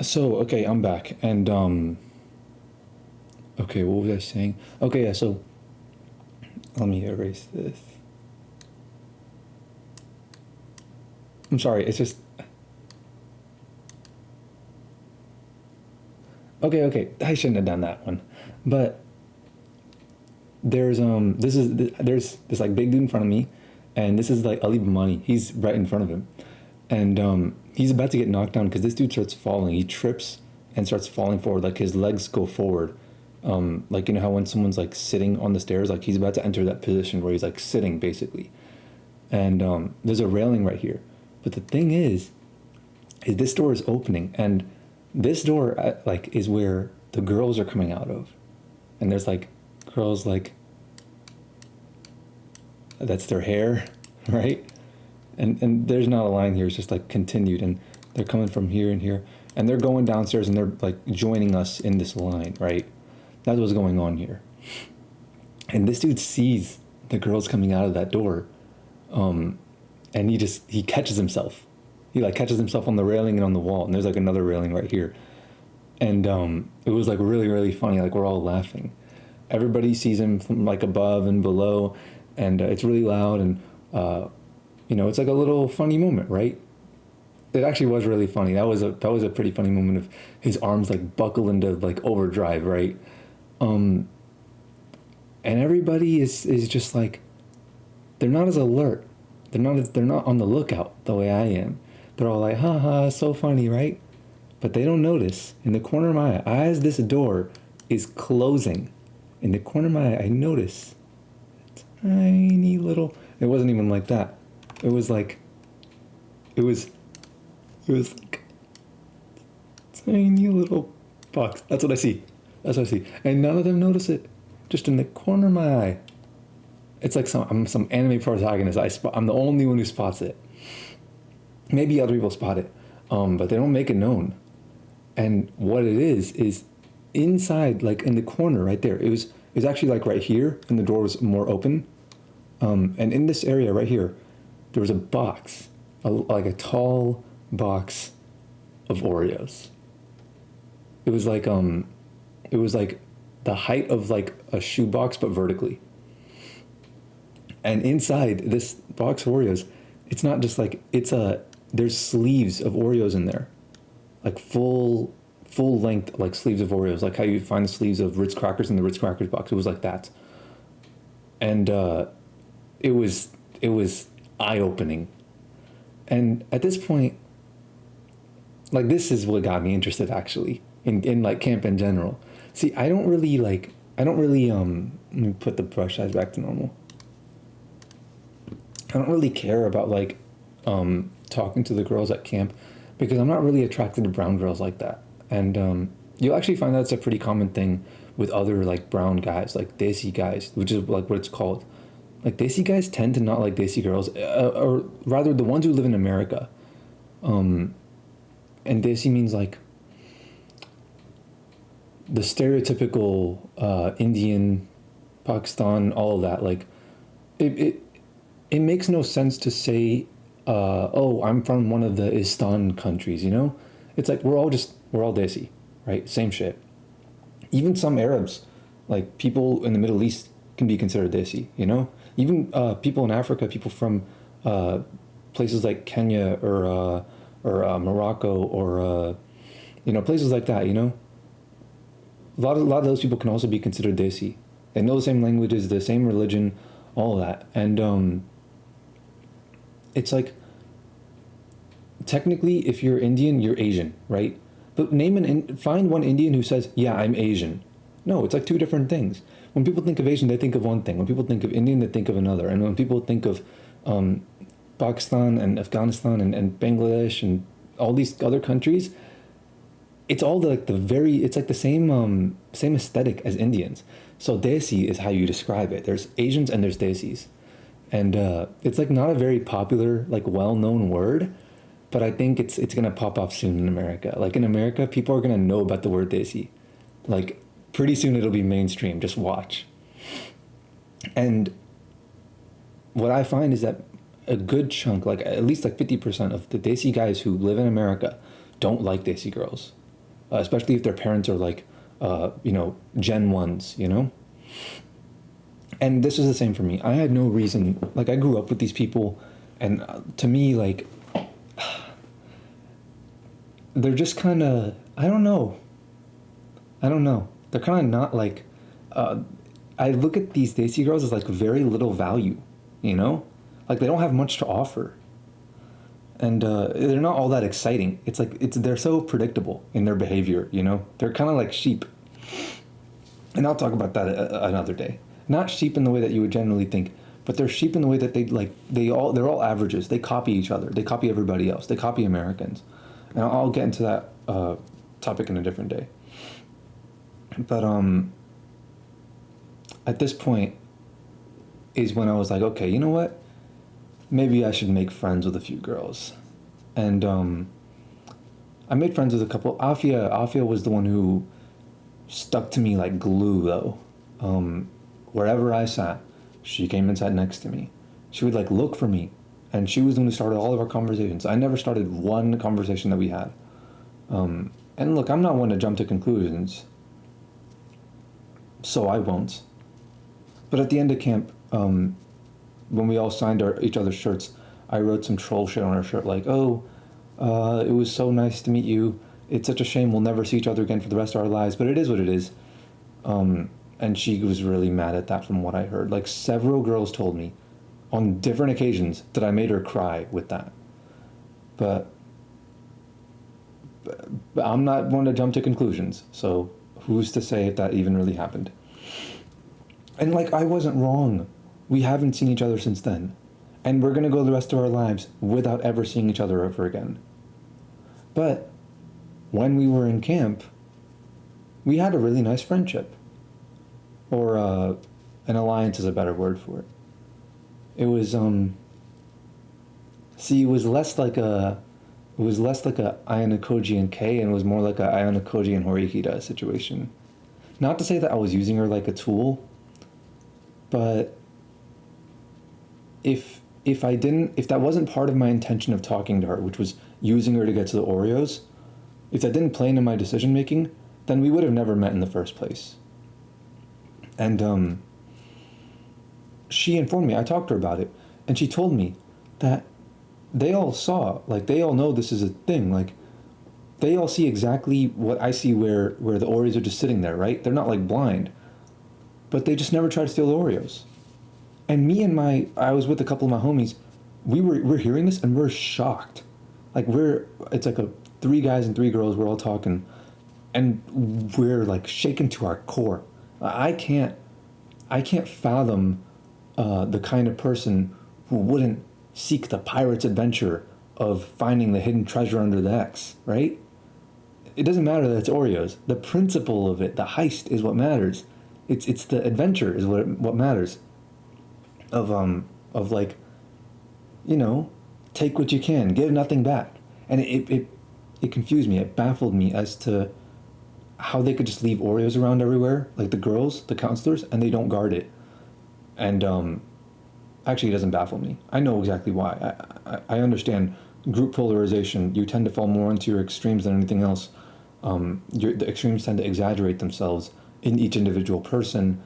So okay, I'm back, and okay, what was I saying? Okay, yeah. So let me erase this. I'm sorry. It's just okay. Okay, I shouldn't have done that one, but there's this like big dude in front of me, and this is like Ali Bamani. He's right in front of him, and he's about to get knocked down because this dude starts falling. He trips and starts falling forward. Like his legs go forward. Like you know how when someone's like sitting on the stairs, like he's about to enter that position where he's like sitting basically. And there's a railing right here. But the thing is this door is opening, and this door like is where the girls are coming out of, and there's like girls like that's their hair, right? And there's not a line here; it's just like continued, and they're coming from here and here, and they're going downstairs, and they're like joining us in this line, right? That's what's going on here. And this dude sees the girls coming out of that door, and he catches himself. He like catches himself on the railing and on the wall, and there's like another railing right here. And it was like really really funny. Like we're all laughing. Everybody sees him from like above and below, and it's really loud, and it's like a little funny moment, right? It actually was really funny. That was a pretty funny moment of his arms like buckle into like overdrive, right? And everybody is just like they're not as alert. They're not on the lookout the way I am. They're all like, ha ha, so funny, right? But they don't notice. In the corner of my eye, as this door is closing, in the corner of my eye, I notice a tiny little. It wasn't even like that. It was like, it was, it was like tiny little box. That's what I see. That's what I see. And none of them notice it. Just in the corner of my eye. It's like I'm some anime protagonist. I'm the only one who spots it. Maybe other people spot it, but they don't make it known. And what it is inside, like in the corner right there. It was actually like right here, and the door was more open. And in this area right here, there was a box, like a tall box of Oreos. It was like the height of like a shoebox, but vertically. And inside this box of Oreos, it's not just like there's sleeves of Oreos in there, like full length like sleeves of Oreos, like how you find the sleeves of Ritz crackers in the Ritz crackers box. It was like that, and it was eye opening. And at this point, like this is what got me interested actually in like camp in general. See, I don't really let me put the brush size back to normal. I don't really care about like talking to the girls at camp because I'm not really attracted to brown girls like that. And you'll actually find that's a pretty common thing with other like brown guys, like desi guys, which is like what it's called. Like desi guys tend to not like desi girls, or rather the ones who live in America. And desi means like the stereotypical Indian, Pakistan, all of that. Like it it makes no sense to say, oh, I'm from one of the Istan countries, you know? It's like we're all Desi, right? Same shit. Even some Arabs, like people in the Middle East, can be considered Desi, you know? Even people in Africa, people from places like Kenya or Morocco or, places like that, you know? A lot of those people can also be considered Desi. They know the same languages, the same religion, all of that. And it's like technically if you're Indian you're Asian, right? But find one Indian who says, yeah, I'm Asian. No, it's like two different things. When people think of Asian they think of one thing. When people think of Indian they think of another. And when people think of Pakistan and Afghanistan and Bangladesh and all these other countries, it's all it's like the same aesthetic as Indians. So Desi is how you describe it. There's Asians and there's Desis. And it's like not a very popular, like well-known word, but I think it's gonna pop off soon in America. Like in America, people are gonna know about the word desi. Like pretty soon it'll be mainstream. Just watch. And what I find is that a good chunk, like at least like 50% of the desi guys who live in America, don't like desi girls. especially if their parents are like, Gen 1s, And this was the same for me. I had no reason, like, I grew up with these people, and to me, like, they're just kind of, I don't know. They're kind of not like, I look at these Desi girls as like very little value, you know? Like they don't have much to offer. And they're not all that exciting. They're so predictable in their behavior, They're kind of like sheep. And I'll talk about that another day. Not sheep in the way that you would generally think, but they're sheep in the way that they're all averages. They copy each other. They copy everybody else. They copy Americans. And I'll get into that topic in a different day. But at this point is when I was like, okay, you know what? Maybe I should make friends with a few girls. And I made friends with a couple. Afia was the one who stuck to me like glue, though. Wherever I sat, she came and sat next to me. She would like look for me. And she was the one who started all of our conversations. I never started one conversation that we had. And look, I'm not one to jump to conclusions, so I won't. But at the end of camp, when we all signed each other's shirts, I wrote some troll shit on her shirt like, oh, it was so nice to meet you. It's such a shame we'll never see each other again for the rest of our lives, but it is what it is. And she was really mad at that from what I heard. Like several girls told me on different occasions that I made her cry with that. But I'm not one to jump to conclusions, so who's to say if that even really happened? And like, I wasn't wrong. We haven't seen each other since then. And we're gonna go the rest of our lives without ever seeing each other ever again. But when we were in camp, we had a really nice friendship. Or an alliance is a better word for it. It was it was less like a Ayanokoji and Kei, and it was more like a Ayanokoji and Horikita situation. Not to say that I was using her like a tool, but if that wasn't part of my intention of talking to her, which was using her to get to the Oreos, if that didn't play into my decision making, then we would have never met in the first place. And she informed me, I talked to her about it, and she told me that they all saw, like they all know this is a thing, like they all see exactly what I see where the Oreos are just sitting there, right? They're not like blind, but they just never try to steal the Oreos. And I was with a couple of my homies, we're hearing this and we're shocked. Like it's like 3 guys and 3 girls, we're all talking, and we're like shaken to our core. I can't fathom the kind of person who wouldn't seek the pirate's adventure of finding the hidden treasure under the X, right? It doesn't matter that it's Oreos. The principle of it, the heist, is what matters. It's the adventure is what matters. Of like, take what you can, give nothing back. And it confused me. It baffled me as to how they could just leave Oreos around everywhere, like the girls, the counselors, and they don't guard it. And actually, it doesn't baffle me. I know exactly why. I understand group polarization. You tend to fall more into your extremes than anything else. The extremes tend to exaggerate themselves in each individual person.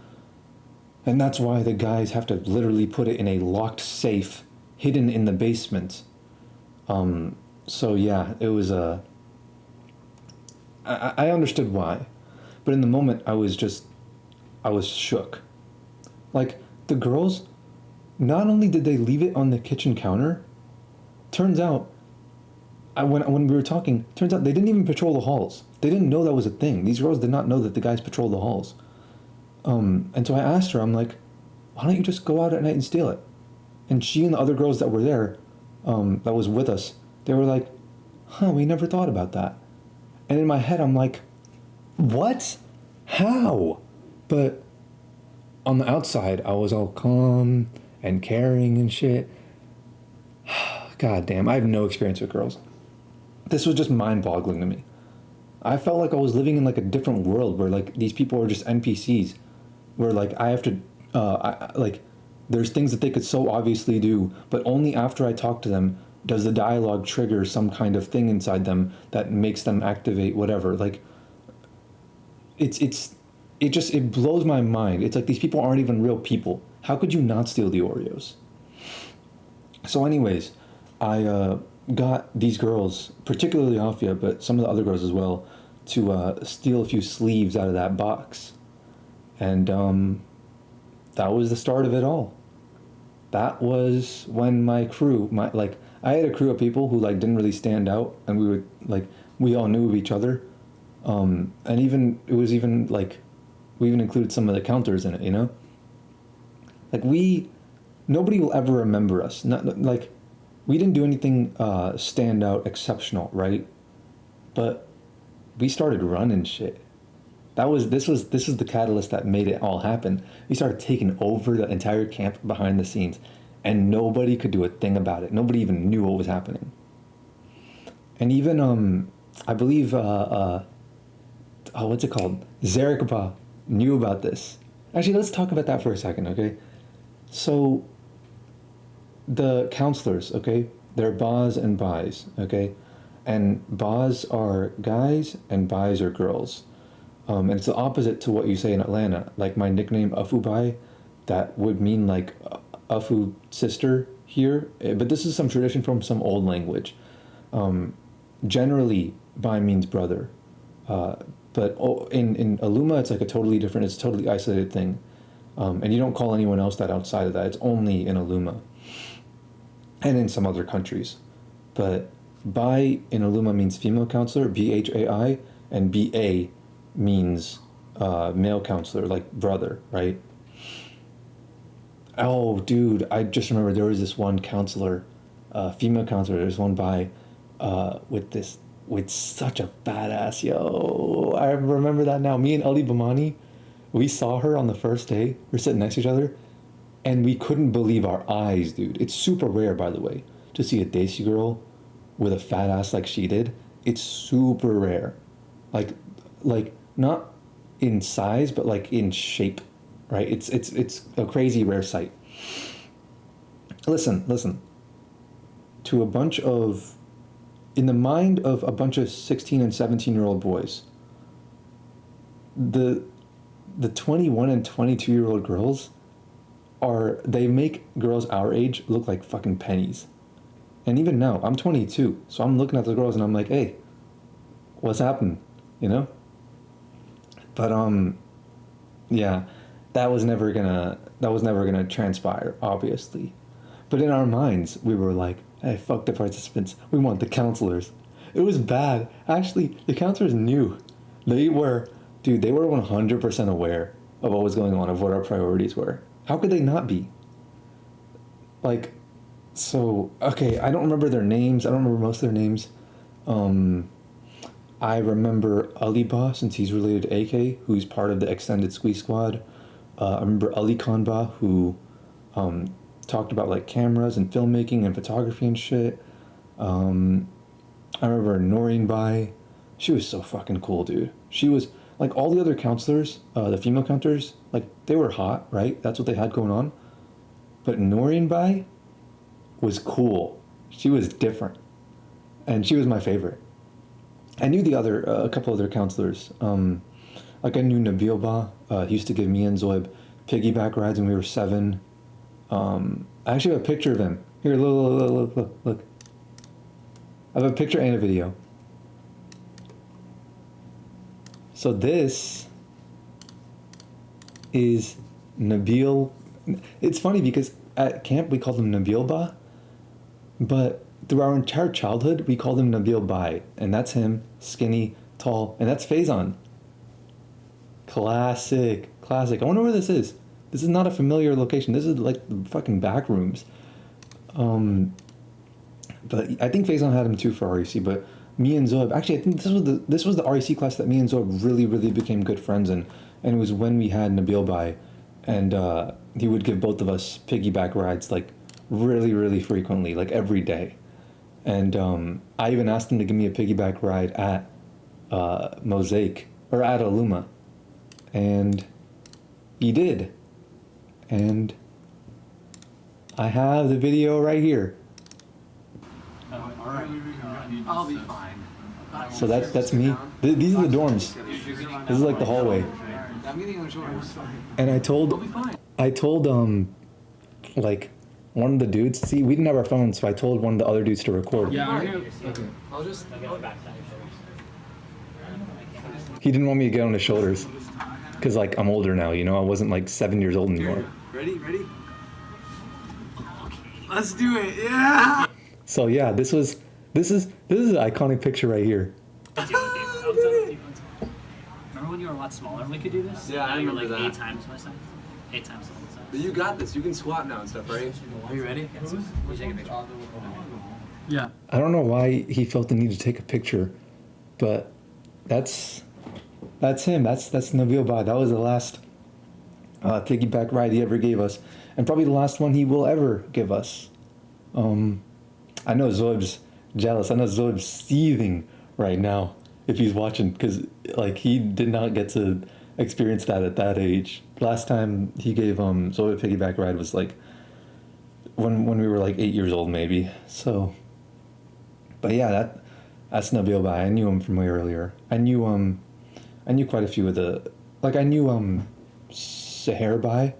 And that's why the guys have to literally put it in a locked safe, hidden in the basement. So yeah, it was I understood why. But in the moment, I was shook. Like, the girls, not only did they leave it on the kitchen counter, turns out, when we were talking, turns out they didn't even patrol the halls. They didn't know that was a thing. These girls did not know that the guys patrolled the halls. And so I asked her, I'm like, why don't you just go out at night and steal it? And she and the other girls that were there, that was with us, they were like, we never thought about that. And in my head, I'm like, what? How? But on the outside, I was all calm and caring and shit. God damn, I have no experience with girls. This was just mind-boggling to me. I felt like I was living in like a different world where like these people are just NPCs. Where like I have to, there's things that they could so obviously do, but only after I talk to them does the dialogue trigger some kind of thing inside them that makes them activate whatever. Like, it's it blows my mind. It's like these people aren't even real people. How could you not steal the Oreos? So, anyways, I got these girls, particularly Afia, but some of the other girls as well, to steal a few sleeves out of that box, and that was the start of it all. That was when my crew, my like, I had a crew of people who like didn't really stand out, and we would like we all knew of each other, and even it was even like we even included some of the counters in it, you know. Like we, nobody will ever remember us. Not like we didn't do anything stand out exceptional, right? But we started running shit. This was the catalyst that made it all happen. We started taking over the entire camp behind the scenes, and nobody could do a thing about it. Nobody even knew what was happening. And even I believe oh, what's it called? Zarikba knew about this. Actually, let's talk about that for a second, okay? So the counselors, okay, they're Bas and Bais, okay, and Bas are guys and Bais are girls. And it's the opposite to what you say in Atlanta. Like my nickname Afubai, that would mean like Afu sister here, but this is some tradition from some old language. Generally, Bai means brother, but in Aluma it's like a totally different, it's a totally isolated thing, and you don't call anyone else that outside of that. It's only in Aluma, and in some other countries, but Bai in Aluma means female counselor, Bhai, and Ba means male counselor, like brother, right? Oh, dude, I just remember there was this one counselor, female counselor. There's one by, with such a badass, yo. I remember that now. Me and Ali Bamani, we saw her on the first day. We're sitting next to each other, and we couldn't believe our eyes, dude. It's super rare, by the way, to see a Desi girl with a fat ass like she did. It's super rare, like, not in size, but like in shape, right? It's a crazy rare sight. Listen. To a bunch of, in the mind of a bunch of 16 and 17-year-old boys, the 21 and 22-year-old girls they make girls our age look like fucking pennies. And even now, I'm 22, so I'm looking at the girls and I'm like, hey, what's happening? You know? But yeah, that was never gonna transpire, obviously. But in our minds, we were like, hey, fuck the participants. We want the counselors. It was bad. Actually, the counselors knew. They were, dude, they were 100% aware of what was going on, of what our priorities were. How could they not be? Like, so, okay, I don't remember their names. I don't remember most of their names. I remember Ali Ba, since he's related to AK, who's part of the extended Squeeze Squad. I remember Ali Khan Ba, who talked about like cameras and filmmaking and photography and shit. I remember Noreen Bai. She was so fucking cool, dude. She was like all the other counselors, the female counselors, like they were hot, right? That's what they had going on. But Noreen Bai was cool. She was different, and she was my favorite. I knew the other, a couple other counselors. Like I knew Nabil Ba. He used to give me and Zoib piggyback rides when we were 7. I actually have a picture of him. Here, look. I have a picture and a video. So this is Nabil. It's funny because at camp we called him Nabil Ba, but through our entire childhood we called him Nabil Bai, and that's him, skinny, tall, and that's Faison. Classic. I wonder where this is. This is not a familiar location. This is like the fucking back rooms. But I think Faison had him too for REC. But me and Zoeb, actually, I think this was the REC class that me and Zoeb really became good friends in, and it was when we had Nabil Bai, and he would give both of us piggyback rides like really frequently, like every day. And I even asked him to give me a piggyback ride at Mosaic or at Aluma, and he did. And I have the video right here. All right. I'll be fine. So that's me. These are the dorms. This is like the hallway. I'm getting on shoulders. And I told like one of the dudes. See, we didn't have our phones, so I told one of the other dudes to record. Yeah, I'm gonna. Okay. I'll just. He didn't want me to get on his shoulders, cause like I'm older now. You know, I wasn't like 7 years old anymore. Ready? Let's do it. Yeah. So yeah, this is an iconic picture right here. Remember when you were a lot smaller? We could do this. Yeah, I You're remember like that. 8 times my size. 8 times the size. But you got this. You can squat now and stuff, right? Are you ready? You take a picture. Yeah. I don't know why he felt the need to take a picture, but that's him. That's Nabil Ba. That was the last piggyback ride he ever gave us, and probably the last one he will ever give us. I know Zoib's jealous. I know Zoib's seething right now if he's watching, because like he did not get to experience that at that age. Last time he gave Zoib a piggyback ride was like when we were like 8 years old maybe. So, but yeah, that's Nabil Ba. I knew him from way earlier. I knew quite a few of the, like I knew Seher Bai,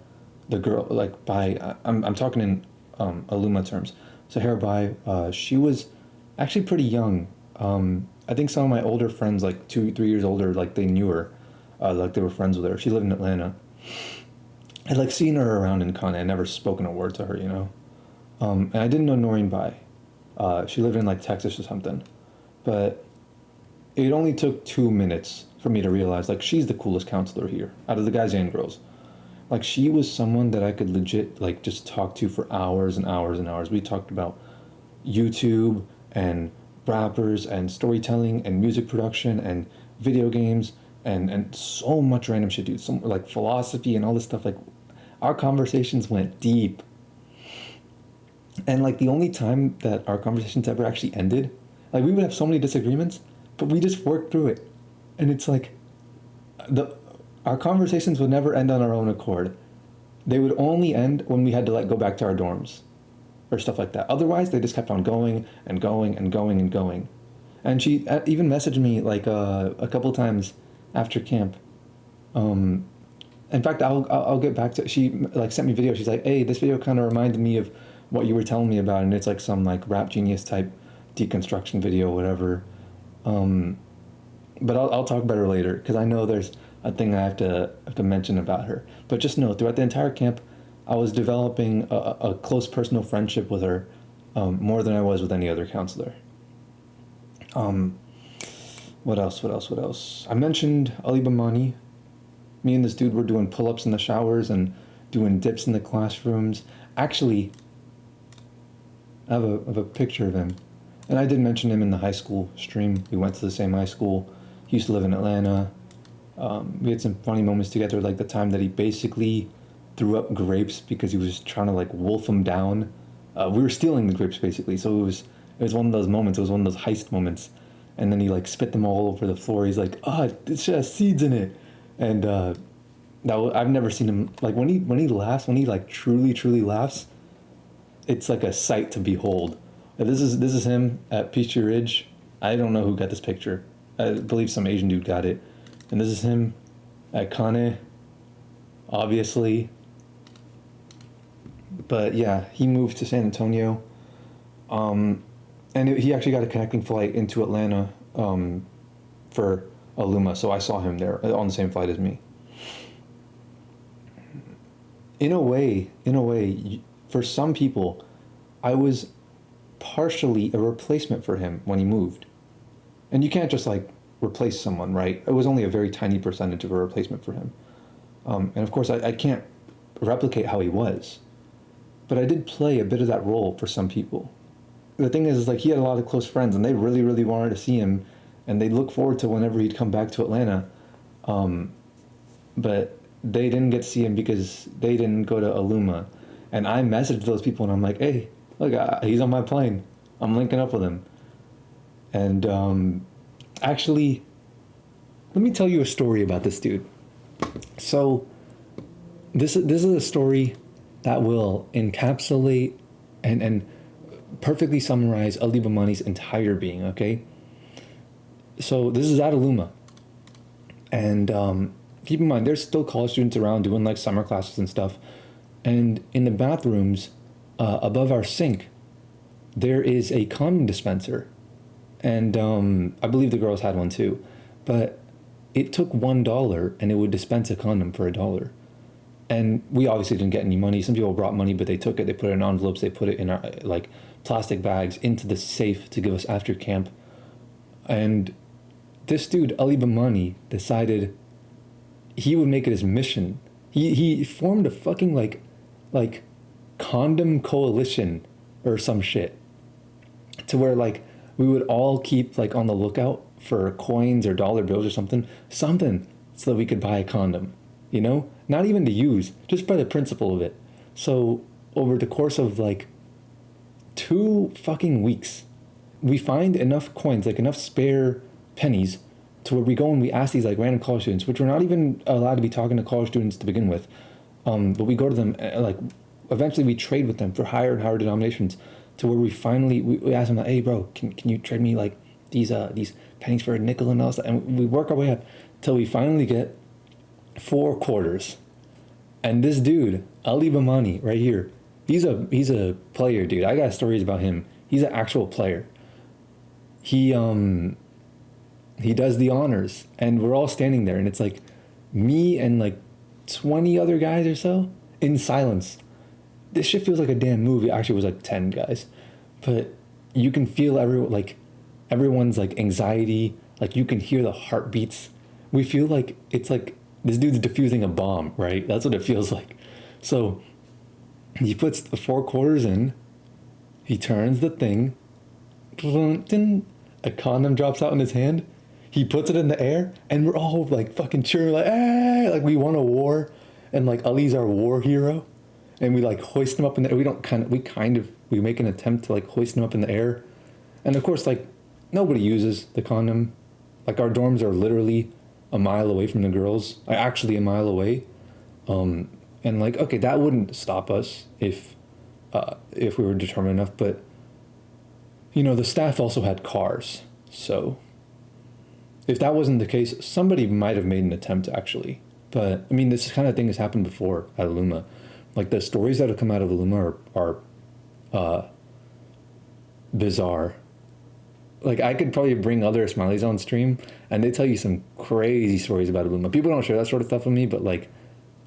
the girl, like Bai. I'm talking in Aluma terms. Seher Bai, she was actually pretty young. I think some of my older friends, like 2-3 years older, like they knew her, like they were friends with her. She lived in Atlanta. I'd like seen her around in Kane. I'd never spoken a word to her, you know. And I didn't know Noreen Bai. She lived in like Texas or something. But it only took 2 minutes for me to realize like she's the coolest counselor here out of the guys and girls. Like she was someone that I could legit like just talk to for hours and hours and hours. We talked about YouTube and rappers and storytelling and music production and video games and so much random shit, dude. Some like philosophy and all this stuff. Like our conversations went deep. And like the only time that our conversations ever actually ended, like we would have so many disagreements, but we just worked through it. And it's like our conversations would never end on our own accord. They would only end when we had to like go back to our dorms or stuff like that. Otherwise, they just kept on going and going and going and going. And she even messaged me like a couple times after camp. In fact, I'll get back to. She like sent me a video. She's like, "Hey, this video kind of reminded me of what you were telling me about," and it's like some like Rap Genius type deconstruction video, whatever. But I'll talk about her later because I know there's a thing I have to mention about her. But just know, throughout the entire camp, I was developing a close personal friendship with her, more than I was with any other counselor. What else? I mentioned Ali Bamani. Me and this dude were doing pull-ups in the showers and doing dips in the classrooms. Actually, I have a picture of him. And I did mention him in the high school stream. We went to the same high school. He used to live in Atlanta. We had some funny moments together, like the time that he basically threw up grapes because he was trying to like wolf them down. We were stealing the grapes basically, so it was one of those moments. It was one of those heist moments, and then he like spit them all over the floor. He's like, this shit has seeds in it, and I've never seen him like when he laughs, when he like truly laughs. It's like a sight to behold. This is him at Peachtree Ridge. I don't know who got this picture. I believe some Asian dude got it. And this is him at Kane, obviously. But yeah, he moved to San Antonio. And he actually got a connecting flight into Atlanta for Aluma, so I saw him there on the same flight as me. In a way, for some people, I was partially a replacement for him when he moved. And you can't just like replace someone, right? It was only a very tiny percentage of a replacement for him. And of course, I can't replicate how he was. But I did play a bit of that role for some people. The thing is like he had a lot of close friends and they really, really wanted to see him. And they'd look forward to whenever he'd come back to Atlanta. But they didn't get to see him because they didn't go to Aluma. And I messaged those people and I'm like, hey, look, he's on my plane. I'm linking up with him. And actually, let me tell you a story about this dude. So this is a story that will encapsulate and perfectly summarize Ali Bamani's entire being, okay? So this is at Ummah. And keep in mind, there's still college students around doing like summer classes and stuff. And in the bathrooms, above our sink, there is a condom dispenser. And I believe the girls had one too. But it took $1 and it would dispense a condom for $1. And we obviously didn't get any money. Some people brought money, but they took it, they put it in envelopes, they put it in our like plastic bags into the safe to give us after camp. And this dude, Ali Bamani, decided he would make it his mission. He formed a fucking like condom coalition or some shit. To where like we would all keep like on the lookout for coins or dollar bills or something, so that we could buy a condom, you know? Not even to use, just by the principle of it. So over the course of like 2 fucking weeks, we find enough coins, like enough spare pennies, to where we go and we ask these like random college students, which we're not even allowed to be talking to college students to begin with. But we go to them, like eventually we trade with them for higher and higher denominations, to where we finally, we ask them like, hey bro, can you trade me like these pennies for a nickel and all that? And we work our way up till we finally get 4 quarters. And this dude, Ali Bamani, right here, he's a player, dude. I got stories about him. He's an actual player. He does the honors, and we're all standing there, and it's like me and like 20 other guys or so in silence. This shit feels like a damn movie. Actually, it was like 10 guys, but you can feel everyone's like anxiety. Like you can hear the heartbeats. We feel like it's like this dude's defusing a bomb, right? That's what it feels like. So he puts the 4 quarters in. He turns the thing. A condom drops out in his hand. He puts it in the air, and we're all like fucking cheering, like, hey, like we won a war, and like Ali's our war hero, and we like hoist him up in the air. We make an attempt to like hoist him up in the air, and of course like nobody uses the condom. Like our dorms are literally a mile away from the girls, actually a mile away, and like okay, that wouldn't stop us if we were determined enough, but you know the staff also had cars, so. If that wasn't the case, somebody might have made an attempt actually. But I mean, this kind of thing has happened before at Ummah. Like the stories that have come out of Ummah are bizarre. Like I could probably bring other Smileys on stream, and they tell you some crazy stories about Ummah. People don't share that sort of stuff with me, but like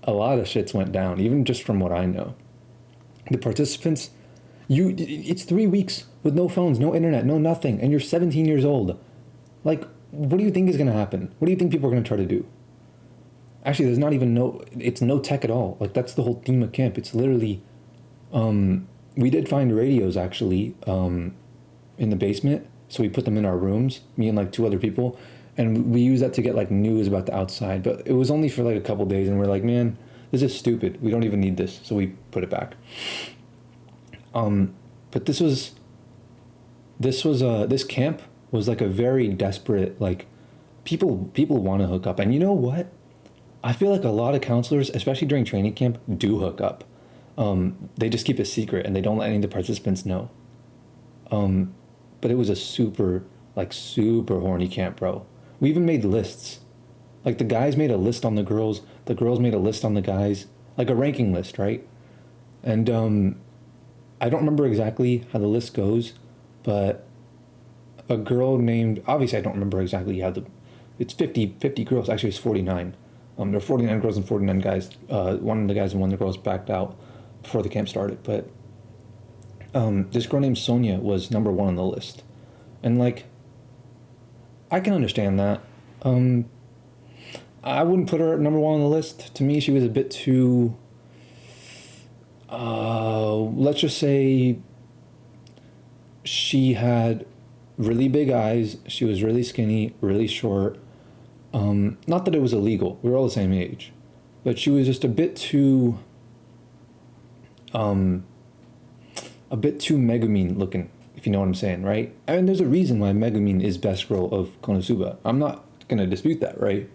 a lot of shits went down, even just from what I know. The participants, it's 3 weeks with no phones, no internet, no nothing, and you're 17 years old. Like. What do you think is going to happen? What do you think people are going to try to do? Actually, there's not even it's no tech at all. Like, that's the whole theme of camp. It's literally, we did find radios, actually, in the basement. So we put them in our rooms, me and, like, 2 other people. And we use that to get, like, news about the outside. But it was only for, like, a couple days. And we're like, man, this is stupid. We don't even need this. So we put it back. But this camp was like a very desperate, like people want to hook up. And you know what? I feel like a lot of counselors, especially during training camp, do hook up. They just keep it secret and they don't let any of the participants know. But it was a super horny camp, bro. We even made lists. Like the guys made a list on the girls made a list on the guys, like a ranking list, right? And I don't remember exactly how the list goes, but a girl named, obviously I don't remember exactly how it's 50 girls, actually it's 49. There were 49 girls and 49 guys. One of the guys and one of the girls backed out before the camp started, but this girl named Sonia was number 1 on the list. And like, I can understand that. I wouldn't put her at number 1 on the list. To me, she was a bit too, let's just say she had really big eyes. She was really skinny, really short. Not that it was illegal. We were all the same age. But she was just a bit too Megumin looking, if you know what I'm saying, right? I mean, there's a reason why Megumin is best girl of Konosuba. I'm not going to dispute that, right?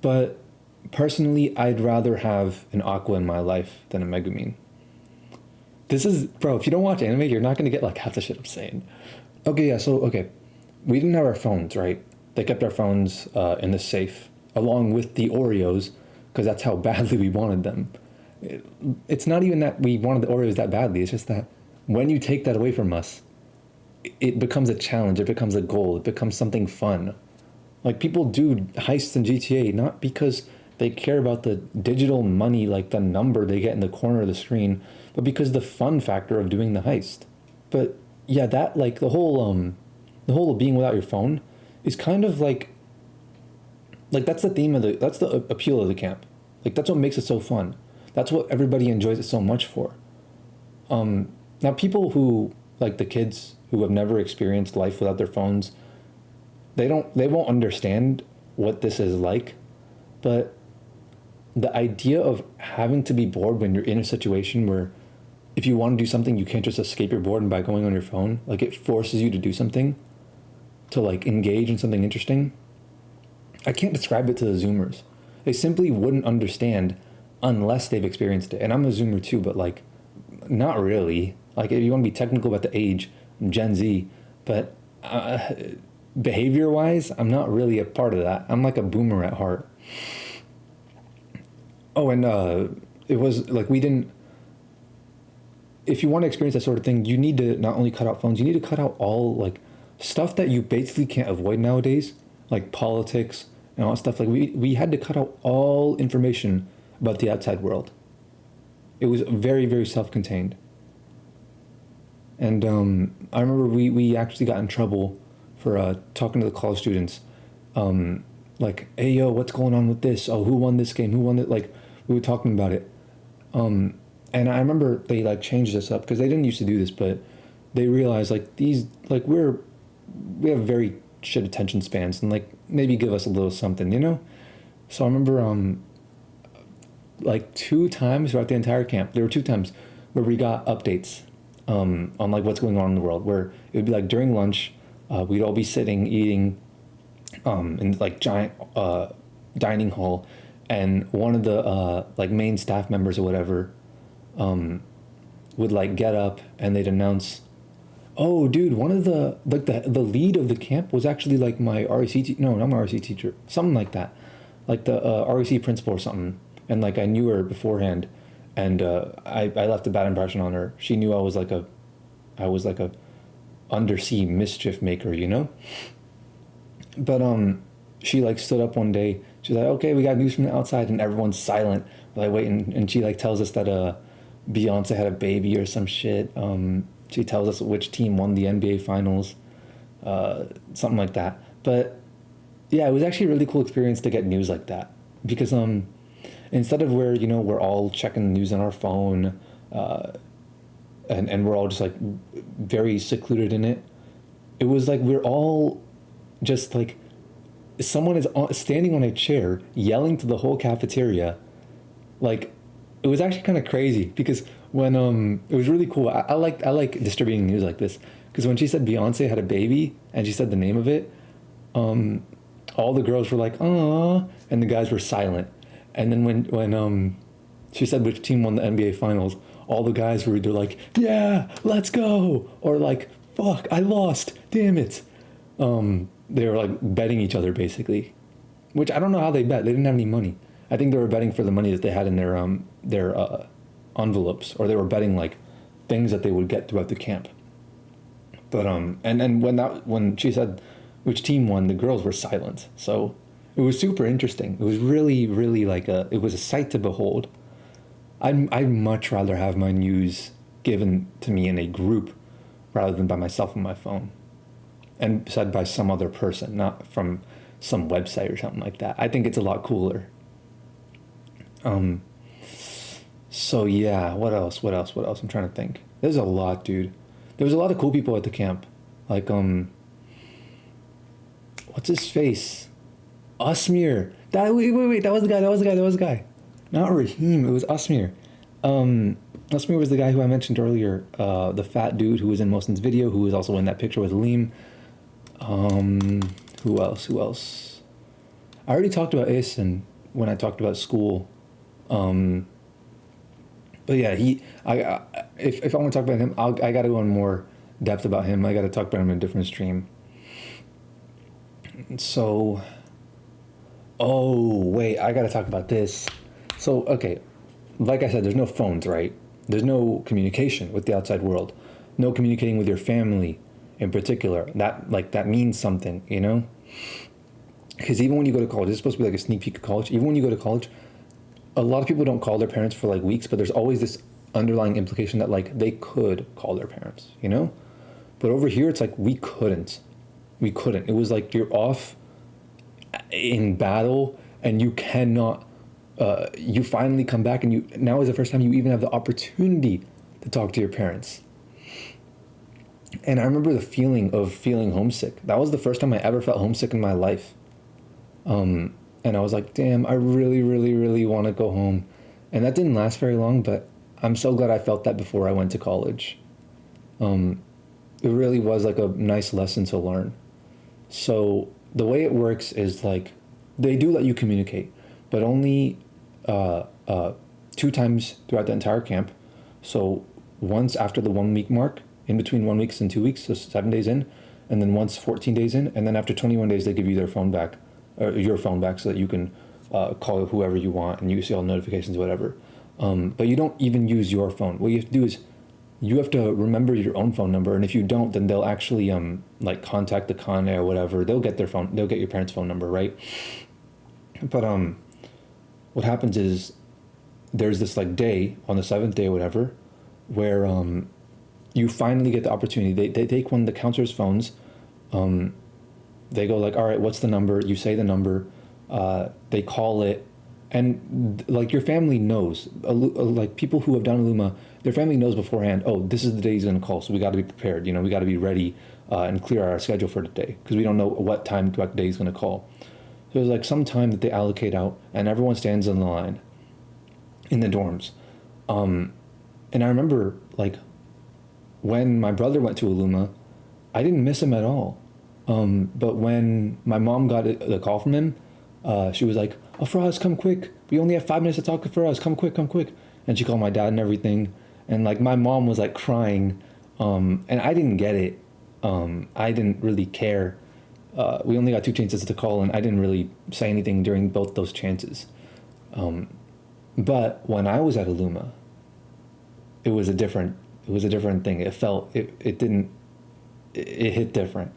But personally, I'd rather have an Aqua in my life than a Megumin. This is, bro, if you don't watch anime, you're not going to get like half the shit I'm saying. Okay, yeah, so, okay. we didn't have our phones, right? They kept our phones in the safe along with the Oreos because that's how badly we wanted them. It's not even that we wanted the Oreos that badly. It's just that when you take that away from us, it becomes a challenge. It becomes a goal. It becomes something fun. Like people do heists in GTA not because they care about the digital money, like the number they get in the corner of the screen, but because the fun factor of doing the heist. But yeah, that like the whole of being without your phone is kind of like that's the theme of that's the appeal of the camp. Like that's what makes it so fun. That's what everybody enjoys it so much for. Now people who like the kids who have never experienced life without their phones, they won't understand what this is like, but the idea of having to be bored when you're in a situation where if you want to do something you can't just escape your boredom by going on your phone, like it forces you to do something, to like engage in something interesting. I can't describe it to the Zoomers. They simply wouldn't understand unless they've experienced it. And I'm a Zoomer too, but like not really. Like if you want to be technical about the age, I'm Gen Z, but behavior wise, I'm not really a part of that. I'm like a boomer at heart. Oh, and it was like we didn't. If you want to experience that sort of thing, you need to not only cut out phones, you need to cut out all like stuff that you basically can't avoid nowadays, like politics and all that stuff. Like we had to cut out all information about the outside world. It was very, very self-contained. And I remember we actually got in trouble for talking to the college students. Like, hey, yo, what's going on with this? Oh, who won this game? Who won it? Like, we were talking about it. And I remember they, like, changed this up because they didn't used to do this, but they realized, like, these, like, we have very shit attention spans and, like, maybe give us a little something, you know? So I remember, like, 2 times throughout the entire camp, there were 2 times where we got updates on, like, what's going on in the world, where it would be, like, during lunch, we'd all be sitting, eating in, like, giant dining hall, and one of the, like, main staff members or whatever would, like, get up and they'd announce, oh, dude, one of the, like, the lead of the camp was actually, like, my REC teacher. No, not my REC teacher. Something like that. Like, the REC principal or something. And, like, I knew her beforehand. And I left a bad impression on her. She knew I was like a undersea mischief maker, you know? But she, like, stood up one day. She's like, okay, we got news from the outside. And everyone's silent. We're like, wait, and she, like, tells us that Beyonce had a baby or some shit. She tells us which team won the NBA finals, something like that. But yeah, it was actually a really cool experience to get news like that, because instead of where, you know, we're all checking the news on our phone, and we're all just like very secluded in it, it was like we're all just like someone is standing on a chair yelling to the whole cafeteria. Like, it was actually kind of crazy because when it was really cool. I like distributing news like this, because when she said Beyonce had a baby and she said the name of it, all the girls were like, "Aw," and the guys were silent. And then when she said which team won the NBA finals, all the guys were either like, "Yeah, let's go," or like, "Fuck, I lost, damn it." They were like betting each other basically, which I don't know how they bet. They didn't have any money. I think they were betting for the money that they had in their envelopes, or they were betting like things that they would get throughout the camp. But and when she said which team won, the girls were silent. So it was super interesting. It was really, really like it was a sight to behold. I'd much rather have my news given to me in a group rather than by myself on my phone, and said by some other person, not from some website or something like that. I think it's a lot cooler. So yeah, what else? I'm trying to think. There's a lot, dude. There was a lot of cool people at the camp. Like, what's his face? Usmir. Wait, that was the guy. Not Raheem, it was Usmir. Usmir was the guy who I mentioned earlier, the fat dude who was in Mohsin's video, who was also in that picture with Liam. Who else? I already talked about Asen when I talked about school. But yeah, if I want to talk about him, I got to go in more depth about him. I got to talk about him in a different stream. So, oh, wait, I gotta talk about this. So, okay, like I said, there's no phones, right? There's no communication with the outside world, no communicating with your family in particular. That means something, you know? Because even when you go to college, it's supposed to be like a sneak peek of college. Even when you go to college, a lot of people don't call their parents for like weeks, but there's always this underlying implication that like they could call their parents, you know? But over here, it's like we couldn't. We couldn't. It was like you're off in battle and you cannot. You finally come back and you now is the first time you even have the opportunity to talk to your parents. And I remember the feeling of feeling homesick. That was the first time I ever felt homesick in my life. And I was like, damn, I really, really, really want to go home. And that didn't last very long, but I'm so glad I felt that before I went to college. It really was like a nice lesson to learn. So the way it works is like they do let you communicate, but only 2 times throughout the entire camp. So once after the 1 week mark, in between 1 week and 2 weeks, so 7 days in, and then once 14 days in, and then after 21 days they give you their phone back, or your phone back, so that you can call whoever you want and you see all notifications, whatever. But you don't even use your phone. What you have to do is you have to remember your own phone number, and if you don't, then they'll actually like contact the Kane or whatever. They'll get your parents' phone number, right? But what happens is there's this like day on the 7th day or whatever where you finally get the opportunity. They take one of the counselor's phones. They go like, all right, what's the number? You say the number. They call it. And like your family knows, like people who have done Ummah, their family knows beforehand, oh, this is the day he's going to call. So we got to be prepared. You know, we got to be ready and clear our schedule for the day because we don't know what time throughout the day he's going to call. So it's like some time that they allocate out and everyone stands in the line in the dorms. And I remember like when my brother went to Ummah, I didn't miss him at all. But when my mom got the call from him, she was like, oh, Faraz, come quick. We only have 5 minutes to talk to Faraz. Come quick, come quick. And she called my dad and everything. And like my mom was like crying. And I didn't get it. I didn't really care. We only got 2 chances to call and I didn't really say anything during both those chances. But when I was at Ummah, it was a different thing. It felt, it hit different.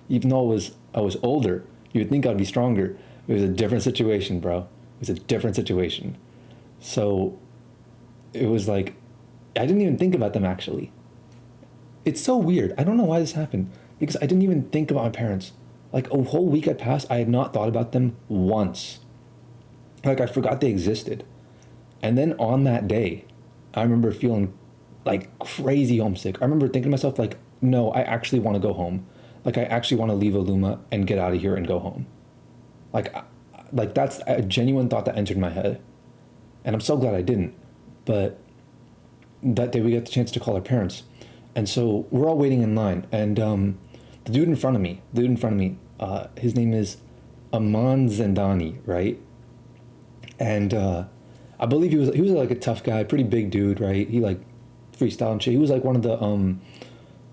Even though I was older, you would think I'd be stronger. It was a different situation, bro. It was a different situation. So it was like, I didn't even think about them actually. It's so weird. I don't know why this happened because I didn't even think about my parents. Like a whole week had passed, I had not thought about them once. Like I forgot they existed. And then on that day, I remember feeling like crazy homesick. I remember thinking to myself like, no, I actually want to go home. Like I actually want to leave Ummah and get out of here and go home. Like that's a genuine thought that entered my head. And I'm so glad I didn't. But that day we got the chance to call our parents. And so we're all waiting in line. And the dude in front of me, his name is Aman Zendani, right? And I believe he was like a tough guy, pretty big dude, right? He like freestyle and shit. He was like one of the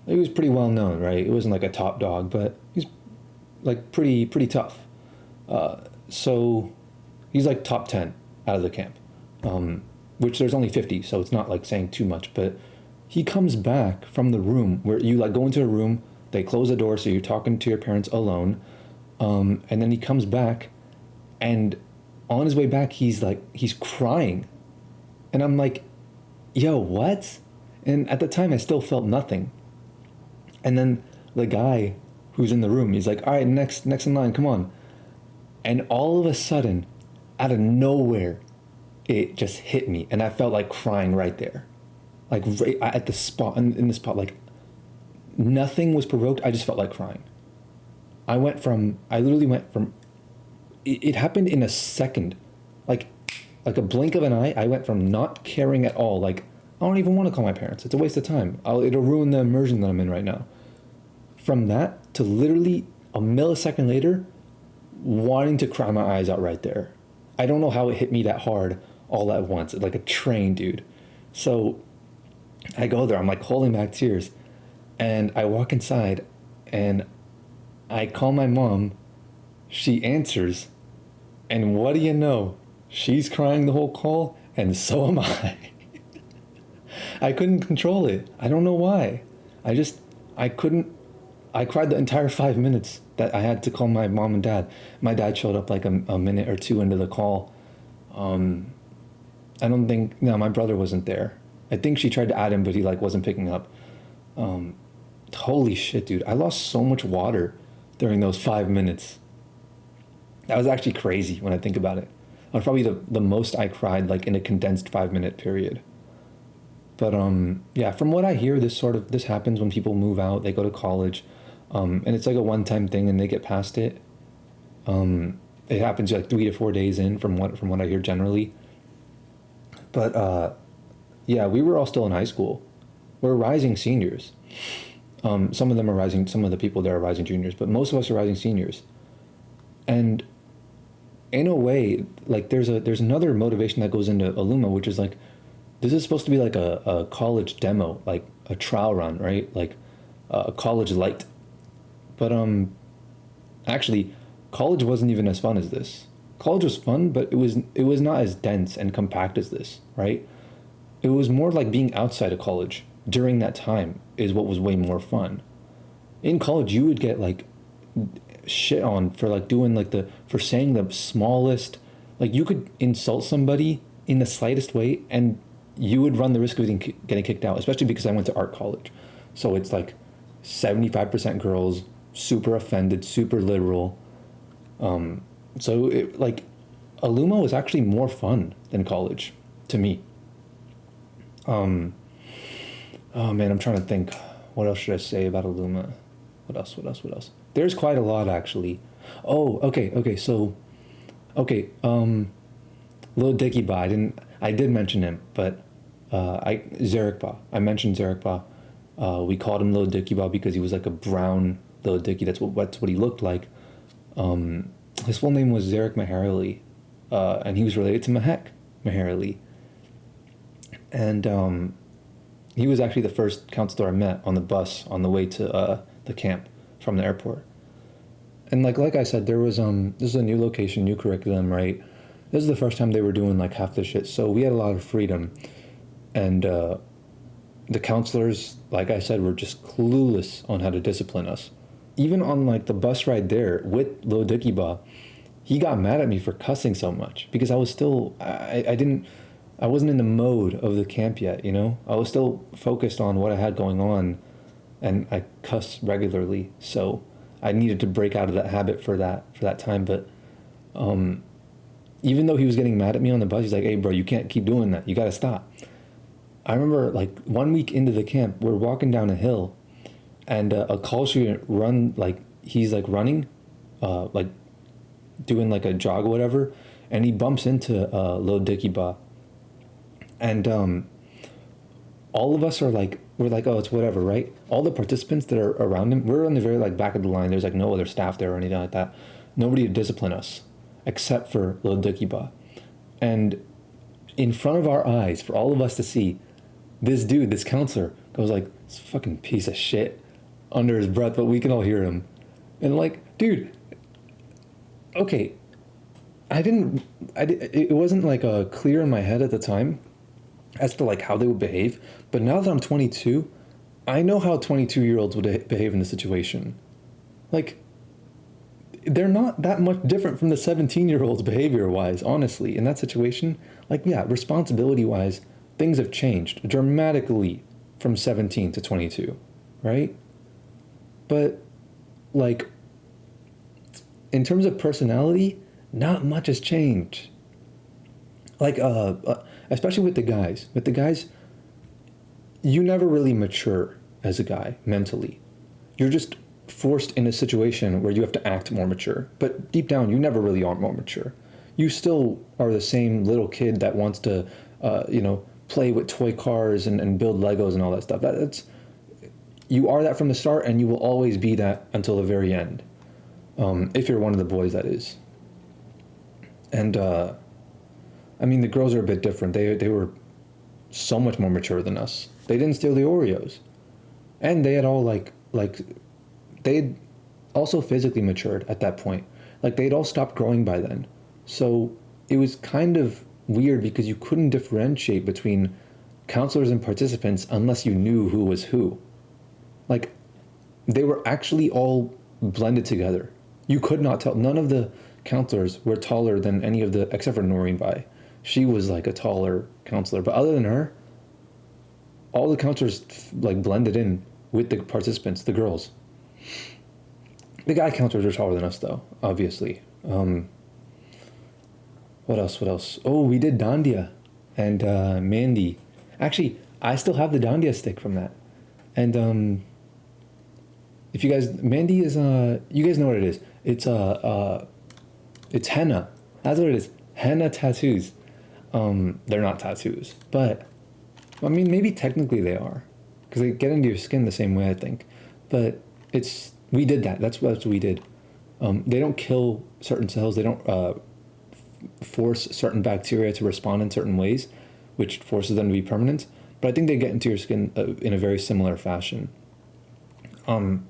he was pretty well known, right? It wasn't like a top dog, but he's like pretty tough. So he's like top 10 out of the camp, which there's only 50, so it's not like saying too much. But he comes back from the room where you like go into a room, they close the door, so you're talking to your parents alone, and then he comes back, and on his way back, he's crying, and I'm like, yo, what? And at the time, I still felt nothing. And then the guy who's in the room, he's like, all right, next in line, come on. And all of a sudden, out of nowhere, it just hit me. And I felt like crying right there. Like right at the spot, in the spot, like nothing was provoked. I just felt like crying. I literally went from, it happened in a second. Like a blink of an eye, I went from not caring at all, like, I don't even want to call my parents. It's a waste of time. It'll ruin the immersion that I'm in right now. From that to literally a millisecond later, wanting to cry my eyes out right there. I don't know how it hit me that hard all at once, like a train, dude. So I go there, I'm like holding back tears, and I walk inside and I call my mom She answers, and what do you know? She's crying the whole call, and so am I. I couldn't control it. I don't know why. I couldn't. I cried the entire 5 minutes that I had to call my mom and dad. My dad showed up like a minute or two into the call. I don't think, no, my brother wasn't there. I think she tried to add him, but he like wasn't picking up. Holy shit, dude. I lost so much water during those 5 minutes. That was actually crazy when I think about it. That was probably the most I cried like in a condensed 5 minute period. But yeah, from what I hear, this happens when people move out, they go to college, and it's like a one-time thing and they get past it. It happens like 3 to 4 days in from what I hear generally. But yeah, we were all still in high school. We're rising seniors. Some of them are rising. Some of the people there are rising juniors, but most of us are rising seniors. And in a way, like there's another motivation that goes into Ummah, which is like, this is supposed to be like a college demo, like a trial run, right? Like a college light. But actually, college wasn't even as fun as this. College was fun, but it was not as dense and compact as this, right? It was more like being outside of college during that time is what was way more fun. In college, you would get like shit on for like doing like for saying the smallest, like you could insult somebody in the slightest way and you would run the risk of getting kicked out, especially because I went to art college. So it's like 75% girls, super offended, super literal. So it, like, Ummah was actually more fun than college to me. Oh man, I'm trying to think. What else should I say about Ummah? What else? There's quite a lot actually. Oh, okay. So, Lil Dicky Ba. I did mention him, but Zarek Ba. I mentioned Zarek Ba. We called him Lil Dicky Ba because he was like a brown Lil Dicky. That's what he looked like. His full name was Zarek Maherali, and he was related to Mahek Maherali. And he was actually the first counselor I met on the bus on the way to the camp from the airport. And like I said, there was this is a new location, new curriculum, right? This is the first time they were doing like half the shit, so we had a lot of freedom. And the counselors, like I said, were just clueless on how to discipline us. Even on like the bus ride there with Lil Dicky Ba, he got mad at me for cussing so much because I was still, I wasn't in the mode of the camp yet, you know? I was still focused on what I had going on, and I cuss regularly, so I needed to break out of that habit for that time. But even though he was getting mad at me on the bus, he's like, "Hey bro, you can't keep doing that, you gotta stop." I remember like 1 week into the camp, we're walking down a hill, and a college student he's like running, like doing like a jog or whatever, and he bumps into Lil Dicky Ba. And all of us we're like, oh, it's whatever, right? All the participants that are around him, we're on the very like back of the line. There's like no other staff there or anything like that. Nobody to discipline us except for Lil Dicky Ba. And in front of our eyes, for all of us to see, this counselor goes like, "This fucking piece of shit," under his breath, but we can all hear him. And like, dude, okay, it wasn't like clear in my head at the time as to like how they would behave, but now that I'm 22, I know how 22-year-olds would behave in this situation. Like, they're not that much different from the 17-year-olds behavior-wise, honestly, in that situation. Like, yeah, responsibility-wise, things have changed dramatically from 17 to 22, right? But, like, in terms of personality, not much has changed. Like, especially with the guys. With the guys, you never really mature as a guy mentally. You're just forced in a situation where you have to act more mature. But deep down, you never really are more mature. You still are the same little kid that wants to, play with toy cars and build Legos and all that stuff. You are that from the start, and you will always be that until the very end. If you're one of the boys, that is. And, I mean, the girls are a bit different. They were so much more mature than us. They didn't steal the Oreos. And they had all, they also physically matured at that point. like they'd all stopped growing by then. So it was kind of weird because you couldn't differentiate between counselors and participants unless you knew who was who. Like they were actually all blended together. You could not tell. None of the counselors were taller than any of the, except for Noreen Bai. She was like a taller counselor. But other than her, all the counselors like blended in with the participants, the girls. The guy counselors are taller than us though, obviously. What else? Oh, we did Dandia and Mandy. Actually, I still have the Dandia stick from that. And if you guys, Mandy is you guys know what it is. It's henna. That's what it is. Henna tattoos. They're not tattoos, but I mean maybe technically they are, because they get into your skin the same way I think. But we did that. That's what we did. They don't kill certain cells. They don't force certain bacteria to respond in certain ways, which forces them to be permanent. But I think they get into your skin in a very similar fashion. And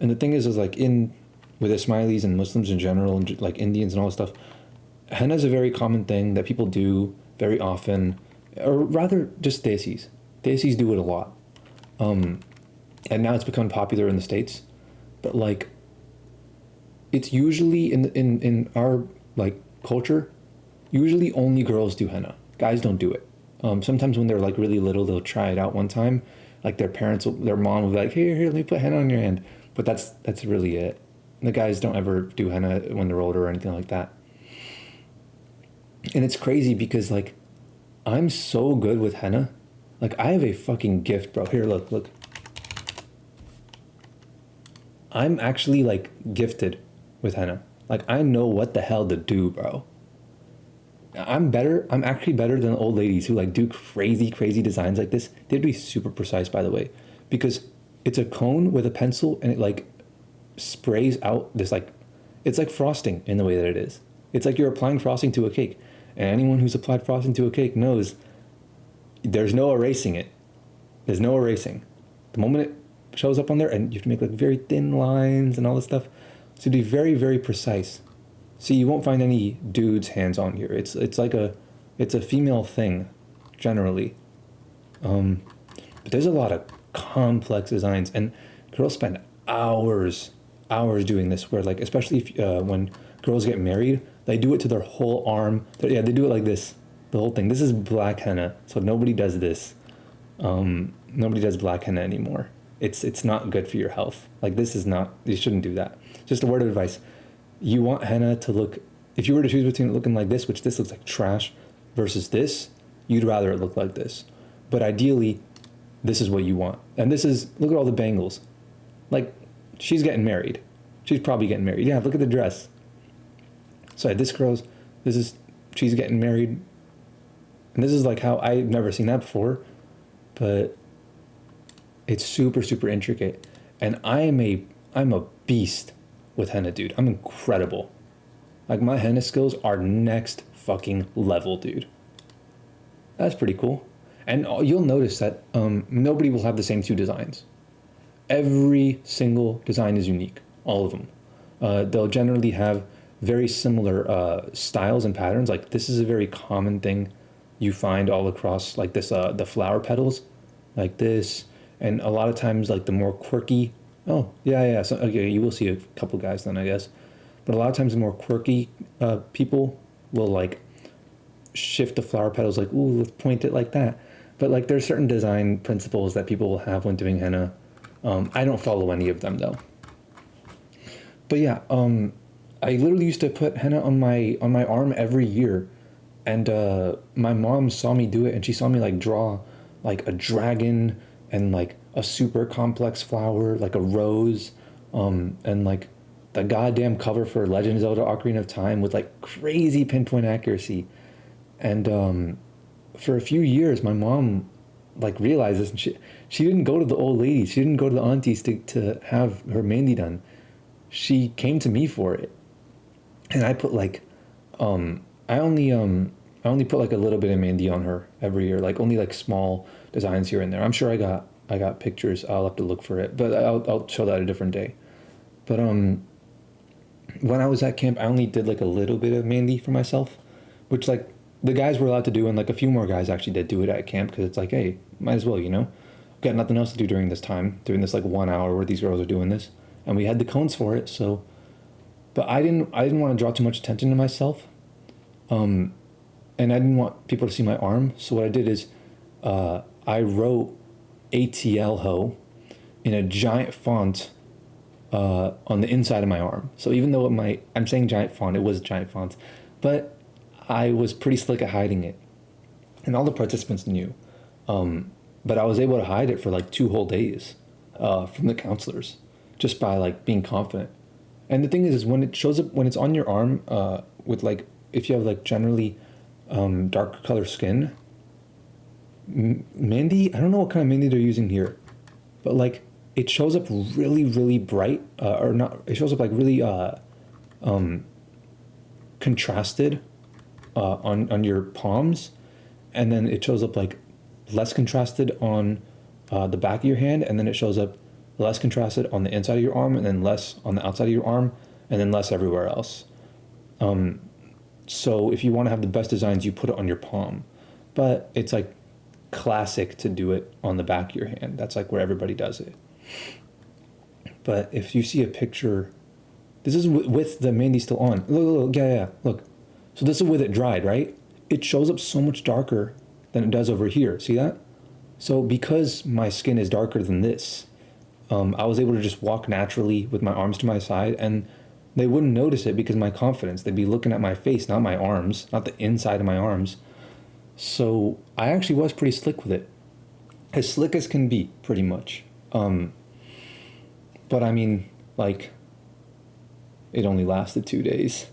the thing is like with Ismailis and Muslims in general, and like Indians and all this stuff, henna is a very common thing that people do very often, or rather just Desis. Desis do it a lot. And now it's become popular in the States. But like, it's usually in our like culture, usually only girls do henna. Guys don't do it. Sometimes when they're like really little, they'll try it out one time. Like their mom will be like, here, let me put henna on your hand. But that's really it. The guys don't ever do henna when they're older or anything like that. And it's crazy because like, I'm so good with henna. Like I have a fucking gift, bro. Here, look. I'm actually like gifted with henna. Like I know what the hell to do, bro. I'm actually better than old ladies who like do crazy designs like this. They'd be super precise, by the way, because it's a cone with a pencil and it like sprays out this like, it's like frosting in the way that it is. It's like you're applying frosting to a cake. And anyone who's applied frosting to a cake knows there's no erasing it. There's no erasing. The moment it shows up on there, and you have to make like very thin lines and all this stuff. So be very, very precise. See, you won't find any dudes' hands on here. It's a female thing, generally. But there's a lot of complex designs, and girls spend hours doing this. Where like, especially if when girls get married, they do it to their whole arm. They do it like this, the whole thing. This is black henna, so nobody does this. Nobody does black henna anymore. It's not good for your health. Like this is not. You shouldn't do that. Just a word of advice. You want henna to look, if you were to choose between it looking like this, which this looks like trash, versus this, you'd rather it look like this. But ideally, this is what you want. And this is, look at all the bangles. Like, she's getting married. She's probably getting married. Yeah, look at the dress. So she's getting married. And this is like how, I've never seen that before, but it's super, super intricate. And I'm a beast with henna, dude. I'm incredible. Like my henna skills are next fucking level, dude. That's pretty cool. And you'll notice that nobody will have the same two designs. Every single design is unique, all of them. They'll generally have very similar styles and patterns. Like this is a very common thing you find all across, like this, the flower petals, like this. And a lot of times like the more quirky, oh, yeah. So, okay, you will see a couple guys then, I guess. But a lot of times the more quirky people will, like, shift the flower petals, like, ooh, let's point it like that. But, like, there's certain design principles that people will have when doing henna. I don't follow any of them, though. But, yeah, I literally used to put henna on my arm every year. And my mom saw me do it, and she saw me, like, draw, like, a dragon and, like, a super complex flower, like a rose, and like the goddamn cover for Legend of Zelda Ocarina of Time with like crazy pinpoint accuracy. And for a few years, my mom like realized this, and she didn't go to the old ladies, she didn't go to the aunties to have her mehndi done. She came to me for it, and I put like, I only put like a little bit of mehndi on her every year, like only like small designs here and there. I'm sure I got pictures. I'll have to look for it, but I'll show that a different day. But when I was at camp, I only did like a little bit of Mandy for myself, which like the guys were allowed to do, and like a few more guys actually did do it at camp because it's like, hey, might as well, you know, got nothing else to do during this time, during this like 1 hour where these girls are doing this, and we had the cones for it. So, but I didn't want to draw too much attention to myself, and I didn't want people to see my arm. So what I did is, I wrote ATL ho in a giant font on the inside of my arm. So even though I'm saying giant font, it was giant font, but I was pretty slick at hiding it, and all the participants knew. But I was able to hide it for like 2 whole days from the counselors, just by like being confident. And the thing is when it shows up, when it's on your arm, with like, if you have like generally darker color skin, Mandy, I don't know what kind of Mandy they're using here, but like it shows up really, really bright, or not, it shows up like really contrasted on your palms, and then it shows up like less contrasted on the back of your hand, and then it shows up less contrasted on the inside of your arm, and then less on the outside of your arm, and then less everywhere else. So if you want to have the best designs, you put it on your palm, but it's like classic to do it on the back of your hand. That's like where everybody does it. But if you see a picture, this is with the Mandy still on. Look, yeah, look. So this is with it dried, right? It shows up so much darker than it does over here. See that? So because my skin is darker than this, I was able to just walk naturally with my arms to my side, and they wouldn't notice it because of my confidence. They'd be looking at my face, not my arms, not the inside of my arms. So I actually was pretty slick with it. As slick as can be, pretty much. But I mean, like, it only lasted 2 days.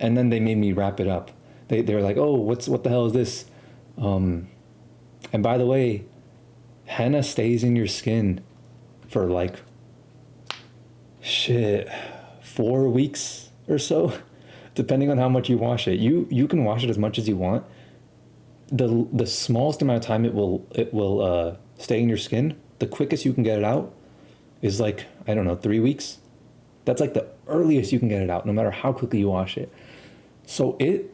And then they made me wrap it up. They were like, oh, what the hell is this? And by the way, henna stays in your skin for like, 4 weeks or so, depending on how much you wash it. You can wash it as much as you want. The smallest amount of time it will stay in your skin, the quickest you can get it out is like, I don't know, 3 weeks. That's like the earliest you can get it out, no matter how quickly you wash it. So it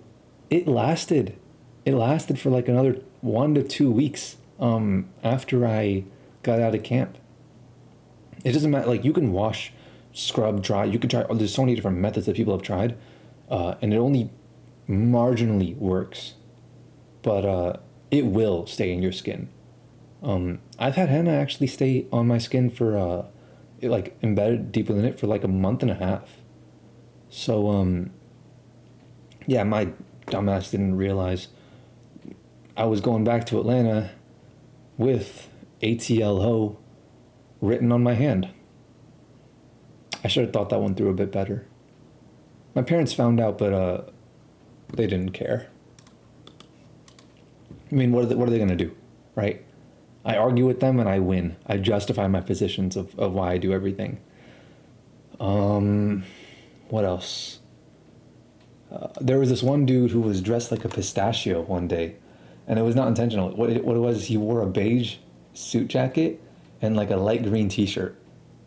lasted for like another 1 to 2 weeks after I got out of camp. It doesn't matter, like you can wash, scrub, dry, you can try, there's so many different methods that people have tried, and it only marginally works, but it will stay in your skin. I've had henna actually stay on my skin for it like embedded deep within it for like a month and a half. So yeah, my dumbass didn't realize I was going back to Atlanta with ATL ho written on my hand. I should have thought that one through a bit better. My parents found out, but they didn't care. I mean, what are they gonna do, right? I argue with them and I win. I justify my positions of why I do everything. What else? There was this one dude who was dressed like a pistachio one day, and it was not intentional. What it was, he wore a beige suit jacket and like a light green t-shirt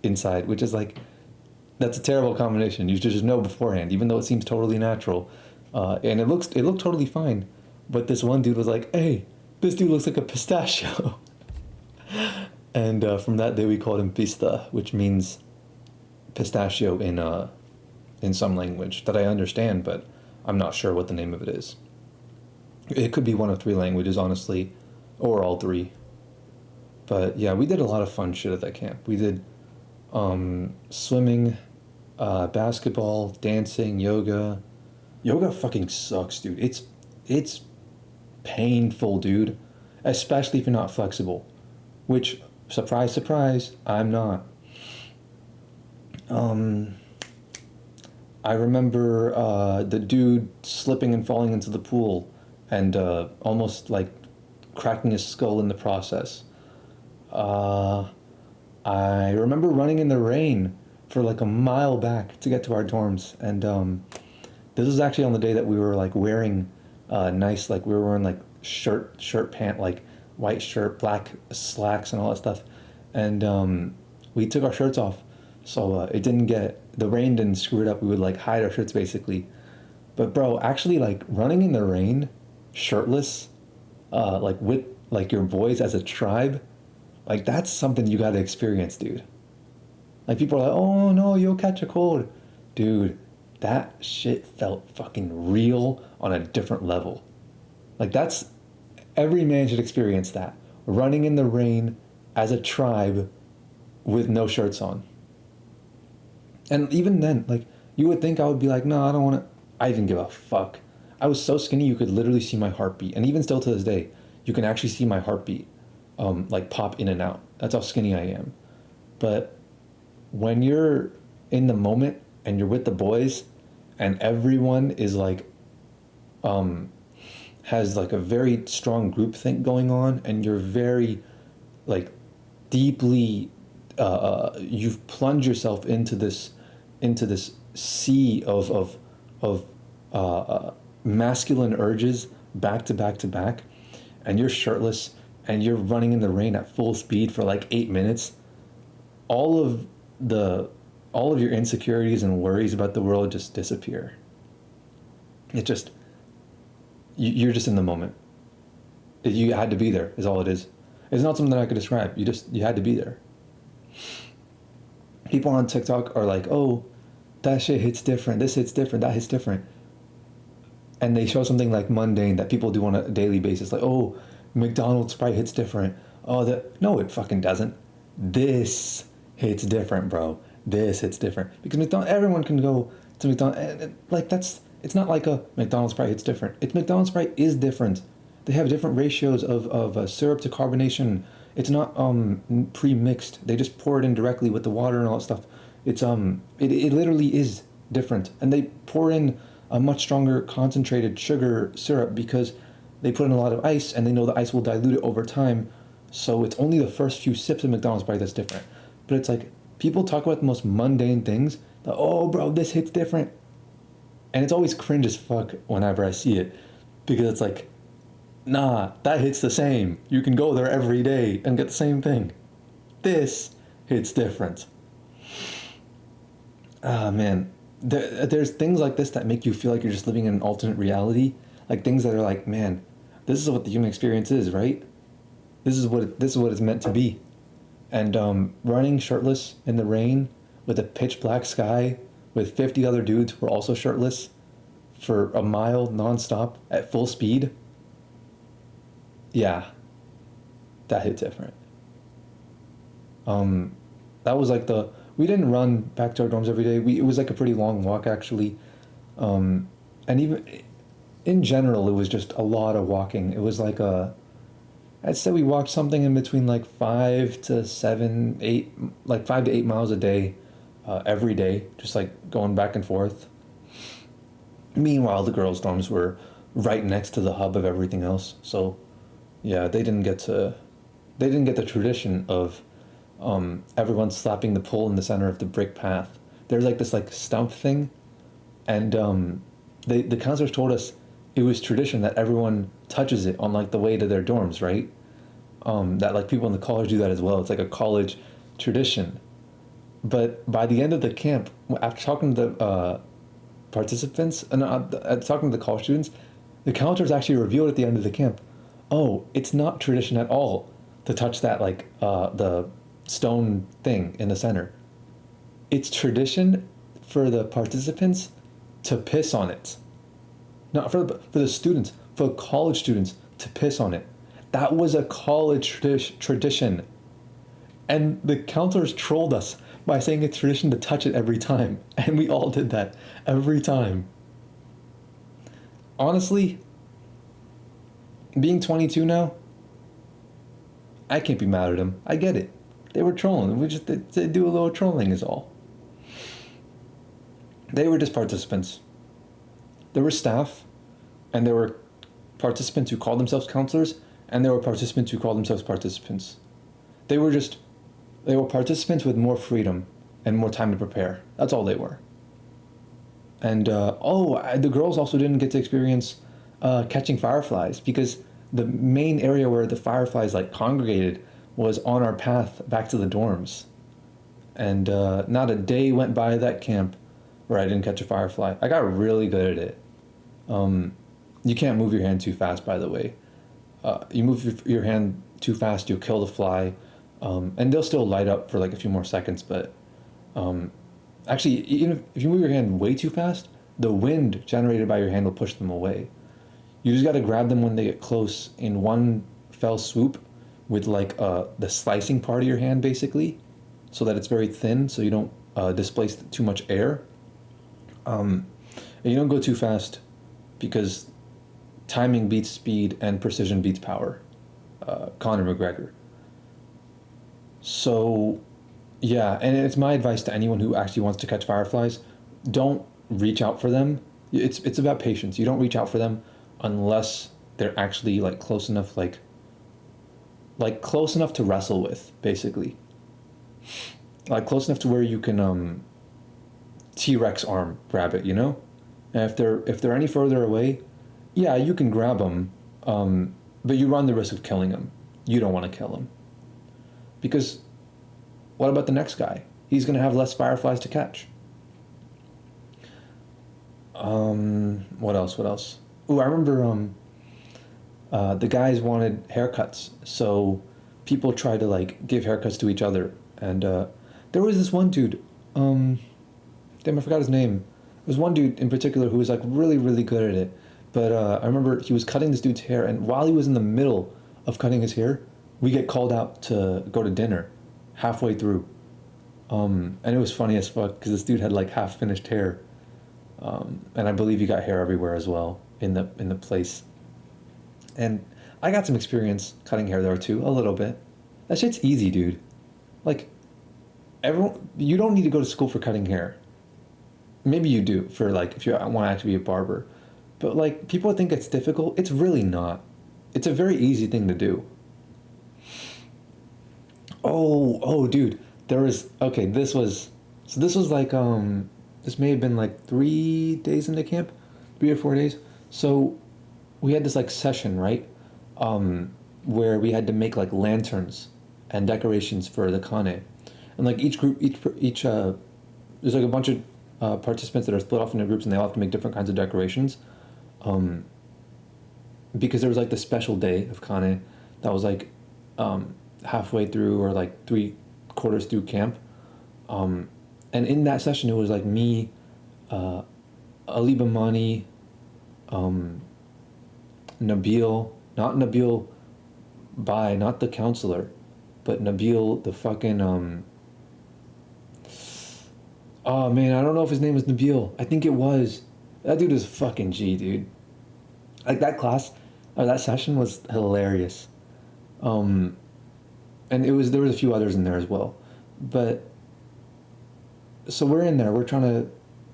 inside, which is like, that's a terrible combination. You should just know beforehand, even though it seems totally natural. And it looked totally fine. But this one dude was like, hey, this dude looks like a pistachio. And from that day we called him Pista, which means pistachio in some language that I understand, but I'm not sure what the name of it is. It could be one of 3 languages, honestly, or all 3. But yeah, we did a lot of fun shit at that camp. We did swimming, basketball, dancing, yoga. Yoga fucking sucks, dude. It's painful, dude. Especially if you're not flexible. Which, surprise, surprise, I'm not. I remember the dude slipping and falling into the pool and almost like cracking his skull in the process. I remember running in the rain for like a mile back to get to our dorms, and this was actually on the day that we were like wearing nice, like we were wearing like shirt pant, like white shirt, black slacks and all that stuff, and we took our shirts off so it didn't get the rain didn't screw it up, we would like hide our shirts basically. But bro, actually like running in the rain, shirtless, like with like your boys as a tribe, like that's something you gotta experience, dude. Like people are like, oh no, you'll catch a cold. Dude, that shit felt fucking real on a different level. Like that's, every man should experience that. Running in the rain as a tribe with no shirts on. And even then, like, you would think I would be like, no, I don't want to. I didn't give a fuck. I was so skinny you could literally see my heartbeat. And even still to this day, you can actually see my heartbeat like pop in and out. That's how skinny I am. But when you're in the moment and you're with the boys and everyone is like has like a very strong group think going on and you're very like deeply you've plunged yourself into this sea of masculine urges back to back to back, and you're shirtless and you're running in the rain at full speed for like 8 minutes. All of your insecurities and worries about the world just disappear. It just you're just in the moment. You had to be there is all it is. It's not something that I could describe. You had to be there. People on TikTok are like, oh, that shit hits different, this hits different, that hits different. And they show something like mundane that people do on a daily basis, like, oh, McDonald's Sprite hits different. Oh, no, it fucking doesn't. This hits different, bro. This hits different. Because everyone can go to McDonald's, and like it's not like a McDonald's Sprite hits different. It's McDonald's Sprite is different. They have different ratios of syrup to carbonation. It's not pre-mixed. They just pour it in directly with the water and all that stuff. It's it literally is different. And they pour in a much stronger concentrated sugar syrup because they put in a lot of ice and they know the ice will dilute it over time. So it's only the first few sips of McDonald's Sprite that's different. But it's like people talk about the most mundane things. Like, oh, bro, this hits different. And it's always cringe as fuck whenever I see it because it's like, nah, that hits the same. You can go there every day and get the same thing. This hits different. Ah, man. There's things like this that make you feel like you're just living in an alternate reality. Like things that are like, man, this is what the human experience is, right? This is what it's meant to be. And running shirtless in the rain with a pitch black sky with 50 other dudes who are also shirtless for a mile nonstop at full speed. Yeah, that hit different. That was like we didn't run back to our dorms every day. It was like a pretty long walk actually. And even in general, it was just a lot of walking. It was like I'd say we walked something in between like 5 to 8 miles a day, every day, just like going back and forth. Meanwhile, the girls' dorms were right next to the hub of everything else. So yeah, they didn't get the tradition of everyone slapping the pole in the center of the brick path. There's like this like stump thing, and the counselors told us it was tradition that everyone touches it on like the way to their dorms, right? That like people in the college do that as well. It's like a college tradition. But by the end of the camp, after talking to the participants and talking to the college students, the counselors actually revealed at the end of the camp, oh, it's not tradition at all to touch that like the stone thing in the center. It's tradition for the participants to piss on it. Not for the students, for college students to piss on it. That was a college tradition. And the counselors trolled us by saying it's tradition to touch it every time. And we all did that every time. Honestly, being 22 now, I can't be mad at them. I get it. They were trolling. They do a little trolling is all. They were just participants. There were staff, and there were participants who called themselves counselors, and there were participants who called themselves participants. They were participants with more freedom and more time to prepare. That's all they were. And the girls also didn't get to experience catching fireflies because the main area where the fireflies like congregated was on our path back to the dorms. And not a day went by at that camp where I didn't catch a firefly. I got really good at it. You can't move your hand too fast, by the way. You move your hand too fast, you'll kill the fly. And they'll still light up for like a few more seconds, but actually, even if you move your hand way too fast, the wind generated by your hand will push them away. You just got to grab them when they get close in one fell swoop with like the slicing part of your hand, basically, so that it's very thin, so you don't displace too much air. And you don't go too fast because timing beats speed and precision beats power. Conor McGregor. So, yeah, and it's my advice to anyone who actually wants to catch fireflies: don't reach out for them. It's about patience. You don't reach out for them unless they're actually like close enough, like close enough to wrestle with, basically. Like close enough to where you can T-Rex arm grab it, you know? And if they're any further away, yeah, you can grab them, but you run the risk of killing them. You don't want to kill them. Because what about the next guy? He's going to have less fireflies to catch. What else? Ooh, I remember the guys wanted haircuts, so people tried to like give haircuts to each other. And there was this one dude, damn, I forgot his name. There was one dude in particular who was like really, really good at it. But I remember he was cutting this dude's hair, and while he was in the middle of cutting his hair, we get called out to go to dinner halfway through. And it was funny as fuck because this dude had like half finished hair. And I believe he got hair everywhere as well in the place. And I got some experience cutting hair there too, a little bit. That shit's easy, dude. Like, you don't need to go to school for cutting hair. Maybe you do for like if you want to actually be a barber. But like people think it's difficult. It's really not. It's a very easy thing to do. Oh, dude. This was like, this may have been like 3 days into camp, 3 or 4 days. So we had this like session, right? Where we had to make like lanterns and decorations for the Kane. And like each group, there's like a bunch of participants that are split off into groups, and they all have to make different kinds of decorations. Because there was like the special day of Kane that was like halfway through or like 3/4 through camp. And in that session, it was like me, Ali Bamani, Nabil, not Nabil Bai, not the counselor, but Nabil, the fucking, oh man, I don't know if his name was Nabil. I think it was. That dude is fucking G, dude. Like that class, or that session was hilarious. And there was a few others in there as well. But so we're in there, we're trying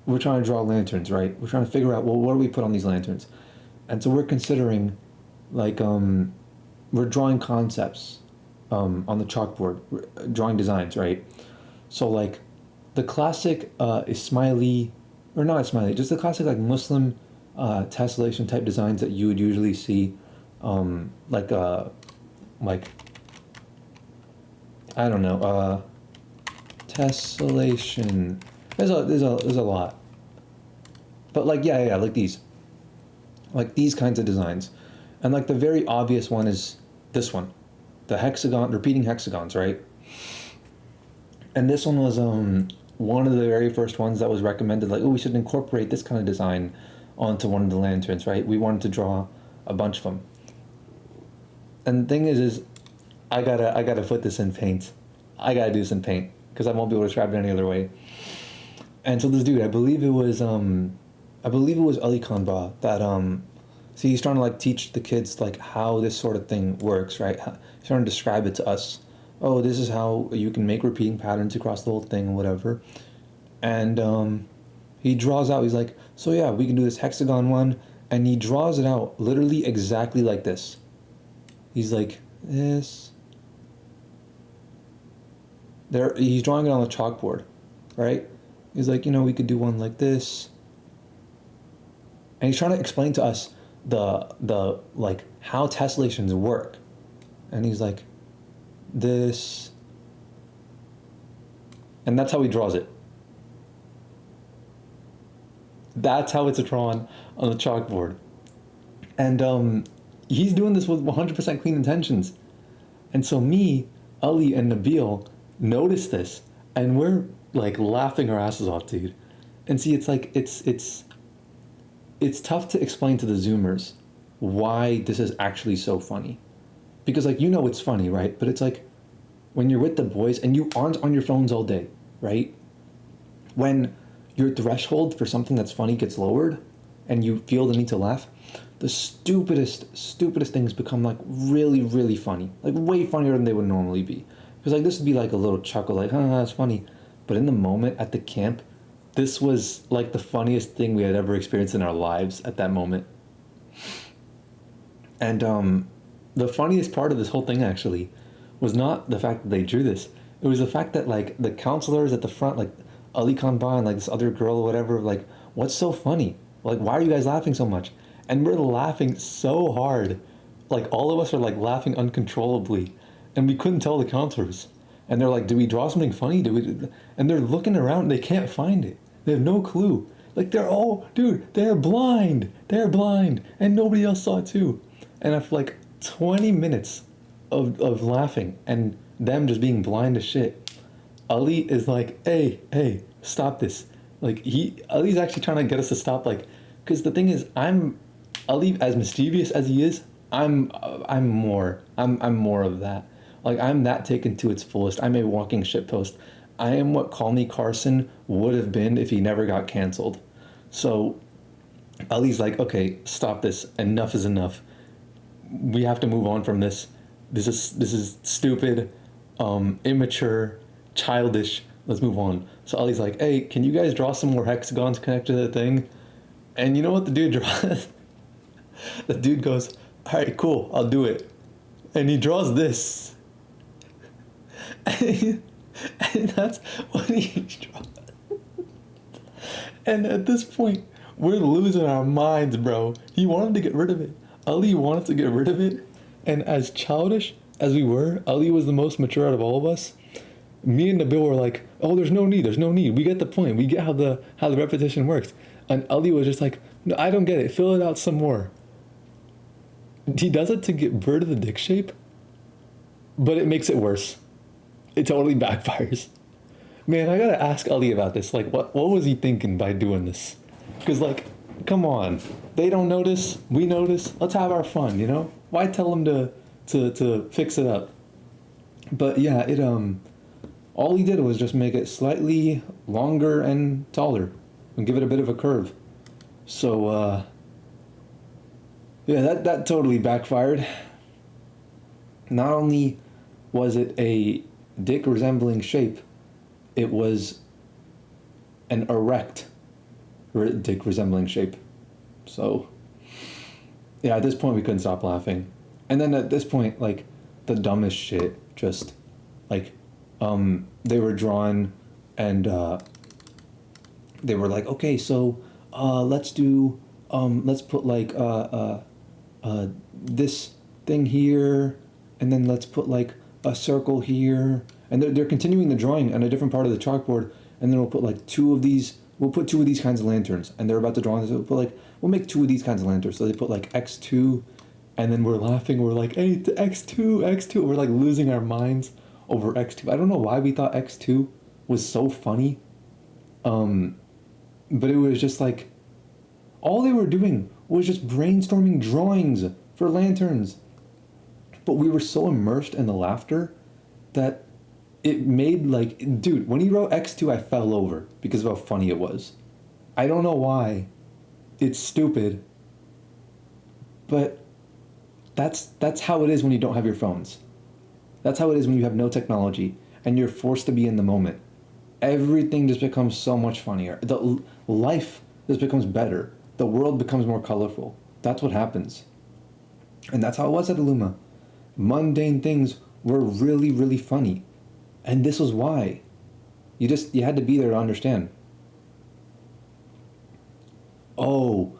to draw lanterns, right? We're trying to figure out, well, what do we put on these lanterns? And so we're considering, like, we're drawing concepts on the chalkboard, drawing designs, right? So, like, the classic Ismaili, or not Ismaili, just the classic, like, Muslim tessellation type designs that you would usually see, like, I don't know, tessellation. There's a lot. But like yeah, like these kinds of designs. And like the very obvious one is this one. The hexagon, repeating hexagons, right? And this one was one of the very first ones that was recommended, like, oh, we should incorporate this kind of design onto one of the lanterns, right? We wanted to draw a bunch of them. And the thing is I gotta put this in paint. I gotta do this in paint because I won't be able to describe it any other way. And so this dude, I believe it was Ali Khan Ba that see, he's trying to like teach the kids like how this sort of thing works, right? He's trying to describe it to us. Oh, this is how you can make repeating patterns across the whole thing, whatever. And he draws out. He's like, so yeah, we can do this hexagon one, and he draws it out literally exactly like this. He's like this. There, he's drawing it on the chalkboard, right? He's like, we could do one like this. And he's trying to explain to us the like how tessellations work. And he's like, this. And that's how he draws it. That's how it's drawn on the chalkboard. And he's doing this with 100% clean intentions. And so me, Ali, and Nabil notice this, and we're like laughing our asses off, dude. And see, it's like it's tough to explain to the Zoomers why this is actually so funny, because like it's funny, right? But it's like when you're with the boys and you aren't on your phones all day, right? When your threshold for something that's funny gets lowered, and you feel the need to laugh, the stupidest things become like really, really funny, like way funnier than they would normally be. Because like this would be like a little chuckle, like, that's funny. But in the moment at the camp, this was like the funniest thing we had ever experienced in our lives at that moment. And the funniest part of this whole thing actually was not the fact that they drew this. It was the fact that like the counselors at the front, like Ali Khanba and like this other girl or whatever, like, what's so funny? Like, why are you guys laughing so much? And we're laughing so hard. Like, all of us are like laughing uncontrollably. And we couldn't tell the counselors. And they're like, did we draw something funny? And they're looking around, they can't find it. They have no clue. Like, they're blind. They're blind. And nobody else saw it too. And after like 20 minutes of laughing and them just being blind as shit, Ali is like, hey, stop this. Like, Ali's actually trying to get us to stop, like, because the thing is, Ali, as mischievous as he is, I'm more of that. Like, I'm that taken to its fullest. I'm a walking shitpost. I am what Call Me Carson would have been if he never got canceled. So Ali's like, okay, stop this. Enough is enough. We have to move on from this. This is stupid, immature, childish. Let's move on. So Ali's like, hey, can you guys draw some more hexagons connected to the thing? And you know what the dude draws? The dude goes, all right, cool, I'll do it. And he draws this. And that's what he draws. And at this point, we're losing our minds, bro. He wanted to get rid of it. Ali wanted to get rid of it. And as childish as we were, Ali was the most mature out of all of us. Me and Nabil were like, oh, there's no need. We get the point. We get how the repetition works. And Ali was just like, no, I don't get it. Fill it out some more. He does it to get rid of the dick shape, but it makes it worse. It totally backfires. Man, I gotta ask Ali about this. Like, what was he thinking by doing this? Because, like, come on. They don't notice. We notice. Let's have our fun, you know? Why tell them to fix it up? But yeah, all he did was just make it slightly longer and taller and give it a bit of a curve. So, yeah, that totally backfired. Not only was it a dick resembling shape, it was an erect dick resembling shape. So, yeah, at this point we couldn't stop laughing. And then at this point, like, the dumbest shit just, like, they were drawn and they were like, okay, so let's put like this thing here, and then let's put like a circle here, and they're continuing the drawing on a different part of the chalkboard, and then we'll put like two of these kinds of lanterns, and they're about to draw this. We'll make two of these kinds of lanterns. So they put like X2, and then we're laughing. We're like, hey, X2. We're like losing our minds over X2. I don't know why we thought X2 was so funny. But it was just like, all they were doing was just brainstorming drawings for lanterns. But we were so immersed in the laughter that it made like, dude, when he wrote X2, I fell over because of how funny it was. I don't know why. It's stupid. But that's how it is when you don't have your phones. That's how it is when you have no technology and you're forced to be in the moment. Everything just becomes so much funnier. The life just becomes better. The world becomes more colorful. That's what happens. And that's how it was at Ummah. Mundane things were really, really funny. And this was why. You had to be there to understand. Oh,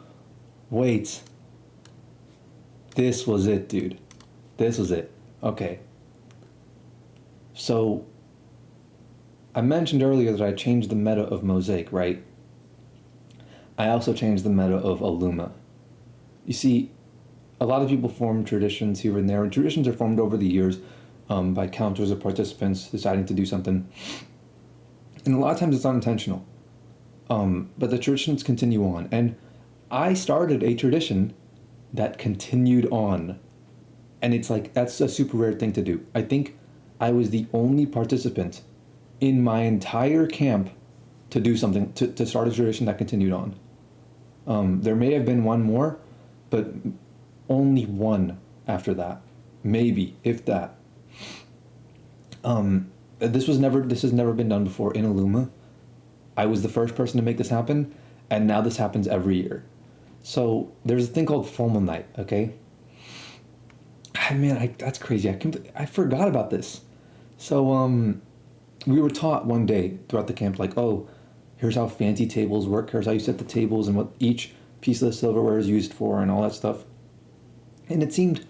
wait. This was it, dude. This was it. Okay. So, I mentioned earlier that I changed the meta of Mosaic, right? I also changed the meta of Ummah. You see, a lot of people form traditions here and there, and traditions are formed over the years by counters or participants deciding to do something. And a lot of times it's unintentional. But the traditions continue on. And I started a tradition that continued on. And it's like, that's a super rare thing to do. I think I was the only participant in my entire camp to do something, to start a tradition that continued on. There may have been one more, but only one after that. Maybe, if that. This has never been done before in Ummah. I was the first person to make this happen, and now this happens every year. So there's a thing called formal night, okay? Man, that's crazy. I forgot about this. So we were taught one day throughout the camp, like, oh, here's how fancy tables work. Here's how you set the tables and what each piece of the silverware is used for and all that stuff. And it seemed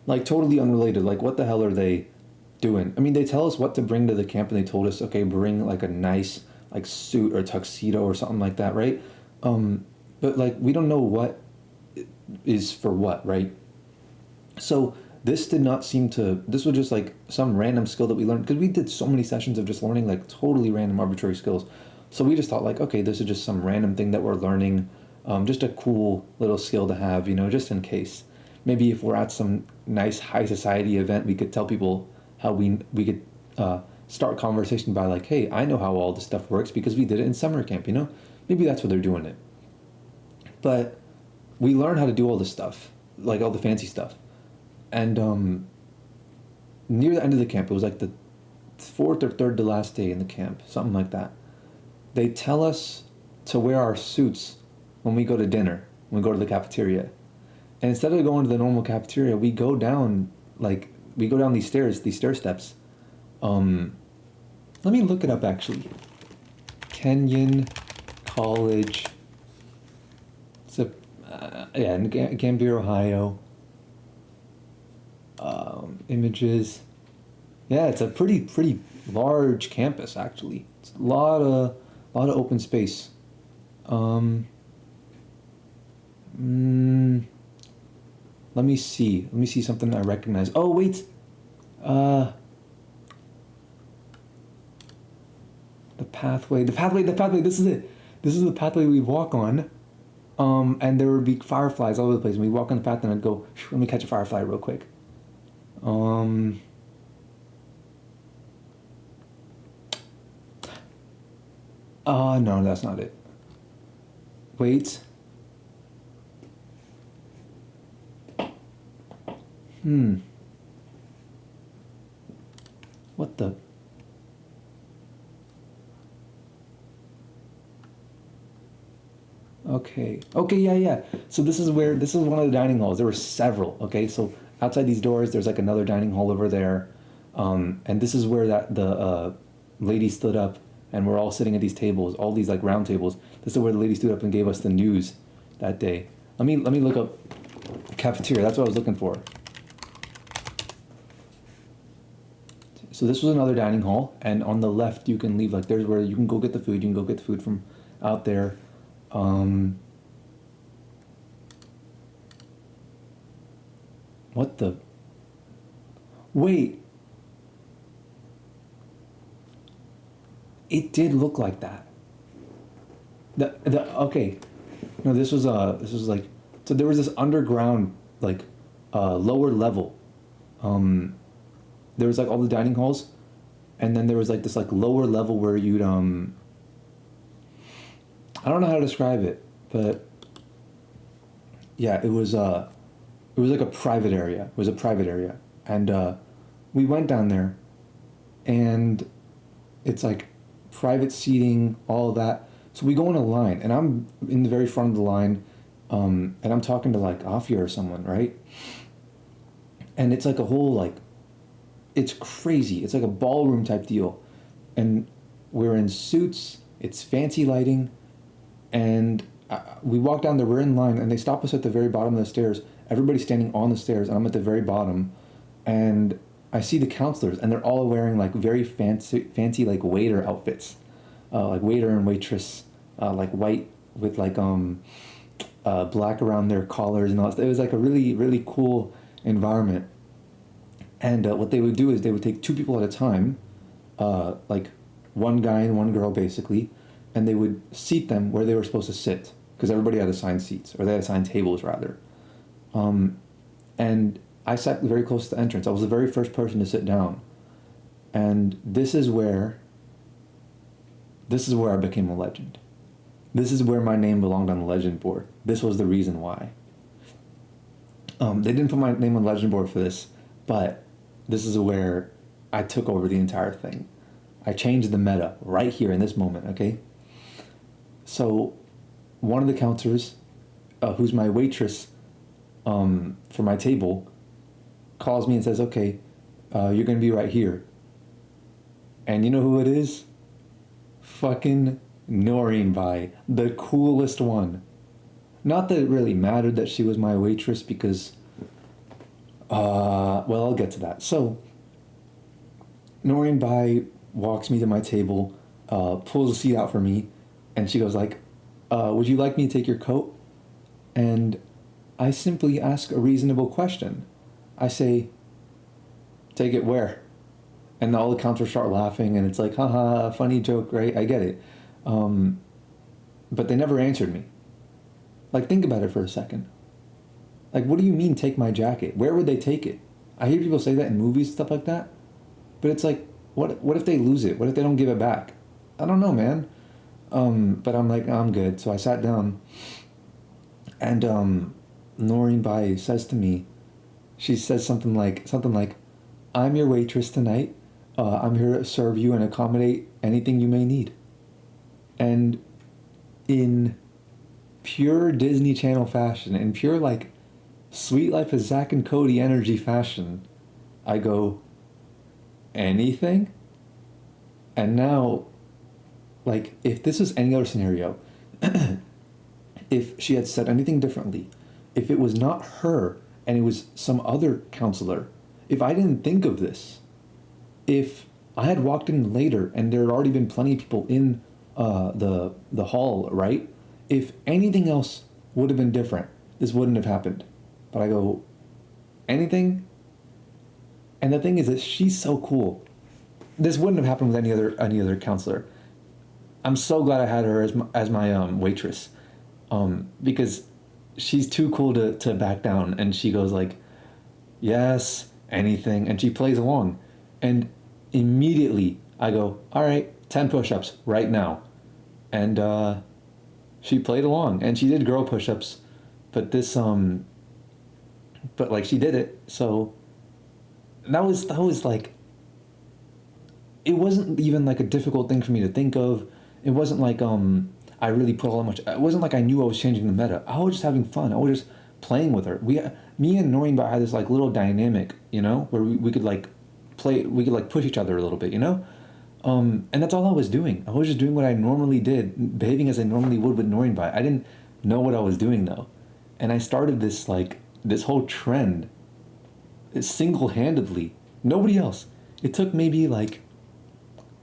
like totally unrelated. Like, what the hell are they doing? I mean, they tell us what to bring to the camp, and they told us, okay, bring like a nice like suit or tuxedo or something like that, right? But like we don't know what is for what, right? So this did not seem to. This was just like some random skill that we learned because we did so many sessions of just learning like totally random arbitrary skills. So we just thought like, okay, this is just some random thing that we're learning, just a cool little skill to have, just in case. Maybe if we're at some nice high society event, we could tell people how we could start conversation by like, hey, I know how all this stuff works because we did it in summer camp, Maybe that's what they're doing it. But we learned how to do all this stuff, like all the fancy stuff. And near the end of the camp, it was like the fourth or third to last day in the camp, something like that. They tell us to wear our suits when we go to dinner, when we go to the cafeteria. And instead of going to the normal cafeteria, we go down these stair steps. Let me look it up actually. Kenyon College. It's in Gambier, Ohio. Images. Yeah, it's a pretty large campus actually. It's a lot of open space. Let me see something I recognize. Oh wait. The pathway. This is it. This is the pathway we walk on. And there would be fireflies all over the place. And we walk on the path and I'd go, let me catch a firefly real quick. Oh no, that's not it. Wait. What the? Okay, yeah. So this is one of the dining halls. There were several, okay? So outside these doors, there's like another dining hall over there. And this is where the lady stood up and we're all sitting at these tables, all these like round tables. This is where the lady stood up and gave us the news that day. Let me look up cafeteria. That's what I was looking for. So this was another dining hall, and on the left you can leave, like there's where you can go get the food. You can go get the food from out there. What the? Wait. It did look like that. Okay. No, this was like, so there was this underground like lower level. There was like all the dining halls, and then there was like this like lower level where you'd I don't know how to describe it, but yeah, it was like a private area. It was a private area, and we went down there, and it's like private seating, all of that. So we go in a line, and I'm in the very front of the line, and I'm talking to like Afia or someone, right? And it's like a whole like, it's crazy. It's like a ballroom type deal, and we're in suits. It's fancy lighting, and we walk down there. We're in line, and they stop us at the very bottom of the stairs. Everybody's standing on the stairs, and I'm at the very bottom, and I see the counselors, and they're all wearing like very fancy like waiter outfits, like waiter and waitress, like white with like black around their collars and all that. It was like a really really cool environment. And what they would do is they would take two people at a time, like one guy and one girl basically, and they would seat them where they were supposed to sit because everybody had assigned seats, or they had assigned tables rather. And I sat very close to the entrance. I was the very first person to sit down. And this is where I became a legend. This is where my name belonged on the legend board. This was the reason why. They didn't put my name on the legend board for this, but this is where I took over the entire thing. I changed the meta right here in this moment, okay? So one of the counselors, who's my waitress for my table, calls me and says, okay, you're going to be right here. And you know who it is? Fucking Noreen Bai, the coolest one. Not that it really mattered that she was my waitress because, well, I'll get to that. So, Noreen Bai walks me to my table, pulls a seat out for me, and she goes like, would you like me to take your coat? And I simply ask a reasonable question. I say, take it where? And all the counselors start laughing, and it's like, haha, funny joke, right? I get it. But they never answered me. Like, think about it for a second. Like, what do you mean, take my jacket? Where would they take it? I hear people say that in movies, stuff like that. But it's like, what if they lose it? What if they don't give it back? I don't know, man. But I'm like, I'm good. So I sat down, and Noreen Bai says to me, she says something like, I'm your waitress tonight. I'm here to serve you and accommodate anything you may need. And in pure Disney Channel fashion, in pure like Sweet Life of Zack and Cody energy fashion, I go, anything? And now, like, if this was any other scenario, if she had said anything differently, if it was not her and it was some other counselor, if I didn't think of this, if I had walked in later and there had already been plenty of people in the hall, right? If anything else would have been different, this wouldn't have happened. But I go, anything? And the thing is that she's so cool. This wouldn't have happened with any other counselor. I'm so glad I had her as my waitress, because she's too cool to back down. And she goes like, yes, anything, and she plays along. And immediately I go, all right, 10 push-ups right now. And she played along, and she did girl push-ups, but but like she did it. So that was like, it wasn't even like a difficult thing for me to think of. It wasn't like I really put all that much. It wasn't like I knew I was changing the meta. I was just having fun. I was just playing with her. Me and Noreen had this like little dynamic, you know, where we could like play. We could like push each other a little bit, you know. And that's all I was doing. I was just doing what I normally did, behaving as I normally would with Noreen. I didn't know what I was doing though, and I started this whole trend, single-handedly. Nobody else. It took maybe like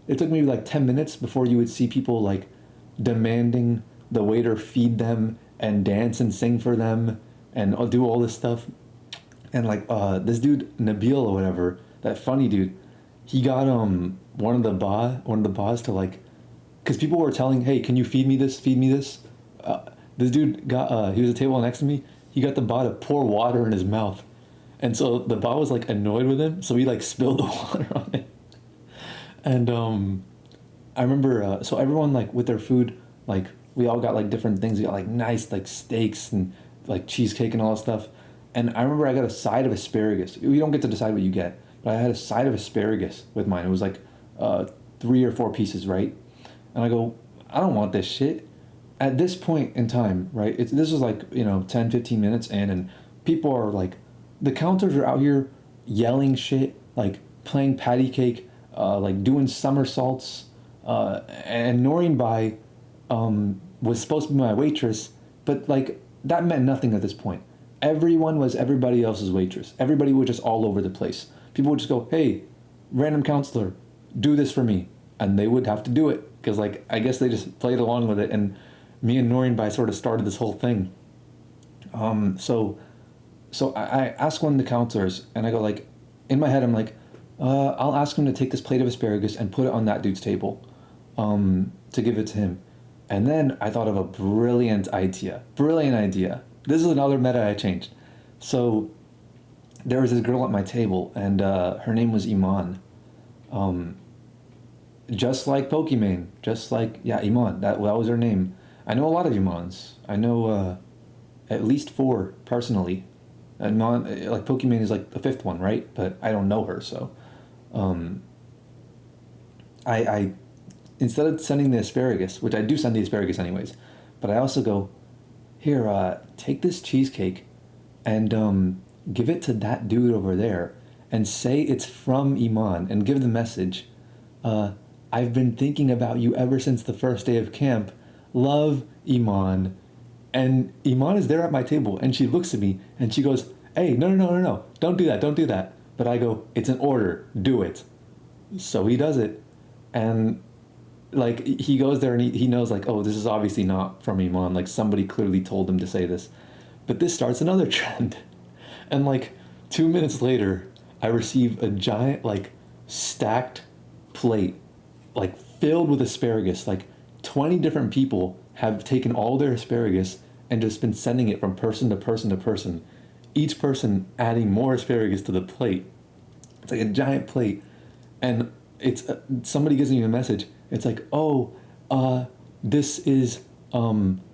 10 minutes before you would see people like demanding the waiter feed them and dance and sing for them and do all this stuff. And like this dude Nabil or whatever, that funny dude, he got one of the bars to like, because people were telling, hey, can you feed me this? This dude got he was at a table next to me. He got the bar to pour water in his mouth, and so the bar was like annoyed with him, so he like spilled the water on it. And I remember, so everyone like with their food, like we all got like different things. We got like nice like steaks and like cheesecake and all that stuff. And I remember I got a side of asparagus. You don't get to decide what you get, but I had a side of asparagus with mine. It was like 3 or 4 pieces, right? And I go, I don't want this shit. At this point in time, right? This was like 10, 15 minutes in, and people are like, the counters are out here yelling shit, like playing patty cake, like doing somersaults, and Noreen Bai was supposed to be my waitress, but like that meant nothing at this point. Everyone was everybody else's waitress. Everybody was just all over the place. people would just go, hey, random counselor, do this for me. And they would have to do it. Because, like, I guess they just played along with it. And me and Noreen Bai sort of started this whole thing. So I asked one of the counselors, and I go, like, in my head, I'm like, I'll ask him to take this plate of asparagus and put it on that dude's table to give it to him. And then I thought of a brilliant idea. Brilliant idea. This is another meta I changed. So there was this girl at my table, and her name was Iman. Just like Pokimane. Just like, yeah, Iman. That was her name. I know a lot of Imans. I know at least 4 personally. Iman, like Pokimane is like the 5th one, right? But I don't know her, so I instead of sending the asparagus, which I do send the asparagus anyways, but I also go, here, take this cheesecake and give it to that dude over there and say it's from Iman and give the message, I've been thinking about you ever since the first day of camp. Love, Iman. And Iman is there at my table, and she looks at me, and she goes, hey, no, don't do that. But I go, it's an order, do it. So he does it. And, like, he goes there, and he knows, like, oh, this is obviously not from Iman. Like, somebody clearly told him to say this. But this starts another trend. And, like, 2 minutes later, I receive a giant, like, stacked plate, like, filled with asparagus. Like, 20 different people have taken all their asparagus and just been sending it from person to person to person, each person adding more asparagus to the plate. It's like a giant plate, and it's somebody gives me a message. It's like, oh, this is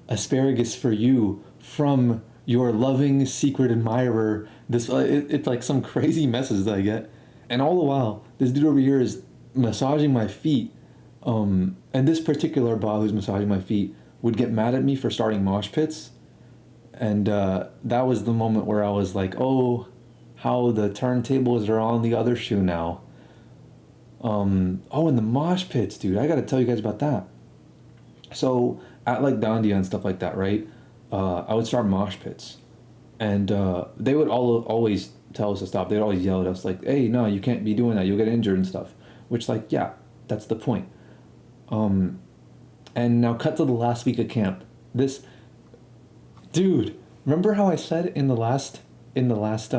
asparagus for you from your loving secret admirer. This it's like some crazy message that I get, and all the while this dude over here is massaging my feet. And this particular ba who's massaging my feet would get mad at me for starting mosh pits. And that was the moment where I was like, oh, how the turntables are on the other shoe now. And the mosh pits, dude. I gotta tell you guys about that. So at like Dandia and stuff like that, right? I would start mosh pits. And they would always tell us to stop. They'd always yell at us like, hey, no, you can't be doing that. You'll get injured and stuff. Which, like, yeah, that's the point. And now cut to the last week of camp. This dude, remember how I said in the last last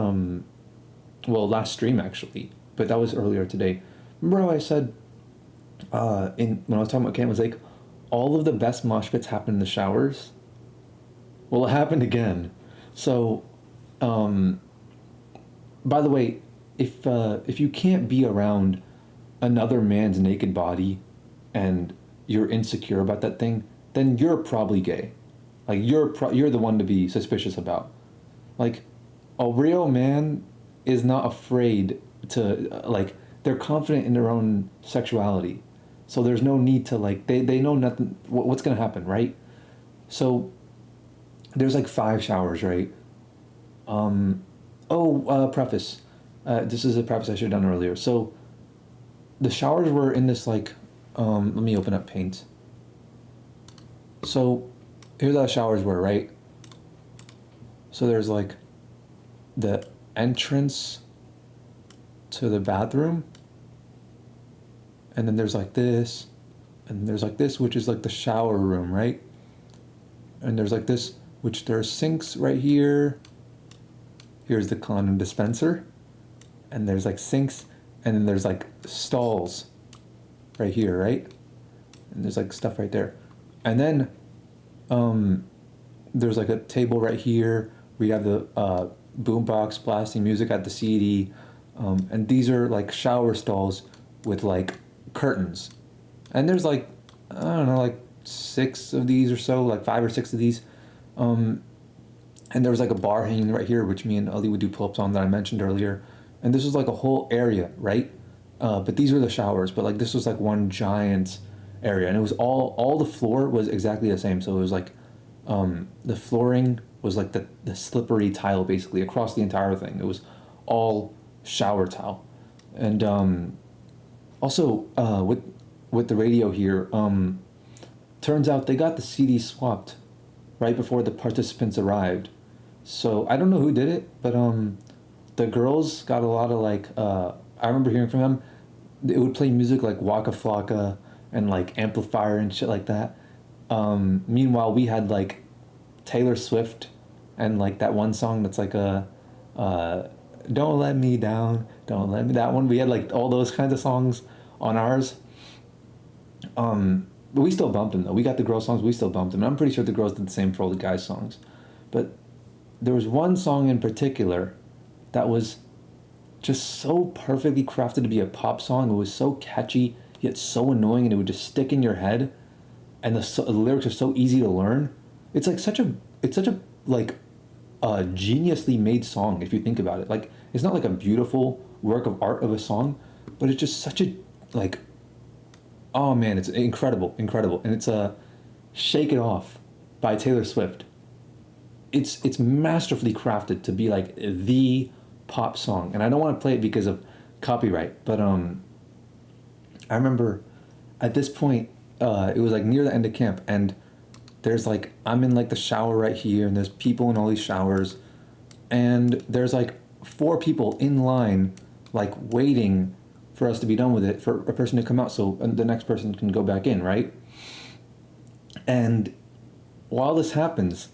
stream actually, but that was earlier today. Remember how I said when I was talking about Camp Mosaic, all of the best mosh pits happen in the showers? Well, it happened again. So by the way, if you can't be around another man's naked body and you're insecure about that thing, then you're probably gay. Like, you're the one to be suspicious about. Like, a real man is not afraid to, like, they're confident in their own sexuality. So there's no need to, like, they know nothing, what's going to happen, right? So there's, like, 5 showers, right? Preface. This is a preface I should have done earlier. So the showers were in this, like, let me open up Paint. So here's how showers were, right? So there's like the entrance to the bathroom, and then there's like this, and there's like this, which is like the shower room, right? And there's like this, which there's sinks right here. Here's the condom dispenser, and there's like sinks, and then there's like stalls right here, right? And there's like stuff right there. And then there's like a table right here. We have the boombox blasting music at the CD. And these are like shower stalls with like curtains. And there's like, I don't know, like 6 of these or so, like 5 or 6 of these. And there was like a bar hanging right here, which me and Ali would do pull-ups on that I mentioned earlier. And this was like a whole area, right? But these were the showers, but like this was like one giant area, and it was all the floor was exactly the same. So it was like the flooring was like the slippery tile basically across the entire thing. It was all shower tile. And also with the radio here, turns out they got the CD swapped right before the participants arrived. So I don't know who did it, but the girls got a lot of like I remember hearing from them, it would play music like Waka Flocka and like Amplifier and shit like that. Meanwhile, we had like Taylor Swift and like that one song that's like a don't let me down, don't let me, that one. We had like all those kinds of songs on ours. But we still bumped them though. We got the girl songs, we still bumped them. And I'm pretty sure the girls did the same for all the guys songs. But there was one song in particular that was just so perfectly crafted to be a pop song. It was so catchy yet so annoying, and it would just stick in your head. And the lyrics are so easy to learn. It's like such a like a geniusly made song if you think about it. Like it's not like a beautiful work of art of a song, but it's just such a like, oh man, it's incredible. And it's Shake It Off by Taylor Swift. It's masterfully crafted to be like the pop song. And I don't want to play it because of copyright, but I remember at this point it was like near the end of camp, and there's like, I'm in like the shower right here, and there's people in all these showers, and there's like 4 people in line like waiting for us to be done with it, for a person to come out so the next person can go back in, right? And while this happens,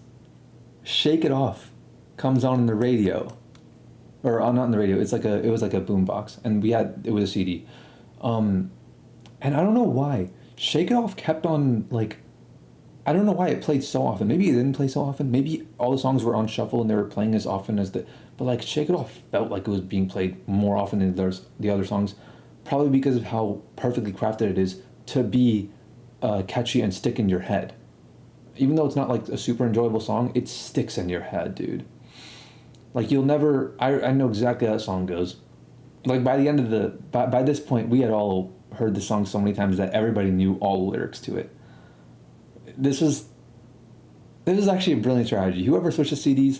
Shake It Off comes on in the radio, or not in the radio, it was like a boombox, and it was a CD. And I don't know why Shake It Off kept on like, I don't know why it played so often. Maybe it didn't play so often. Maybe all the songs were on shuffle and they were playing as often as but like Shake It Off felt like it was being played more often than the other songs, probably because of how perfectly crafted it is to be catchy and stick in your head. Even though it's not like a super enjoyable song, it sticks in your head, dude. Like you'll never, I know exactly how that song goes. Like by the end of by this point, we had all heard the song so many times that everybody knew all the lyrics to it. This is actually a brilliant strategy. Whoever switches CDs,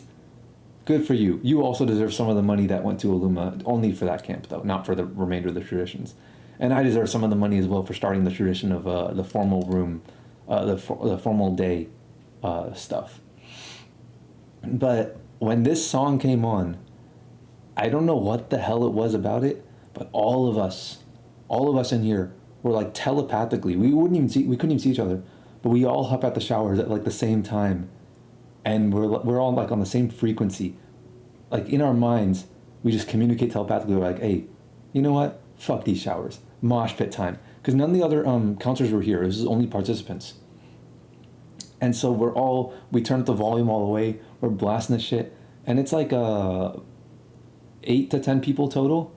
good for you. You also deserve some of the money that went to Ummah, only for that camp though, not for the remainder of the traditions. And I deserve some of the money as well for starting the tradition of the formal room, the formal day stuff. But when this song came on, I don't know what the hell it was about it, but all of us in here were like telepathically, we couldn't even see each other, but we all hop out the showers at like the same time, and we're all like on the same frequency. Like in our minds, we just communicate telepathically. We're like, hey, you know what? Fuck these showers. Mosh pit time. Because none of the other counselors were here. This is only participants. And so we turn up the volume all the way. We're blasting this shit. And it's like 8 to 10 people total.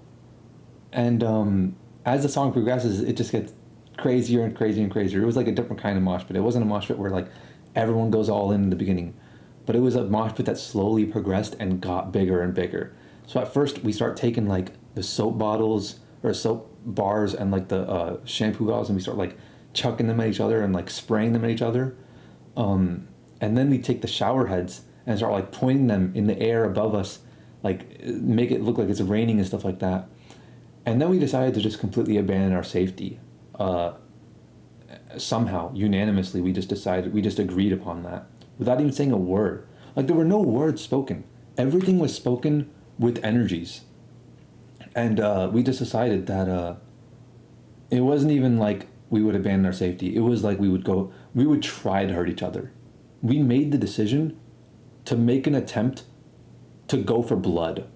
And as the song progresses, it just gets crazier and crazier and crazier. It was like a different kind of mosh pit. It wasn't a mosh pit where like everyone goes all in the beginning. But it was a mosh pit that slowly progressed and got bigger and bigger. So at first we start taking like the soap bottles or soap bars and like the shampoo bottles, and we start like chucking them at each other and like spraying them at each other. And then we take the shower heads and start like pointing them in the air above us, like make it look like it's raining and stuff like that. And then we decided to just completely abandon our safety. Somehow, unanimously, we just agreed upon that without even saying a word. Like there were no words spoken. Everything was spoken with energies. And we just decided that it wasn't even like we would abandon our safety. It was like we would try to hurt each other. We made the decision to make an attempt to go for blood.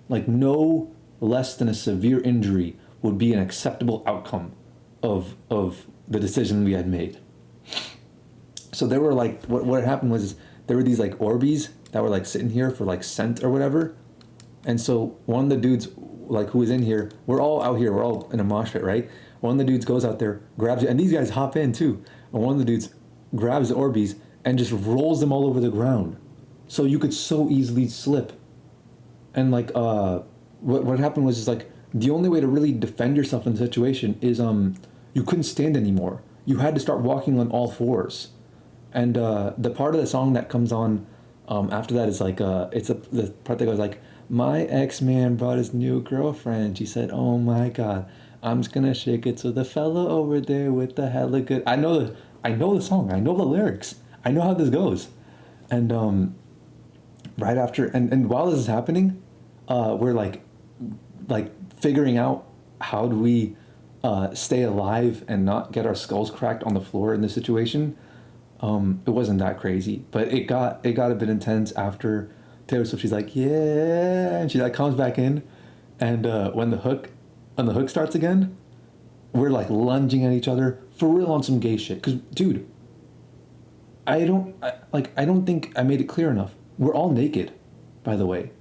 Like no less than a severe injury would be an acceptable outcome of the decision we had made. So there were like, what had happened was there were these like Orbeez that were like sitting here for like scent or whatever. And so one of the dudes like who was in here, we're all out here, we're all in a mosh pit, right? One of the dudes goes out there, grabs it, and these guys hop in too. And one of the dudes grabs the Orbeez and just rolls them all over the ground. So you could so easily slip. And like what happened was like the only way to really defend yourself in the situation is you couldn't stand anymore. You had to start walking on all fours. And the part of the song that comes on after that is like the part that goes like, my ex-man brought his new girlfriend. She said, oh my God, I'm just gonna shake it to the fella over there with the hella good. I know the song. I know the lyrics. I know how this goes. And right after, and while this is happening, we're like figuring out how do we stay alive and not get our skulls cracked on the floor in this situation. It wasn't that crazy, but it got a bit intense after Taylor Swift. She's like, yeah, and she like comes back in, and when the hook starts again, we're like lunging at each other for real on some gay shit. Cause dude, I don't think I made it clear enough. We're all naked, by the way.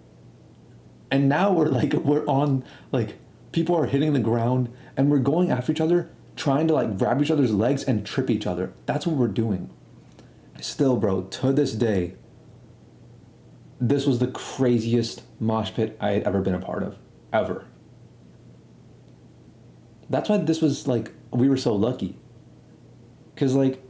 And now we're on like people are hitting the ground and we're going after each other, trying to like grab each other's legs and trip each other. That's what we're doing. Still, bro, to this day, this was the craziest mosh pit I had ever been a part of. Ever. That's why this was like we were so lucky. Cause like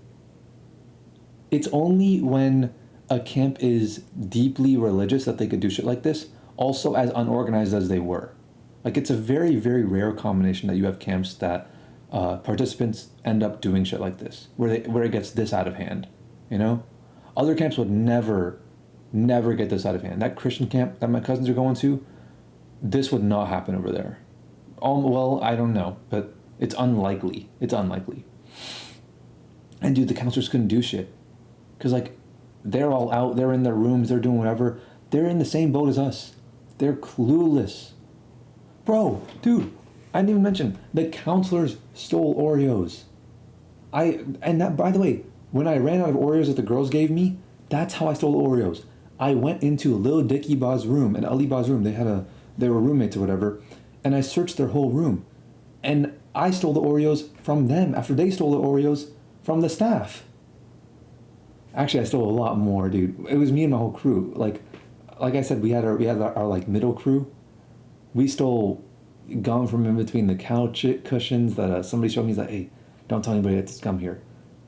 it's only when a camp is deeply religious that they could do shit like this, also as unorganized as they were. Like it's a very, very rare combination that you have camps that participants end up doing shit like this, where it gets this out of hand, you know? Other camps would never get this out of hand. That Christian camp that my cousins are going to, this would not happen over there. Well, I don't know, but it's unlikely. It's unlikely. And dude, the counselors couldn't do shit. Because like, they're all out, they're in their rooms, they're doing whatever. They're in the same boat as us. They're clueless. Bro, dude, I didn't even mention, the counselors stole Oreos. And that, by the way, when I ran out of Oreos that the girls gave me, that's how I stole Oreos. I went into Lil Dicky Ba's room and Ali Ba's room. They were roommates or whatever, and I searched their whole room. And I stole the Oreos from them after they stole the Oreos from the staff. Actually, I stole a lot more, dude. It was me and my whole crew. Like I said, we had our like middle crew. We stole gum from in between the couch cushions that somebody showed me. He's like, hey, don't tell anybody that this gum here.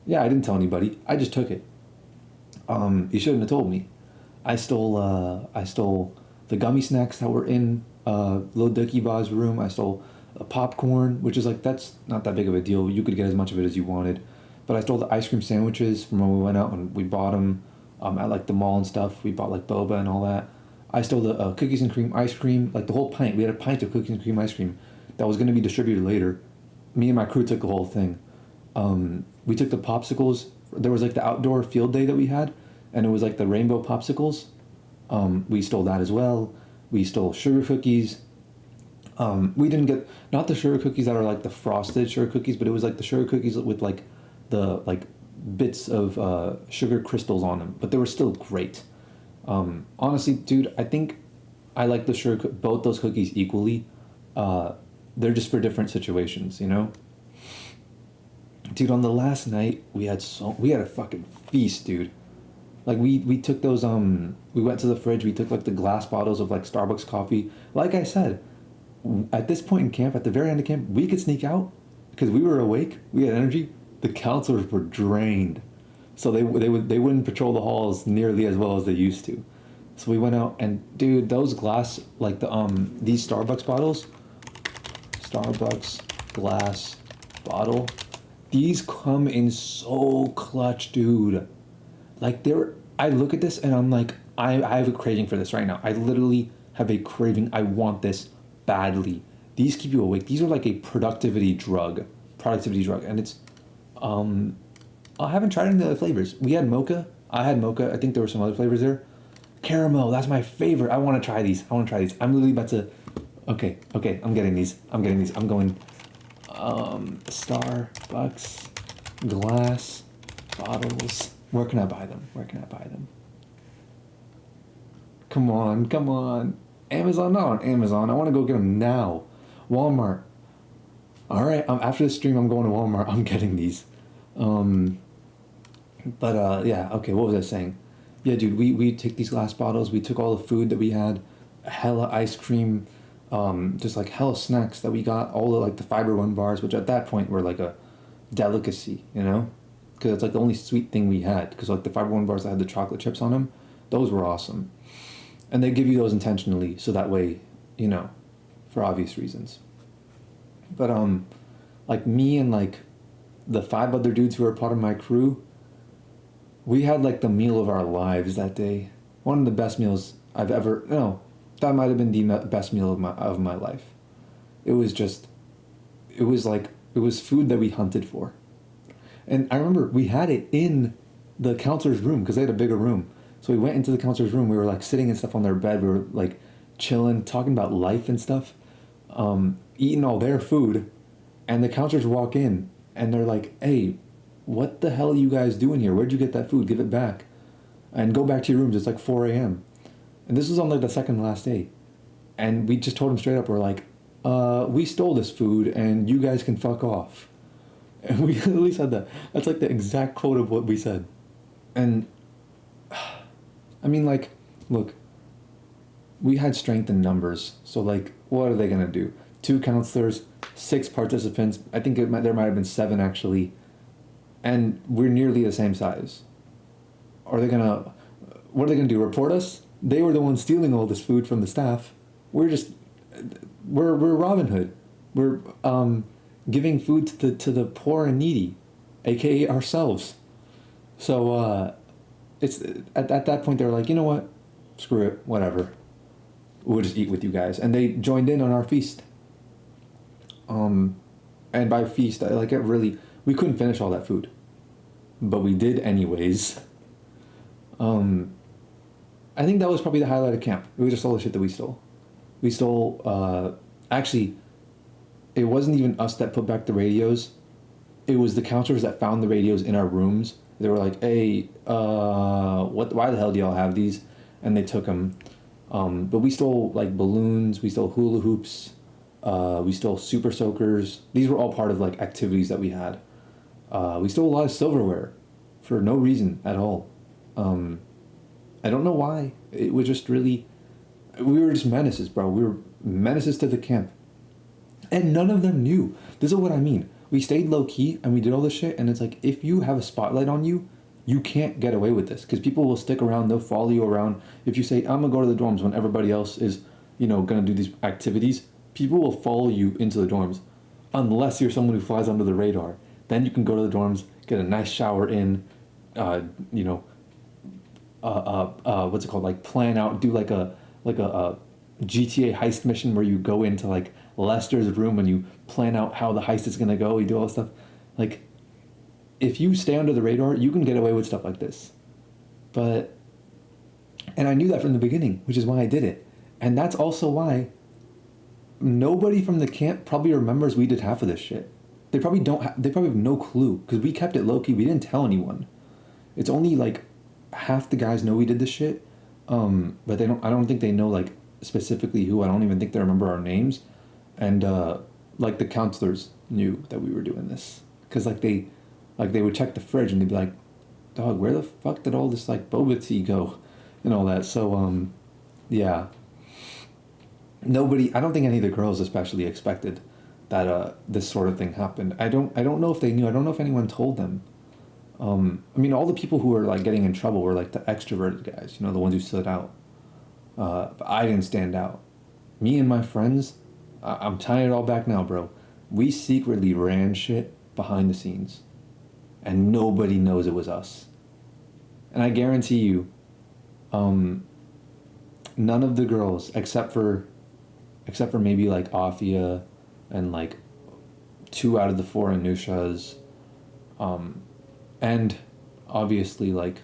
Yeah, I didn't tell anybody. I just took it. You shouldn't have told me. I stole the gummy snacks that were in Lil Dicky Ba's room. I stole popcorn, which is like, that's not that big of a deal. You could get as much of it as you wanted. But I stole the ice cream sandwiches from when we went out and we bought them at like the mall and stuff. We bought like boba and all that. I stole the cookies and cream ice cream, like the whole pint. We had a pint of cookies and cream ice cream that was going to be distributed later. Me and my crew took the whole thing. We took the popsicles. There was like the outdoor field day that we had, and it was like the rainbow popsicles. We stole that as well. We stole sugar cookies. We didn't get, not the sugar cookies that are like the frosted sugar cookies, but it was like the sugar cookies with like the like bits of sugar crystals on them, but they were still great. Honestly, dude, I think I like both those cookies equally. They're just for different situations, you know? Dude, on the last night, we had a fucking feast, dude. Like we took those we went to the fridge, we took like the glass bottles of like Starbucks coffee. Like I said, at this point in camp, at the very end of camp, we could sneak out because we were awake, we had energy. The counselors were drained, so they wouldn't patrol the halls nearly as well as they used to. So we went out and dude, those glass like these Starbucks glass bottle, these come in so clutch, dude. Like I look at this and I'm like, I have a craving for this right now. I literally have a craving. I want this badly. These keep you awake. These are like a productivity drug, and it's I haven't tried any of the flavors. We had mocha. I had mocha. I think there were some other flavors there. Caramel, that's my favorite. I want to try these. I'm literally about to... Okay, I'm getting these. I'm going... Starbucks glass bottles. Where can I buy them? Come on. Amazon, not on Amazon. I want to go get them now. Walmart. All right, after this stream, I'm going to Walmart. I'm getting these. Yeah, okay, what was I saying? Yeah, dude, we took these glass bottles. We took all the food that we had, hella ice cream, just like hella snacks that we got, all the like the Fiber One bars, which at that point were like a delicacy, you know? Because it's like the only sweet thing we had. Because like the Fiber One bars that had the chocolate chips on them, those were awesome. And they give you those intentionally, so that way, you know, for obvious reasons. But like me and like the 5 other dudes who were part of my crew, we had like the meal of our lives that day. One of the best meals I've ever, no, That might have been the best meal of my life. It was just, it was like, it was food that we hunted for. And I remember we had it in the counselor's room because they had a bigger room. So we went into the counselor's room. We were like sitting and stuff on their bed. We were like chilling, talking about life and stuff, eating all their food. And the counselors walk in and they're like, "Hey, what the hell are you guys doing here? Where'd you get that food? Give it back. And go back to your rooms. It's like 4 a.m." And this was on like the second to last day. And we just told them straight up, we're like, "We stole this food and you guys can fuck off." And we literally said that. That's like the exact quote of what we said. And I mean, like, look, we had strength in numbers. So, like, what are they going to do? 2 counselors, 6 participants. I think there might have been 7 actually. And we're nearly the same size. What are they going to do? Report us? They were the ones stealing all this food from the staff. We're Robin Hood. We're giving food to the poor and needy, aka ourselves. So it's at that point they were like, you know what, screw it, whatever. We'll just eat with you guys, and they joined in on our feast. And by feast, we couldn't finish all that food, but we did anyways. I think that was probably the highlight of camp. It was just all the shit that we stole. We stole, actually, it wasn't even us that put back the radios. It was the counselors that found the radios in our rooms. They were like, "Hey, why the hell do y'all have these?" And they took them. But we stole like balloons, we stole hula hoops, we stole super soakers. These were all part of like activities that we had. We stole a lot of silverware for no reason at all. I don't know why. It was just really, we were just menaces, bro. We were menaces to the camp. And none of them knew. This is what I mean. We stayed low key and we did all this shit. And it's like, if you have a spotlight on you, you can't get away with this. Because people will stick around. They'll follow you around. If you say, "I'm going to go to the dorms," when everybody else is, going to do these activities, people will follow you into the dorms. Unless you're someone who flies under the radar. Then you can go to the dorms, get a nice shower in, what's it called? Like plan out, do like a GTA heist mission where you go into like Lester's room and you plan out how the heist is gonna go. You do all this stuff. Like, if you stay under the radar, you can get away with stuff like this. And I knew that from the beginning, which is why I did it. And that's also why nobody from the camp probably remembers we did half of this shit. They probably they probably have no clue because we kept it low key. We didn't tell anyone. It's only like half the guys know we did this shit. But I don't think they know like specifically who. I don't even think they remember our names. And like the counselors knew that we were doing this because they would check the fridge and they'd be like, "Dog, where the fuck did all this like boba tea go?" and all that. So yeah. I don't think any of the girls especially expected that this sort of thing happened. I don't know if they knew. I don't know if anyone told them. I mean, all the people who were like getting in trouble were like the extroverted guys, the ones who stood out. But I didn't stand out. Me and my friends, I'm tying it all back now, bro. We secretly ran shit behind the scenes. And nobody knows it was us. And I guarantee you, none of the girls, except for maybe like Afia and like 2 out of the 4 Anushas, and obviously like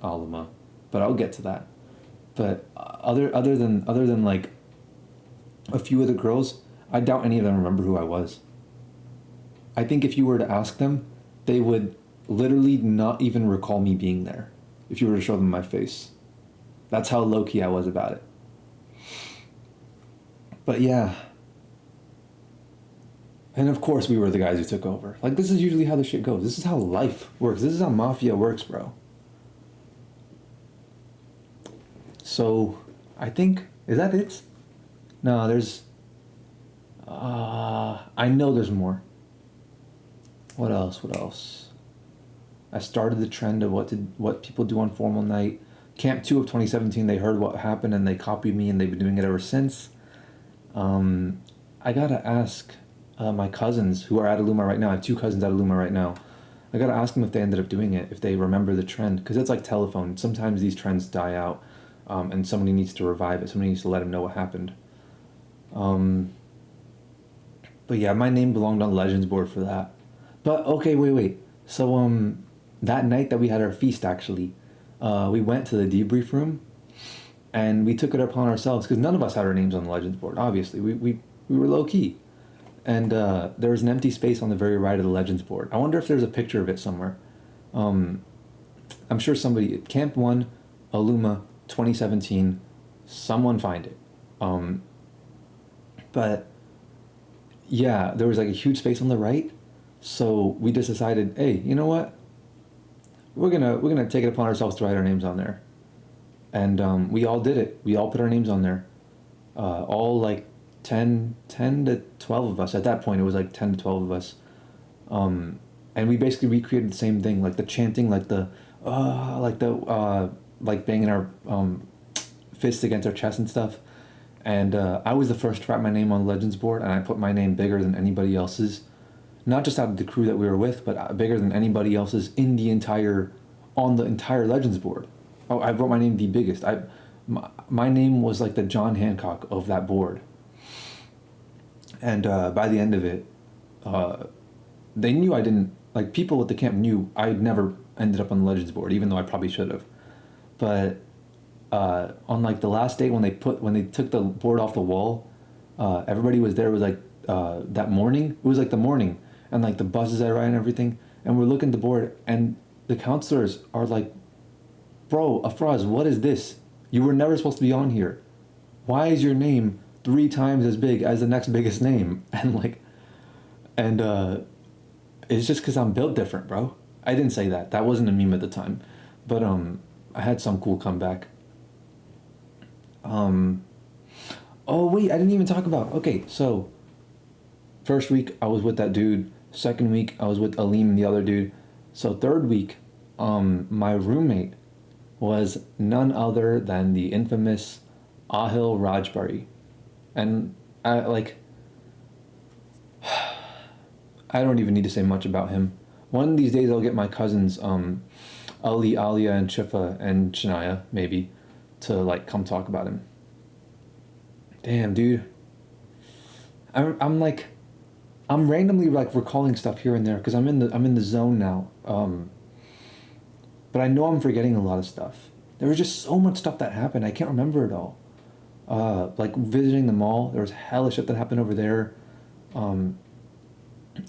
Alima, but I'll get to that. But other than like a few of the girls, I doubt any of them remember who I was. I think if you were to ask them, they would literally not even recall me being there if you were to show them my face. That's how low-key I was about it. But yeah. And of course we were the guys who took over. Like, this is usually how the shit goes. This is how life works. This is how mafia works, bro. So, I think, is that it? No, there's, I know there's more. What else? I started the trend of what people do on formal night. Camp 2 of 2017, they heard what happened and they copied me and they've been doing it ever since. I gotta ask my cousins who are at Ummah right now. I have 2 cousins at Ummah right now. I gotta ask them if they ended up doing it, if they remember the trend. Because it's like telephone. Sometimes these trends die out. and somebody needs to revive it. Somebody needs to let him know what happened. But yeah, my name belonged on the Legends board for that. But okay, wait. So that night that we had our feast, actually, we went to the debrief room, and we took it upon ourselves because none of us had our names on the Legends board. Obviously, we were low key, and there was an empty space on the very right of the Legends board. I wonder if there's a picture of it somewhere. I'm sure somebody Camp 1, Ummah 2017. Someone find it. But yeah, there was like a huge space on the right, so we just decided, hey, you know what? We're gonna take it upon ourselves to write our names on there, and we all did it. We all put our names on there, all like 10 to 12 of us. At that point, it was like 10 to 12 of us, and we basically recreated the same thing, like the chanting, like the like banging our fists against our chest and stuff. And I was the first to write my name on the Legends board, and I put my name bigger than anybody else's, not just out of the crew that we were with, but bigger than anybody else's on the entire Legends board. Oh, I wrote my name the biggest. My name was like the John Hancock of that board. And by the end of it, they knew I didn't, like, people at the camp knew I'd never ended up on the Legends board, even though I probably should have. But on like the last day when they took the board off the wall, everybody was there. It was like that morning. It was like the morning, and like the buses that ride and everything. And we're looking at the board, and the counselors are like, "Bro, Afraz, what is this? You were never supposed to be on here. Why is your name 3 times as big as the next biggest name?" And it's just because I'm built different, bro. I didn't say that. That wasn't a meme at the time, but I had some cool comeback. Oh wait, I didn't even talk about. Okay, so first week I was with that dude. Second week I was with Aleem and the other dude. So third week, my roommate was none other than the infamous Ahil Rajbari, and I don't even need to say much about him. One of these days I'll get my cousins, Ali, Alia, and Shifa and Shania maybe, to like come talk about him. Damn, dude. I'm randomly like recalling stuff here and there because I'm in the zone now. But I know I'm forgetting a lot of stuff. There was just so much stuff that happened. I can't remember it all. Like visiting the mall, there was hella shit that happened over there.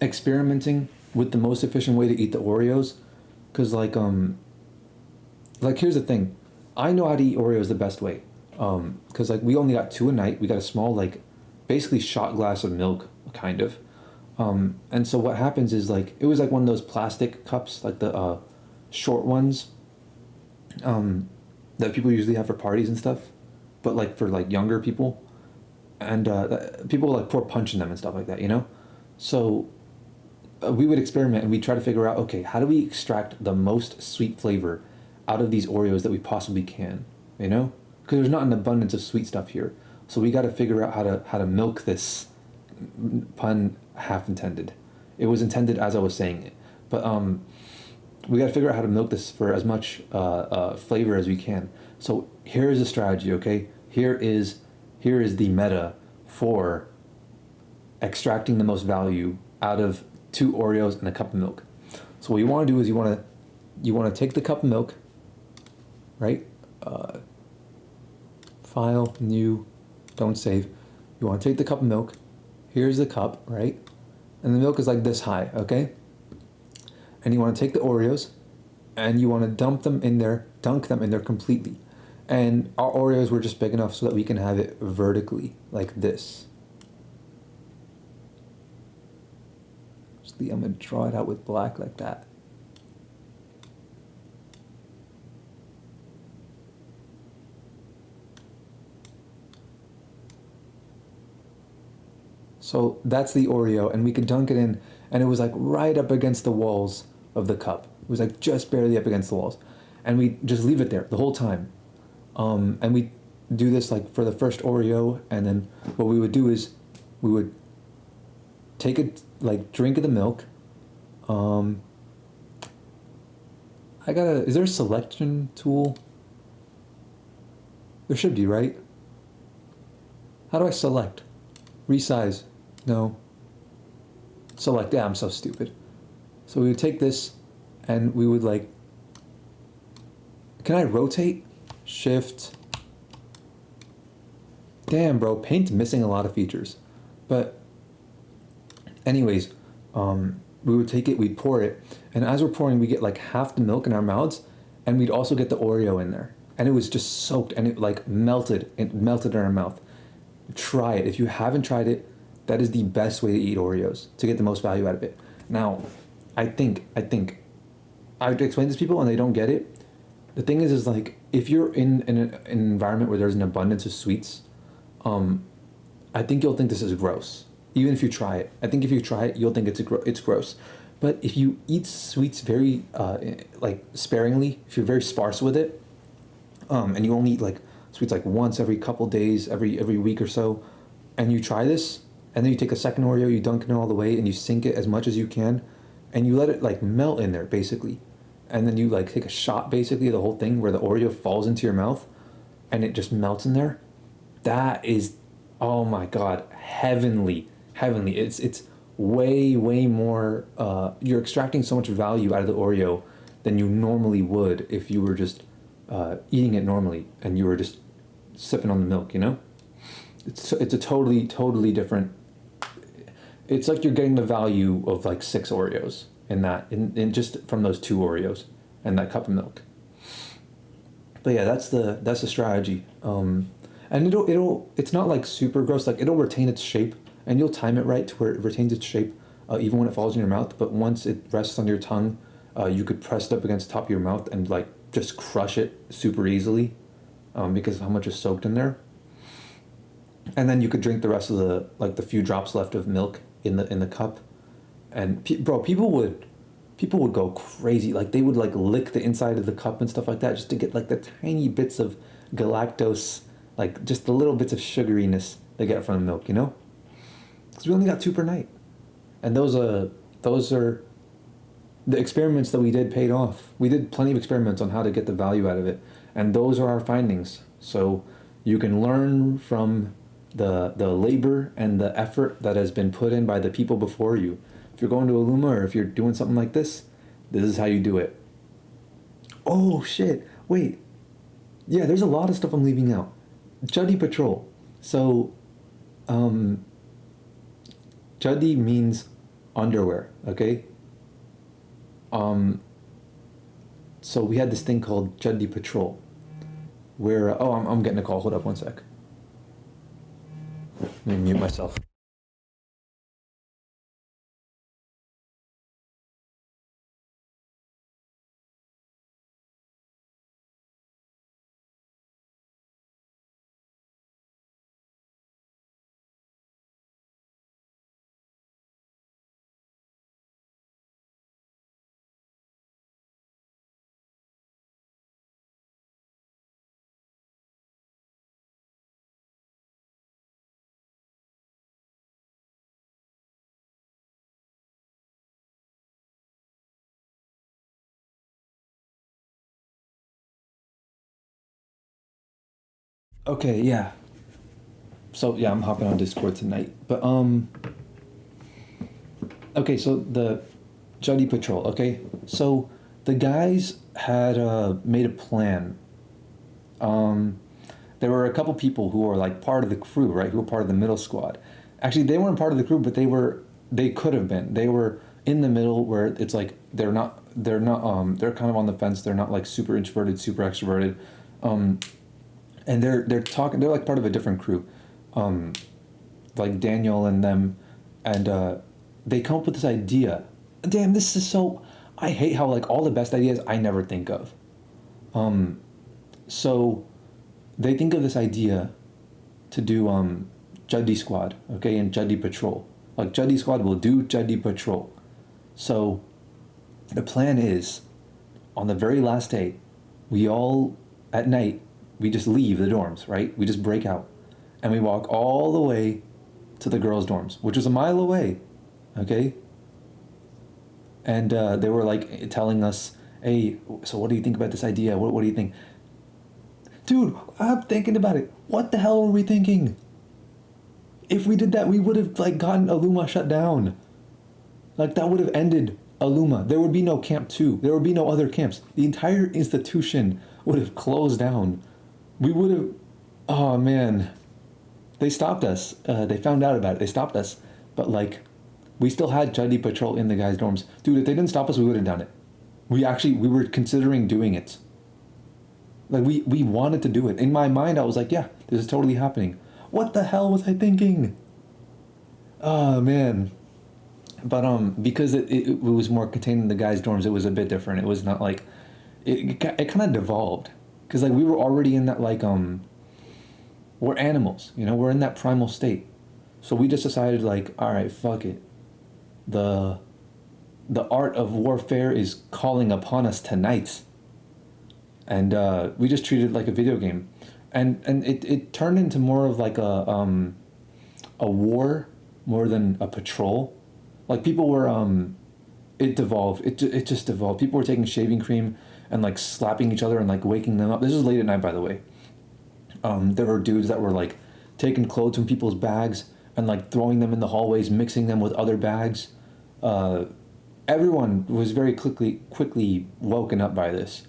Experimenting with the most efficient way to eat the Oreos, because like here's the thing, I know how to eat Oreos the best way, because like we only got 2 a night. We got a small, like, basically shot glass of milk, kind of, and so what happens is, like, it was like one of those plastic cups, like the short ones, that people usually have for parties and stuff, but like for like younger people, and people like pour punch in them and stuff like that, you know. So we would experiment and we'd try to figure out, okay, how do we extract the most sweet flavor out of these Oreos that we possibly can, you know? Because there's not an abundance of sweet stuff here. So we got to figure out how to milk this, pun half intended. It was intended as I was saying it. But we got to figure out how to milk this for as much flavor as we can. So here is a strategy, okay? Here is the meta for extracting the most value out of 2 Oreos and a cup of milk. So what you want to do is you want to take the cup of milk, right? File, new, don't save. You want to take the cup of milk. Here's the cup, right? And the milk is like this high, okay? And you want to take the Oreos and you want to dunk them in there completely. And our Oreos were just big enough so that we can have it vertically, like this. I'm going to draw it out with black like that. So that's the Oreo, and we could dunk it in, and it was like right up against the walls of the cup. It was like just barely up against the walls. And we just leave it there the whole time. And we do this like for the first Oreo, and then what we would do is we would take a drink of the milk. Is there a selection tool? There should be, right? How do I select? Resize. No. Select. Yeah, I'm so stupid. So we would take this and we would like, can I rotate? Shift. Damn, bro, Paint's missing a lot of features. But anyways, we would take it, we'd pour it, and as we're pouring, we get like half the milk in our mouths, and we'd also get the Oreo in there. And it was just soaked and it like melted. It melted in our mouth. Try it. If you haven't tried it, that is the best way to eat Oreos to get the most value out of it. Now, I think I would explain this to people and they don't get it. The thing is like if you're in an environment where there's an abundance of sweets, I think you'll think this is gross. Even if you try it, I think if you try it, you'll think it's gross. But if you eat sweets very like sparingly, if you're very sparse with it, and you only eat like sweets like once every couple days, every week or so, and you try this, and then you take a second Oreo, you dunk it all the way, and you sink it as much as you can, and you let it like melt in there basically, and then you like take a shot basically of the whole thing where the Oreo falls into your mouth, and it just melts in there. That is, oh my god, heavenly. It's way more. You're extracting so much value out of the Oreo than you normally would if you were just eating it normally and you were just sipping on the milk. You know, it's a totally different. It's like you're getting the value of like 6 Oreos in just from those 2 Oreos and that cup of milk. But yeah, that's the strategy. And it's not like super gross. Like it'll retain its shape, and you'll time it right to where it retains its shape, even when it falls in your mouth. But once it rests on your tongue, you could press it up against the top of your mouth and like just crush it super easily, because of how much is soaked in there. And then you could drink the rest of the few drops left of milk in the cup, and people would go crazy. Like they would like lick the inside of the cup and stuff like that just to get like the tiny bits of galactose, like just the little bits of sugariness they get from the milk, you know? Because we only got 2 per night, and those are the experiments that we did paid off. We did plenty of experiments on how to get the value out of it, and those are our findings. So you can learn from the labor and the effort that has been put in by the people before you. If you're going to Ummah or if you're doing something like this is how you do it. Oh shit! Wait, yeah, there's a lot of stuff I'm leaving out. Chuddy Patrol. So, Chuddy means underwear, okay? So we had this thing called Chuddy Patrol, where, I'm getting a call, hold up one sec. Let me mute myself. Okay, yeah. So yeah, I'm hopping on Discord tonight. But okay, so the Juddy Patrol, okay? So the guys had made a plan. There were a couple people who were like part of the crew, right? Who were part of the middle squad. Actually, they weren't part of the crew, but they could have been. They were in the middle where it's like they're kind of on the fence. They're not like super introverted, super extroverted. And they're talking. They're like part of a different crew, like Daniel and them, and they come up with this idea. Damn, this is so. I hate how like all the best ideas I never think of. So they think of this idea to do Juddy Squad, okay, and Juddy Patrol. Like Juddy Squad will do Juddy Patrol. So the plan is, on the very last day, we all at night. We just leave the dorms, right? We just break out. And we walk all the way to the girls' dorms, which was a mile away, okay? And they were like telling us, hey, so what do you think about this idea? What do you think? Dude, I'm thinking about it. What the hell were we thinking? If we did that, we would have like gotten Ummah shut down. Like that would have ended Ummah. There would be no Camp 2. There would be no other camps. The entire institution would have closed down. We would have... Oh, man. They stopped us. They found out about it. They stopped us. But, like, we still had Juddy patrol in the guys' dorms. Dude, if they didn't stop us, we would have done it. We were considering doing it. Like, we wanted to do it. In my mind, I was like, yeah, this is totally happening. What the hell was I thinking? Oh, man. But because it was more contained in the guys' dorms, it was a bit different. It was not like it kind of devolved because like we were already in that like we're animals, you know, we're in that primal state. So we just decided like, all right, fuck it. The art of warfare is calling upon us tonight, and we just treated it like a video game, and it turned into more of like a war more than a patrol. Like people were, it devolved. It just devolved. People were taking shaving cream and like slapping each other and like waking them up. This is late at night, by the way. There were dudes that were like taking clothes from people's bags and like throwing them in the hallways, mixing them with other bags. Everyone was very quickly woken up by this.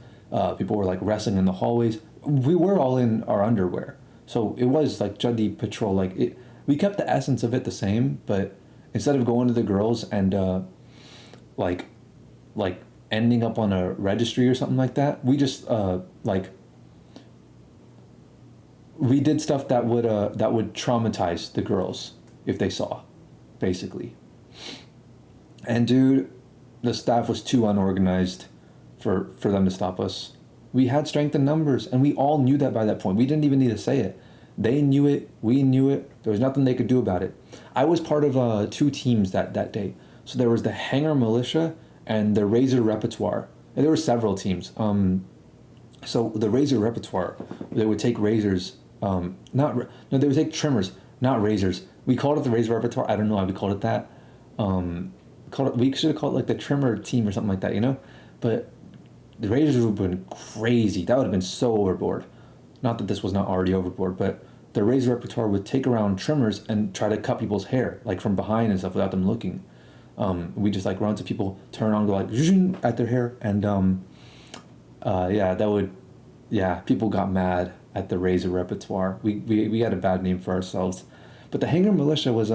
People were like wrestling in the hallways. We were all in our underwear, so it was like Juddy patrol. Like it, we kept the essence of it the same, but instead of going to the girls and like ending up on a registry or something like that, we just like we did stuff that would traumatize the girls if they saw, basically. And dude, the staff was too unorganized for them to stop us. We had strength in numbers, and we all knew that by that point. We didn't even need to say it. They knew it. We knew it. There was nothing they could do about it. I was part of 2 teams that day. So there was the Hangar Militia and the Razor Repertoire. And there were several teams. So the Razor Repertoire, they would take razors. They would take trimmers, not razors. We called it the Razor Repertoire. I don't know why we called it that. We should have called it like the trimmer team or something like that, you know? But the razors would have been crazy. That would have been so overboard. Not that this was not already overboard, but the Razor Repertoire would take around trimmers and try to cut people's hair, like from behind and stuff, without them looking. We just like run to people, turn on, go like at their hair, and people got mad at the Razor Repertoire. We had a bad name for ourselves, but the Hangar Militia was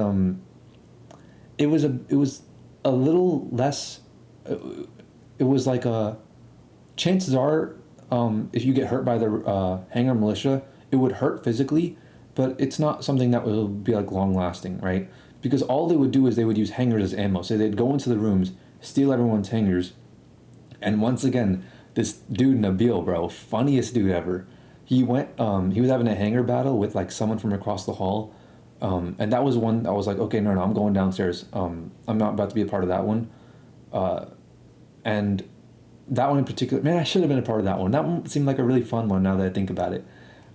it was a little less. It was like chances are, if you get hurt by the Hangar Militia, it would hurt physically, but it's not something that will be like long lasting, right? Because all they would do is they would use hangers as ammo. So they'd go into the rooms, steal everyone's hangers, and once again, this dude Nabil, bro, funniest dude ever. He went, he was having a hanger battle with like someone from across the hall, and that was one I was like, okay, no, I'm going downstairs. I'm not about to be a part of that one, and that one in particular, man, I should have been a part of that one. That one seemed like a really fun one now that I think about it.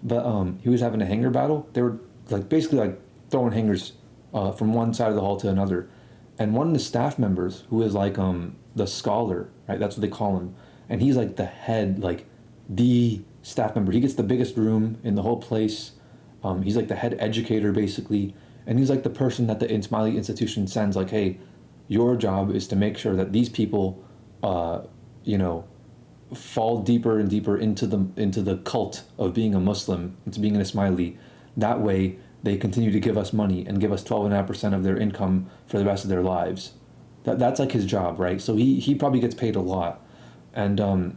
But he was having a hanger battle. They were like basically like throwing hangers from one side of the hall to another, and one of the staff members, who is like the scholar, right? That's what they call him, and he's like the head, like the staff member. He gets the biggest room in the whole place. He's like the head educator basically, and he's like the person that the Ismaili institution sends. Like, hey, your job is to make sure that these people, fall deeper and deeper into the cult of being a Muslim, into being an Ismaili. That way, they continue to give us money and give us 12.5% of their income for the rest of their lives. That's like his job, right? So he probably gets paid a lot, and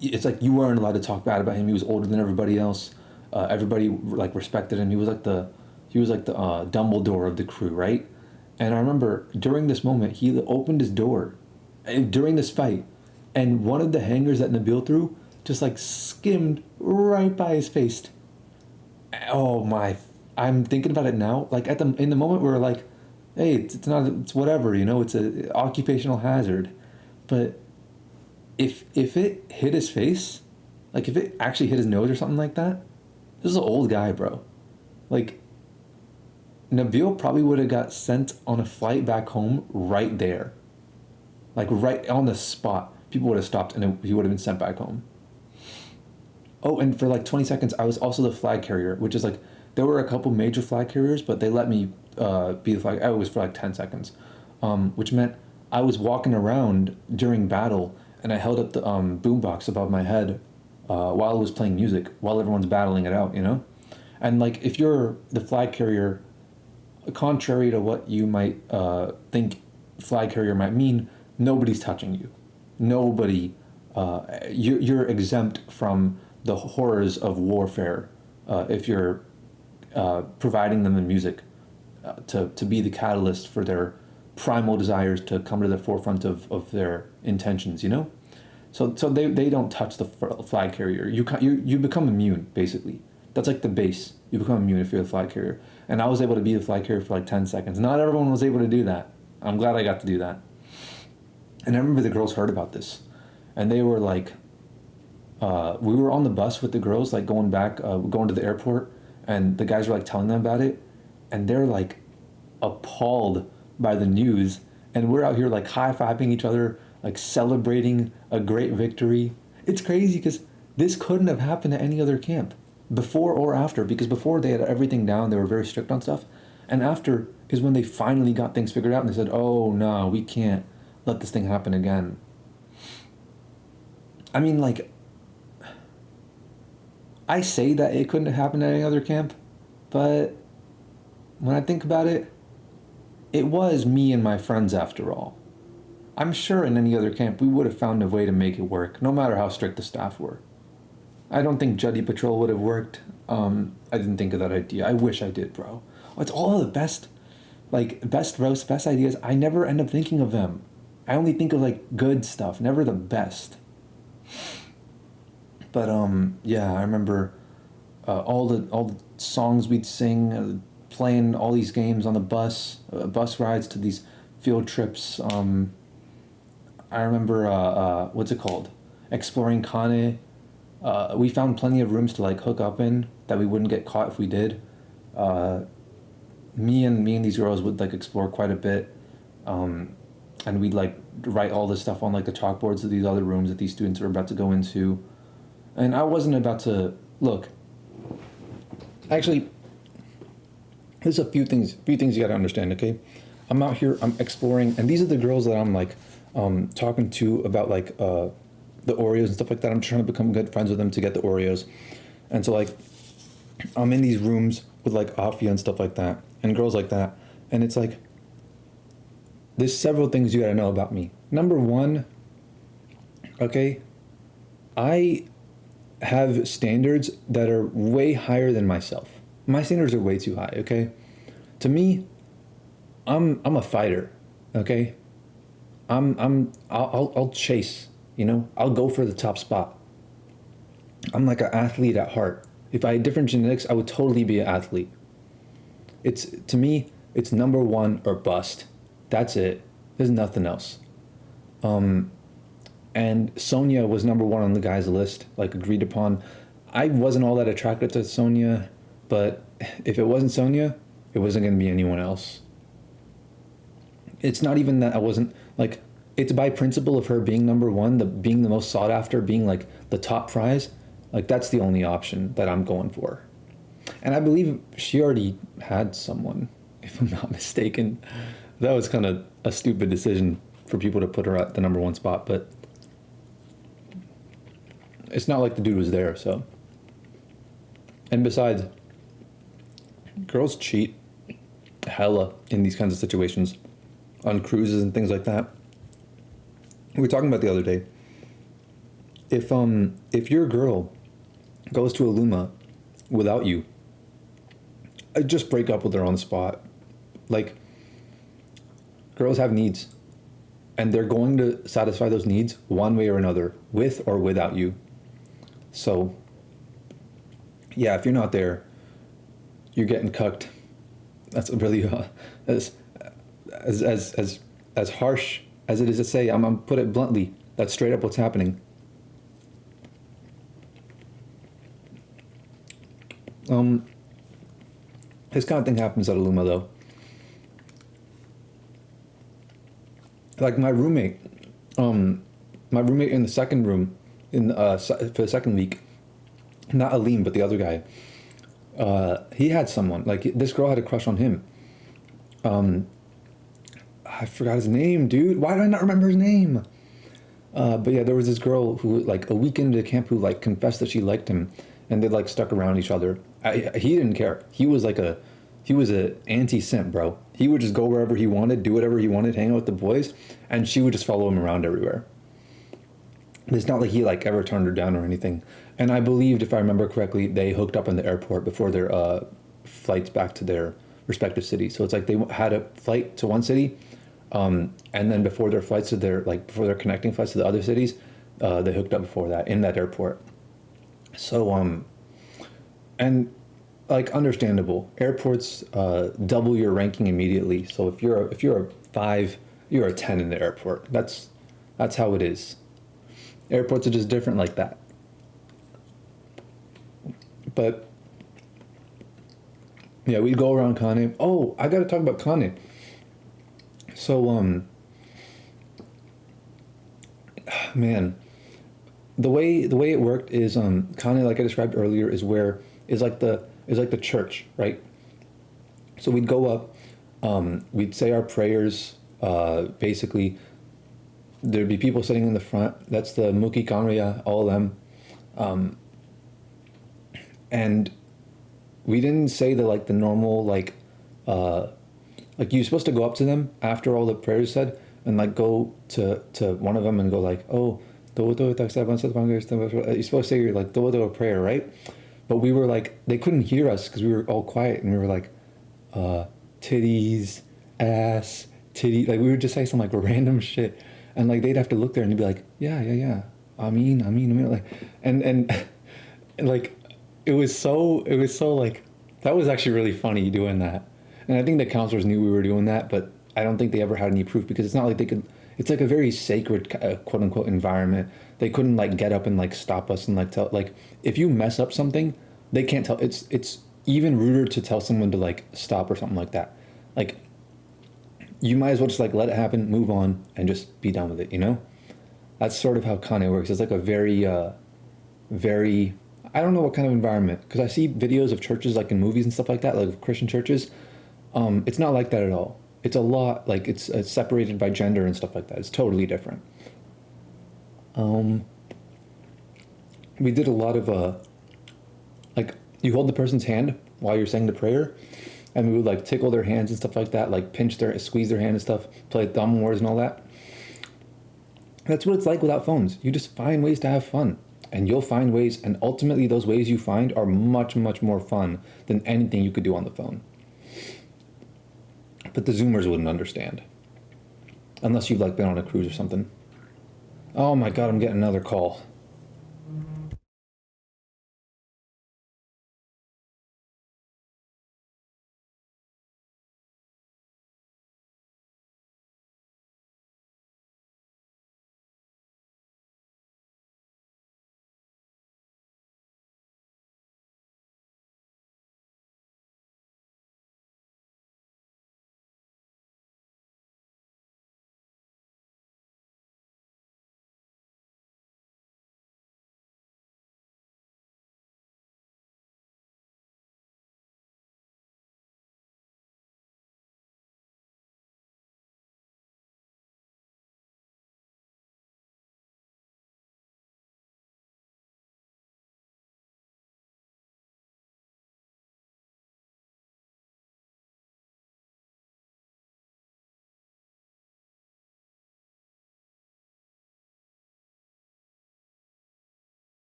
it's like you weren't allowed to talk bad about him. He was older than everybody else. Everybody like respected him. He was like the Dumbledore of the crew, right? And I remember during this moment, he opened his door during this fight, and one of the hangers that Nabil threw just like skimmed right by his face. Oh my! I'm thinking about it now. Like in the moment, we were like, "Hey, it's whatever, you know. It's a occupational hazard." But if it hit his face, like if it actually hit his nose or something like that, this is an old guy, bro. Like Nabil probably would have got sent on a flight back home right there. Like right on the spot, people would have stopped and he would have been sent back home. Oh, and for like 20 seconds, I was also the flag carrier, which is like, there were a couple major flag carriers, but they let me be the flag. I was for like 10 seconds, which meant I was walking around during battle and I held up the boombox above my head while I was playing music, while everyone's battling it out, you know? And like, if you're the flag carrier, contrary to what you might think flag carrier might mean, nobody's touching you. Nobody, you're exempt from the horrors of warfare if you're providing them the music to be the catalyst for their primal desires to come to the forefront of their intentions, you know? So they don't touch the flag carrier. You become immune, basically. That's like the base. You become immune if you're the flag carrier. And I was able to be the flag carrier for like 10 seconds. Not everyone was able to do that. I'm glad I got to do that. And I remember the girls heard about this. And they were like, we were on the bus with the girls, like going back, going to the airport. And the guys were like telling them about it. And they're like appalled by the news. And we're out here like high-fiving each other, like celebrating a great victory. It's crazy because this couldn't have happened at any other camp, before or after, because before they had everything down, they were very strict on stuff, and after is when they finally got things figured out and they said, oh no, we can't let this thing happen again. I mean, like, I say that it couldn't have happened at any other camp, but when I think about it, it was me and my friends after all. I'm sure in any other camp we would have found a way to make it work, no matter how strict the staff were. I don't think Juddy Patrol would have worked. I didn't think of that idea. I wish I did, bro. It's all the best, like, best roast, best ideas. I never end up thinking of them. I only think of, like, good stuff, never the best. But, yeah, I remember all the songs we'd sing, playing all these games on the bus rides to these field trips. I remember, what's it called? Exploring Kane. We found plenty of rooms to like hook up in that we wouldn't get caught if we did. Me and these girls would like explore quite a bit, and we'd like write all this stuff on like the chalkboards of these other rooms that these students were about to go into. And I wasn't about to look. Actually, there's a few things you gotta understand. Okay, I'm out here, I'm exploring, and these are the girls that I'm like talking to about like the Oreos and stuff like that. I'm trying to become good friends with them to get the Oreos. And so like I'm in these rooms with like Afia and stuff like that and girls like that. And it's like, there's several things you gotta know about me. Number one, okay, I have standards that are way higher than myself. My standards are way too high, okay? To me, I'm a fighter, okay? I'll chase. You know, I'll go for the top spot. I'm like an athlete at heart. If I had different genetics, I would totally be an athlete. To me, it's number one or bust. That's it. There's nothing else. And Sonia was number one on the guys' list, like agreed upon. I wasn't all that attracted to Sonia, but if it wasn't Sonia, it wasn't going to be anyone else. It's not even that I wasn't like, it's by principle of her being number one, being the most sought after, being like the top prize. Like that's the only option that I'm going for. And I believe she already had someone, if I'm not mistaken. That was kind of a stupid decision for people to put her at the number one spot, but it's not like the dude was there, so. And besides, girls cheat hella in these kinds of situations on cruises and things like that. We were talking about the other day. If your girl goes to Ummah without you, I'd just break up with her on the spot. Like, girls have needs, and they're going to satisfy those needs one way or another, with or without you. So, yeah, if you're not there, you're getting cucked. That's really as harsh as it is to say. I'm gonna put it bluntly. That's straight up what's happening. This kind of thing happens at Ummah though. Like my roommate in the second room for the second week, not Aleem, but the other guy. He had someone like this girl had a crush on him. I forgot his name, dude. Why do I not remember his name? But yeah, there was this girl who like a week into camp who like confessed that she liked him, and they like stuck around each other. He didn't care. He was a anti-simp, bro. He would just go wherever he wanted, do whatever he wanted, hang out with the boys, and she would just follow him around everywhere. It's not like he like ever turned her down or anything. And I believed, if I remember correctly, they hooked up in the airport before their flights back to their respective cities. So it's like they had a flight to one city, and then before their flights to their before their connecting flights to the other cities, they hooked up before that in that airport. So and like understandable, airports double your ranking immediately. So if you're a 5, you're a 10 in the airport. That's how it is. Airports are just different like that. But yeah, we'd go around Kanye. Oh, I got to talk about Kanye. So man, the way it worked is Kanye, like I described earlier, is like the church, right? So we'd go up, we'd say our prayers. Basically, there'd be people sitting in the front. That's the Muki Kanriya, all of them. And we didn't say the normal like you're supposed to go up to them after all the prayers said and like go to one of them and go like, oh, you're supposed to say your like do prayer, right? But we were like, they couldn't hear us because we were all quiet and we were like, titties, ass, titty, like we would just say some like random shit, and like they'd have to look there and they'd be like, yeah, I mean, like, and like it was so like that was actually really funny doing that, and I think the counselors knew we were doing that, but I don't think they ever had any proof because it's not like they could. It's like a very sacred quote unquote environment. They couldn't like get up and like stop us and like tell like if you mess up something, they can't tell. It's even ruder to tell someone to like stop or something like that. Like you might as well just like let it happen, move on, and just be done with it. You know, that's sort of how Kanye works. It's like a very I don't know what kind of environment because I see videos of churches like in movies and stuff like that, like Christian churches. It's not like that at all. It's a lot like it's separated by gender and stuff like that. It's totally different. We did a lot of like you hold the person's hand while you're saying the prayer, and we would like tickle their hands and stuff like that, like squeeze their hand and stuff, play thumb wars and all that. That's what it's like without phones. You just find ways to have fun, and you'll find ways, and ultimately those ways you find are much more fun than anything you could do on the phone. But the Zoomers wouldn't understand. Unless you've like been on a cruise or something. Oh my god, I'm getting another call.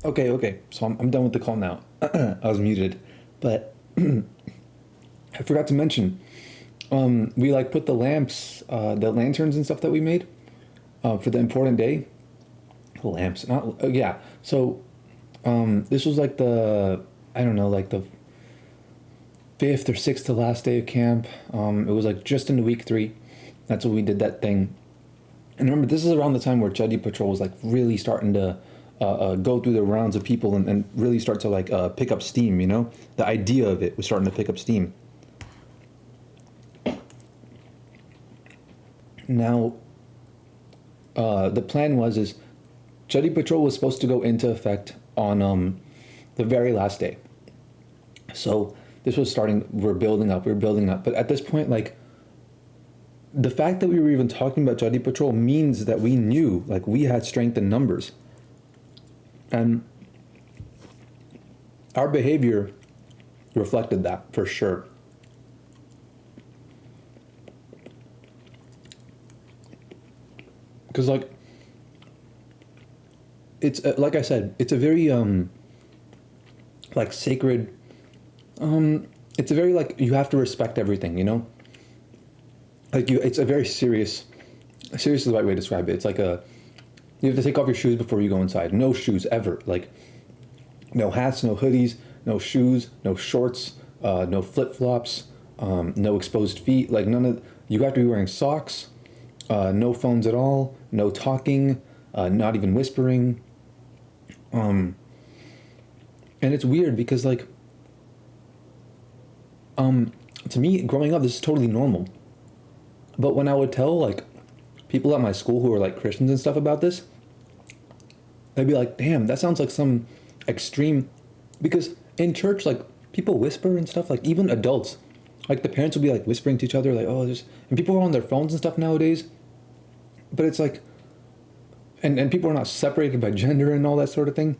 Okay. So I'm done with the call now. I was muted. But I forgot to mention, we like put the lamps, the lanterns and stuff that we made for the important day. The lamps, not yeah. So this was like the I don't know, like the fifth or sixth to last day of camp. It was like just into week 3. That's when we did that thing. And remember, this is around the time where Chuddy Patrol was like really starting to go through the rounds of people and really start to like pick up steam, you know? The idea of it was starting to pick up steam. Now, the plan is Chuddy Patrol was supposed to go into effect on the very last day. So this was starting, we're building up. But at this point, like, the fact that we were even talking about Chuddy Patrol means that we knew, like, we had strength in numbers. And our behavior reflected that, for sure. Because, like, it's, like I said, it's a very, like, sacred, it's a very, like, you have to respect everything, you know? Like, it's a very serious is the right way to describe it. It's like you have to take off your shoes before you go inside. No shoes, ever. Like, no hats, no hoodies, no shoes, no shorts, no flip-flops, no exposed feet. Like, you have to be wearing socks, no phones at all, no talking, not even whispering. And it's weird because, like, to me, growing up, this is totally normal. But when I would tell, like, people at my school who are, like, Christians and stuff about this, they'd be like, damn, that sounds like some extreme... Because in church, like, people whisper and stuff, like, even adults. Like, the parents would be, like, whispering to each other, like, oh, there's... And people are on their phones and stuff nowadays. But it's like... And people are not separated by gender and all that sort of thing.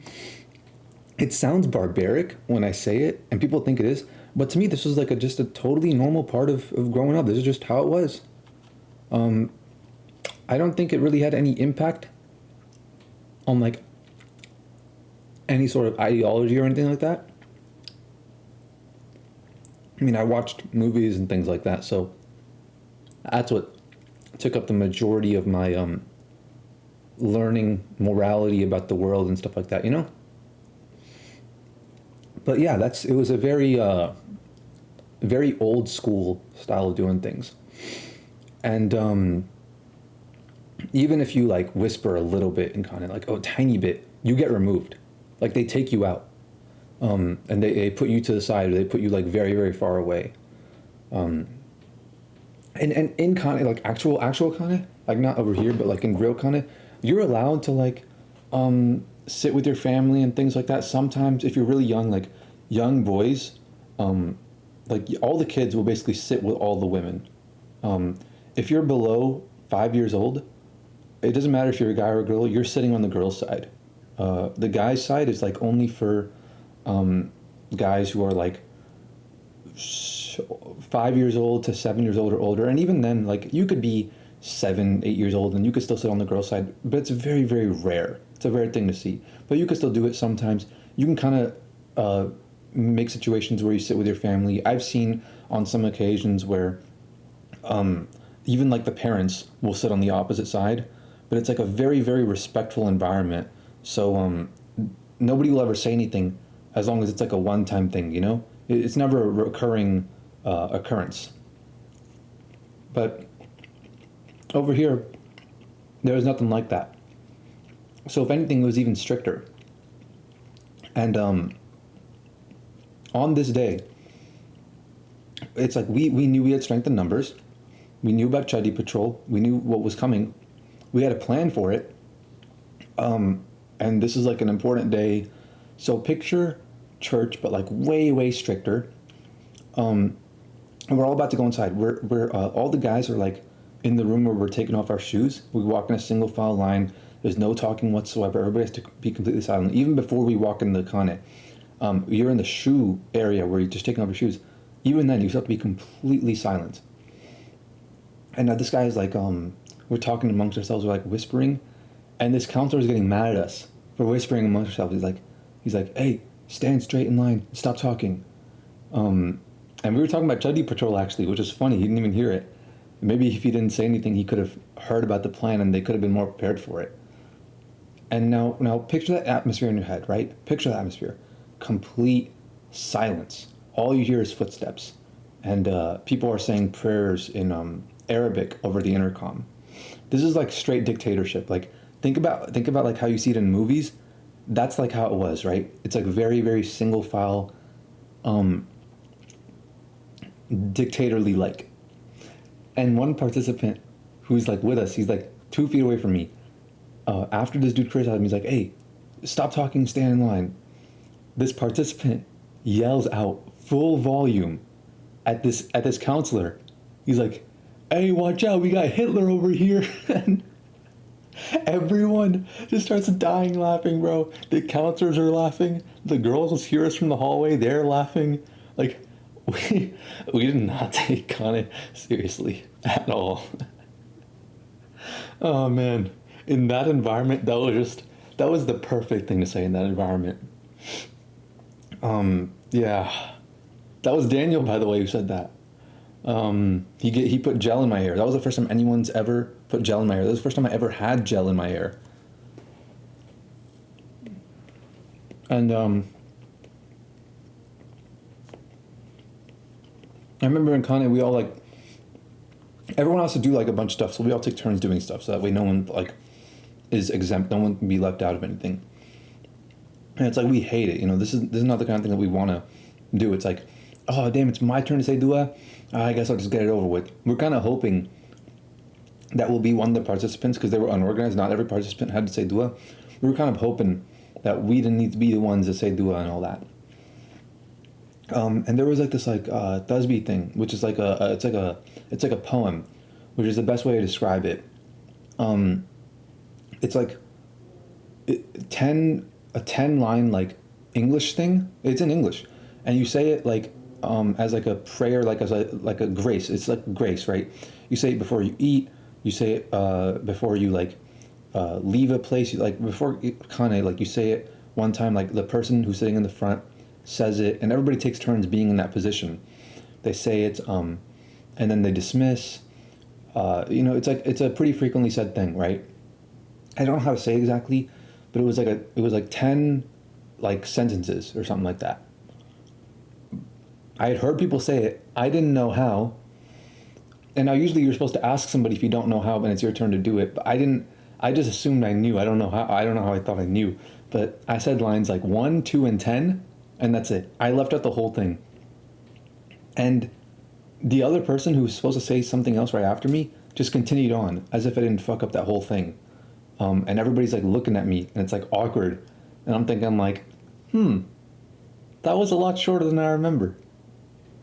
It sounds barbaric when I say it, and people think it is. But to me, this was, like, just a totally normal part of growing up. This is just how it was. I don't think it really had any impact on, like, any sort of ideology or anything like that. I mean, I watched movies and things like that, so that's what took up the majority of my learning morality about the world and stuff like that, you know? But yeah, it was a very, very old school style of doing things. And even if you, like, whisper a little bit and kind of like, oh, tiny bit, you get removed. Like, they take you out. And they put you to the side, or they put you, like, very, very far away. And in Kane, like, actual Kane, like, not over here, but, like, in real Kane, you're allowed to, like, sit with your family and things like that. Sometimes, if you're really young, like, young boys, like, all the kids will basically sit with all the women. If you're below 5 years old, it doesn't matter if you're a guy or a girl, you're sitting on the girl's side. The guy's side is, like, only for guys who are, like, 5 years old to 7 years old or older. And even then, like, you could be 7, 8 years old and you could still sit on the girl's side, but it's very, very rare. It's a rare thing to see. But you could still do it sometimes. You can kind of make situations where you sit with your family. I've seen on some occasions where even, like, the parents will sit on the opposite side, but it's, like, a very, very respectful environment. So nobody will ever say anything as long as it's, like, a one-time thing, you know? It's never a recurring occurrence. But over here, there was nothing like that. So if anything, it was even stricter. And on this day, it's like we knew we had strength in numbers. We knew about Chuddy Patrol. We knew what was coming. We had a plan for it. And this is, like, an important day. So picture church, but, like, way, way stricter. And we're all about to go inside. We're all the guys are, like, in the room where we're taking off our shoes. We walk in a single file line. There's no talking whatsoever. Everybody has to be completely silent. Even before we walk in the kane, you're in the shoe area where you're just taking off your shoes. Even then, you still have to be completely silent. And this guy is like, we're talking amongst ourselves, we're, like, whispering, and this counselor is getting mad at us for whispering amongst ourselves. He's like, hey, stand straight in line, stop talking. And we were talking about Chuddy Patrol, actually, which is funny. He didn't even hear it. Maybe if he didn't say anything, he could have heard about the plan and they could have been more prepared for it. And now picture that atmosphere in your head, right? Picture that atmosphere. Complete silence. all you hear is footsteps, and people are saying prayers in Arabic over the intercom. This is like straight dictatorship. Like think about like how you see it in movies. That's like how it was, right? It's like very, very single file, dictatorly like. And one participant who's like with us, he's like 2 feet away from me. After this dude criticized me, he's like, "Hey, stop talking, stand in line." This participant yells out full volume at this counselor. He's like, "Hey, watch out, we got Hitler over here." And everyone just starts dying laughing, bro. The counselors are laughing. The girls hear us from the hallway. They're laughing. Like, we did not take Kanye seriously at all. Oh, man. In that environment, that was the perfect thing to say in that environment. Yeah. That was Daniel, by the way, who said that. He put gel in my hair. That was the first time anyone's ever put gel in my hair. That was the first time I ever had gel in my hair. And I remember in Kanye, we all like, everyone has to do like a bunch of stuff, so we all take turns doing stuff, so that way no one like is exempt, no one can be left out of anything. And it's like we hate it, you know. This is not the kind of thing that we want to do. It's like, oh damn, it's my turn to say dua. I guess I'll just get it over with. We're kind of hoping that we'll be one of the participants, because they were unorganized. Not every participant had to say dua. We were kind of hoping that we didn't need to be the ones to say dua and all that. And there was like this like tasbih thing, which is like it's like a poem, which is the best way to describe it. It's like a 10 line like English thing. It's in English, and you say it like as like a prayer, like as a grace. It's like grace, right? You say it before you eat. You say it before you like leave a place. Like before Kane, like you say it one time. Like the person who's sitting in the front says it, and everybody takes turns being in that position. They say it, and then they dismiss. You know, it's a pretty frequently said thing, right? I don't know how to say it exactly, but it was like 10 like sentences or something like that. I had heard people say it. I didn't know how. And now usually you're supposed to ask somebody if you don't know how, and it's your turn to do it. But I didn't. I just assumed I knew. I don't know how I thought I knew. But I said lines like 1, 2, and 10, and that's it. I left out the whole thing. And the other person who was supposed to say something else right after me just continued on as if I didn't fuck up that whole thing. And everybody's like looking at me, and it's like awkward. And I'm thinking like, that was a lot shorter than I remember.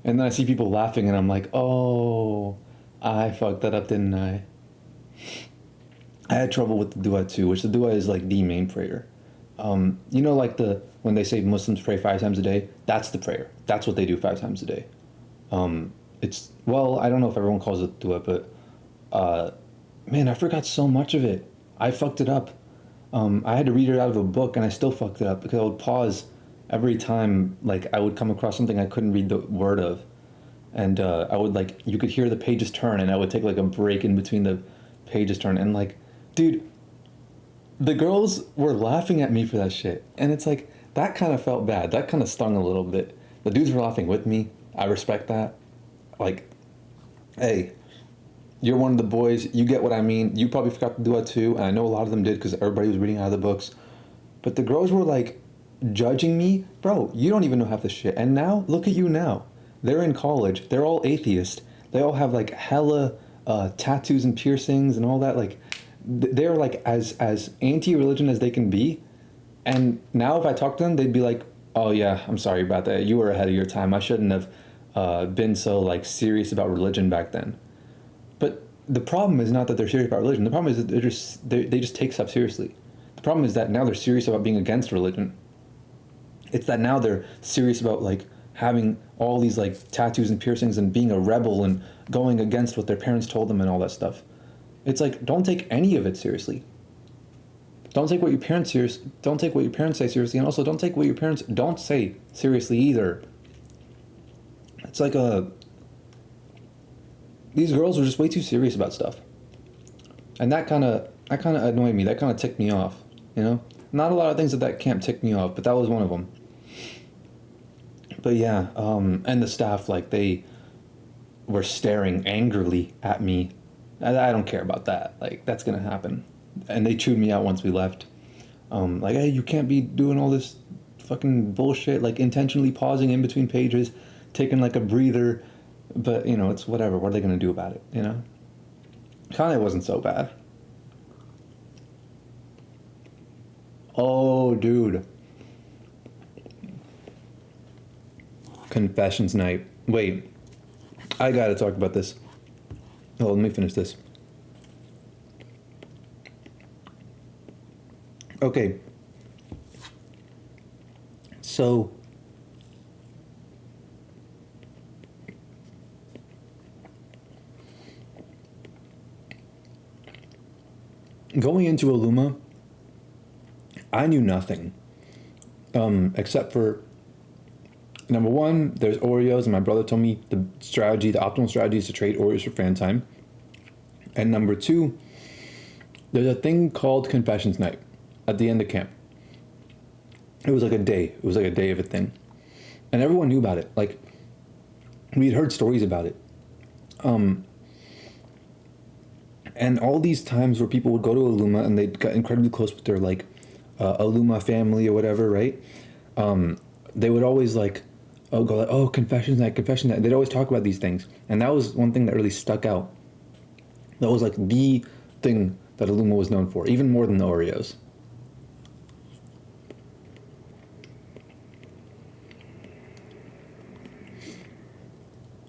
And then I see people laughing, and I'm like, oh, I fucked that up, didn't I? I had trouble with the dua too, which the dua is like the main prayer. You know, like when they say Muslims pray 5 times a day, that's the prayer. That's what they do 5 times a day. It's, well, I don't know if everyone calls it dua, but man, I forgot so much of it. I fucked it up. I had to read it out of a book, and I still fucked it up because I would pause every time like I would come across something I couldn't read the word of. And I would like, you could hear the pages turn, and I would take like a break in between the pages turn, and like, dude, the girls were laughing at me for that shit. And it's like, that kind of felt bad. That kind of stung a little bit. The dudes were laughing with me. I respect that. Like, hey, you're one of the boys. You get what I mean. You probably forgot to do it too. And I know a lot of them did because everybody was reading out of the books. But the girls were like judging me. Bro, you don't even know half the shit. And now, look at you now. They're in college. They're all atheists. They all have like hella tattoos and piercings and all that. Like, they're like as anti-religion as they can be. And now if I talk to them, they'd be like, oh yeah, I'm sorry about that. You were ahead of your time. I shouldn't have been so like serious about religion back then. But the problem is not that they're serious about religion. The problem is that they just take stuff seriously. The problem is that now they're serious about being against religion. It's that now they're serious about like having all these like tattoos and piercings and being a rebel and going against what their parents told them and all that stuff. It's like, don't take any of it seriously. Don't take what your parents say seriously, and also don't take what your parents don't say seriously either. It's like these girls were just way too serious about stuff. And that kind of annoyed me. That kind of ticked me off, you know? Not a lot of things at that camp ticked me off, but that was one of them. But yeah, and the staff, like, they were staring angrily at me. I don't care about that. Like, that's gonna happen. And they chewed me out once we left. Like, hey, you can't be doing all this fucking bullshit, like intentionally pausing in between pages, taking like a breather. But, you know, it's whatever. What are they gonna do about it, you know? Kinda wasn't so bad. Oh, dude. Confessions night. Wait, I gotta talk about this. Oh, let me finish this. Okay. So, going into Ummah, I knew nothing. Except for, number one, there's Oreos, and my brother told me the optimal strategy is to trade Oreos for fan time. And number two, there's a thing called Confessions Night at the end of camp. It was like a day. It was like a day of a thing. And everyone knew about it. Like, we'd heard stories about it. And all these times where people would go to Ummah and they'd got incredibly close with their, like, Ummah family or whatever, right? They would always, like, go like, oh, Confessions Night. They'd always talk about these things. And that was one thing that really stuck out. That was, like, the thing that Ummah was known for, even more than the Oreos.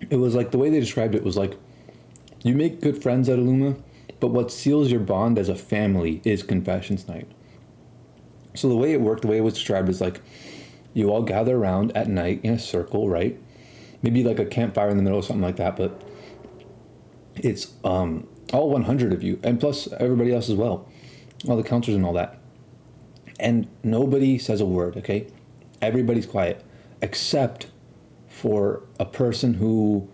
It was like, the way they described it was like, you make good friends at Ummah, but what seals your bond as a family is Confessions Night. So the way it worked, the way it was described is like, you all gather around at night in a circle, right? Maybe like a campfire in the middle or something like that, but it's all 100 of you, and plus everybody else as well, all the counselors and all that. And nobody says a word, okay? Everybody's quiet, except for a person who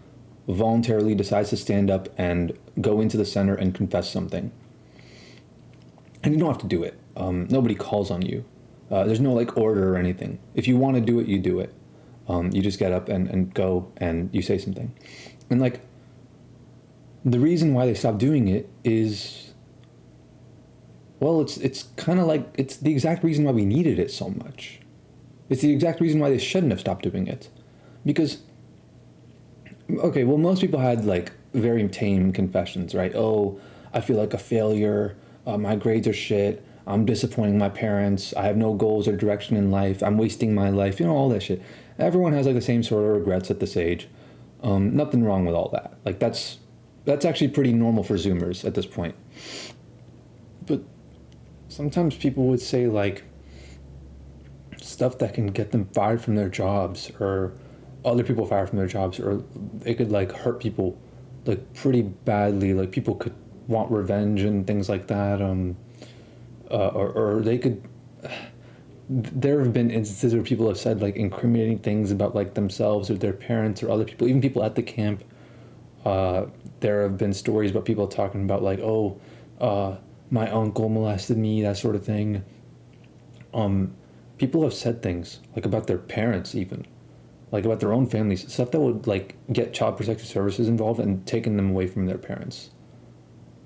voluntarily decides to stand up and go into the center and confess something. And you don't have to do it. Nobody calls on you. There's no like order or anything. If you want to do it, you do it. You just get up and go and you say something. And like, the reason why they stopped doing it is, well, it's kind of like, it's the exact reason why we needed it so much. It's the exact reason why they shouldn't have stopped doing it. Because, okay, well, most people had like very tame confessions, right? Oh, I feel like a failure. My grades are shit. I'm disappointing my parents. I have no goals or direction in life. I'm wasting my life. You know, all that shit. Everyone has like the same sort of regrets at this age. Nothing wrong with all that. Like that's actually pretty normal for Zoomers at this point. But sometimes people would say like stuff that can get them fired from their jobs, or other people fired from their jobs, or it could like hurt people like pretty badly. Like people could want revenge and things like that. Or they could. There have been instances where people have said like incriminating things about like themselves or their parents or other people, even people at the camp. There have been stories about people talking about like, oh, my uncle molested me, that sort of thing. People have said things like about their parents, even like about their own families, stuff that would like get Child Protective Services involved and taking them away from their parents.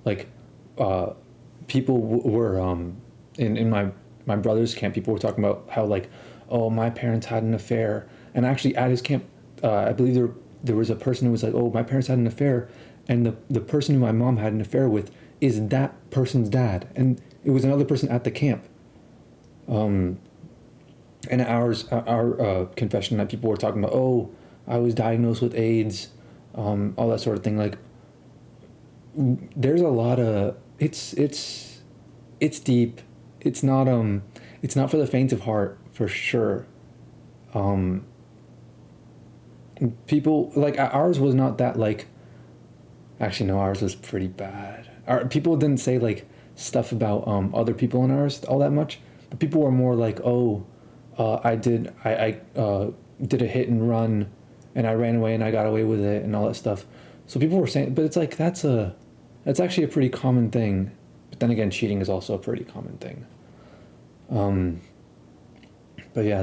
Like, people were in my brother's camp. People were talking about how like, oh, my parents had an affair, and actually at his camp, I believe there was a person who was like, oh, my parents had an affair, and the person who my mom had an affair with is that person's dad, and it was another person at the camp. And our confession that people were talking about, oh, I was diagnosed with AIDS, all that sort of thing. Like, there's a lot of it's deep. It's not for the faint of heart, for sure. People like ours was not that like. Actually, no, ours was pretty bad. People didn't say like stuff about other people in ours all that much, but people were more like, oh, I did a hit and run, and I ran away and I got away with it and all that stuff. So people were saying, but it's like that's actually a pretty common thing. But then again, cheating is also a pretty common thing. But yeah,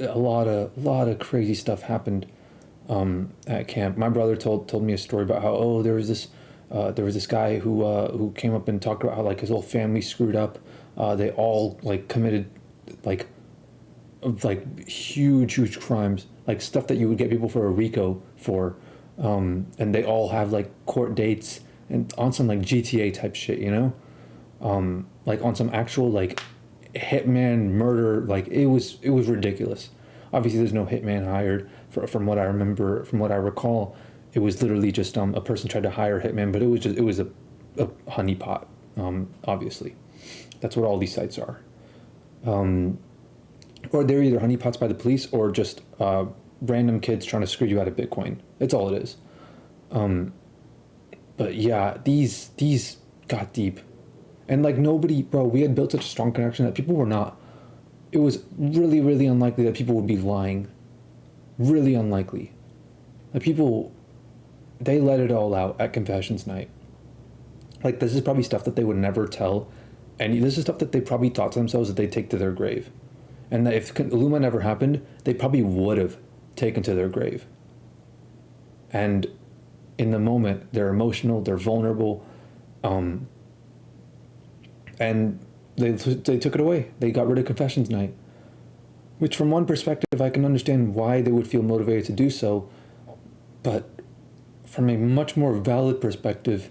a lot of crazy stuff happened at camp. My brother told me a story about how there was this guy who came up and talked about how like his whole family screwed up. They all like committed like huge crimes, like stuff that you would get people for a RICO for, and they all have like court dates and on some like GTA type shit, you know, like on some actual like hitman murder. Like it was ridiculous. Obviously, there's no hitman hired. From what I remember, from what I recall, it was literally just a person tried to hire a hitman, but it was a honeypot. Obviously, that's what all these sites are. Or they're either honeypots by the police or just random kids trying to screw you out of Bitcoin. That's all it is. But yeah, these got deep, and like nobody, bro. We had built such a strong connection that people were not. It was really unlikely that people would be lying. Really unlikely. Like people, they let it all out at confessions night. Like this is probably stuff that they would never tell, and this is stuff that they probably thought to themselves that they'd take to their grave. And that if Ummah never happened, they probably would have taken to their grave. And in the moment, they're emotional, they're vulnerable, and they took it away. They got rid of confessions night, which from one perspective, I can understand why they would feel motivated to do so, but from a much more valid perspective,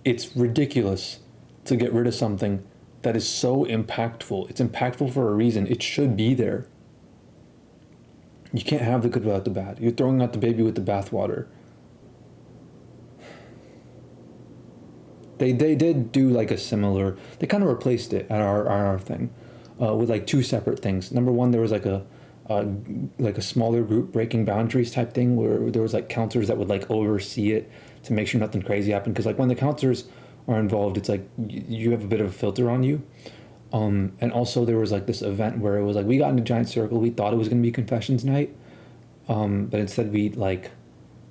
it's ridiculous to get rid of something that is so impactful. It's impactful for a reason. It should be there. You can't have the good without the bad. You're throwing out the baby with the bathwater. They did do like a similar. They kind of replaced it at our thing, with like two separate things. Number one, there was like a smaller group breaking boundaries type thing where there was like counselors that would like oversee it to make sure nothing crazy happened. Because like when the counselors are involved, it's like you have a bit of a filter on you. And also there was like this event where it was like we got in a giant circle. We thought it was going to be confessions night, but instead we like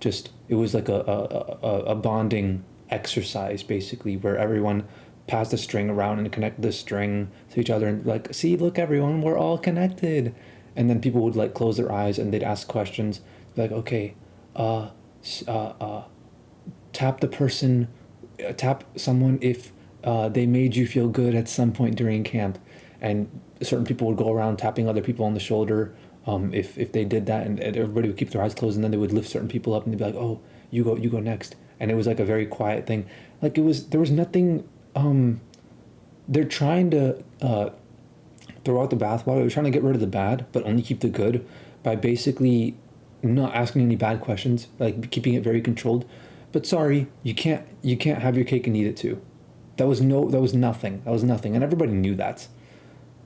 just it was like a bonding exercise basically where everyone passed the string around and connected the string to each other and like see look everyone we're all connected, and then people would like close their eyes and they'd ask questions like okay, tap the person. Tap someone if they made you feel good at some point during camp, and certain people would go around tapping other people on the shoulder if they did that, and everybody would keep their eyes closed, and then they would lift certain people up and they'd be like, oh, you go next, and it was like a very quiet thing. Like there was nothing. They're trying to throw out the bathwater. They're trying to get rid of the bad but only keep the good by basically not asking any bad questions, like keeping it very controlled. But sorry, you can't have your cake and eat it too. That was nothing, and everybody knew that.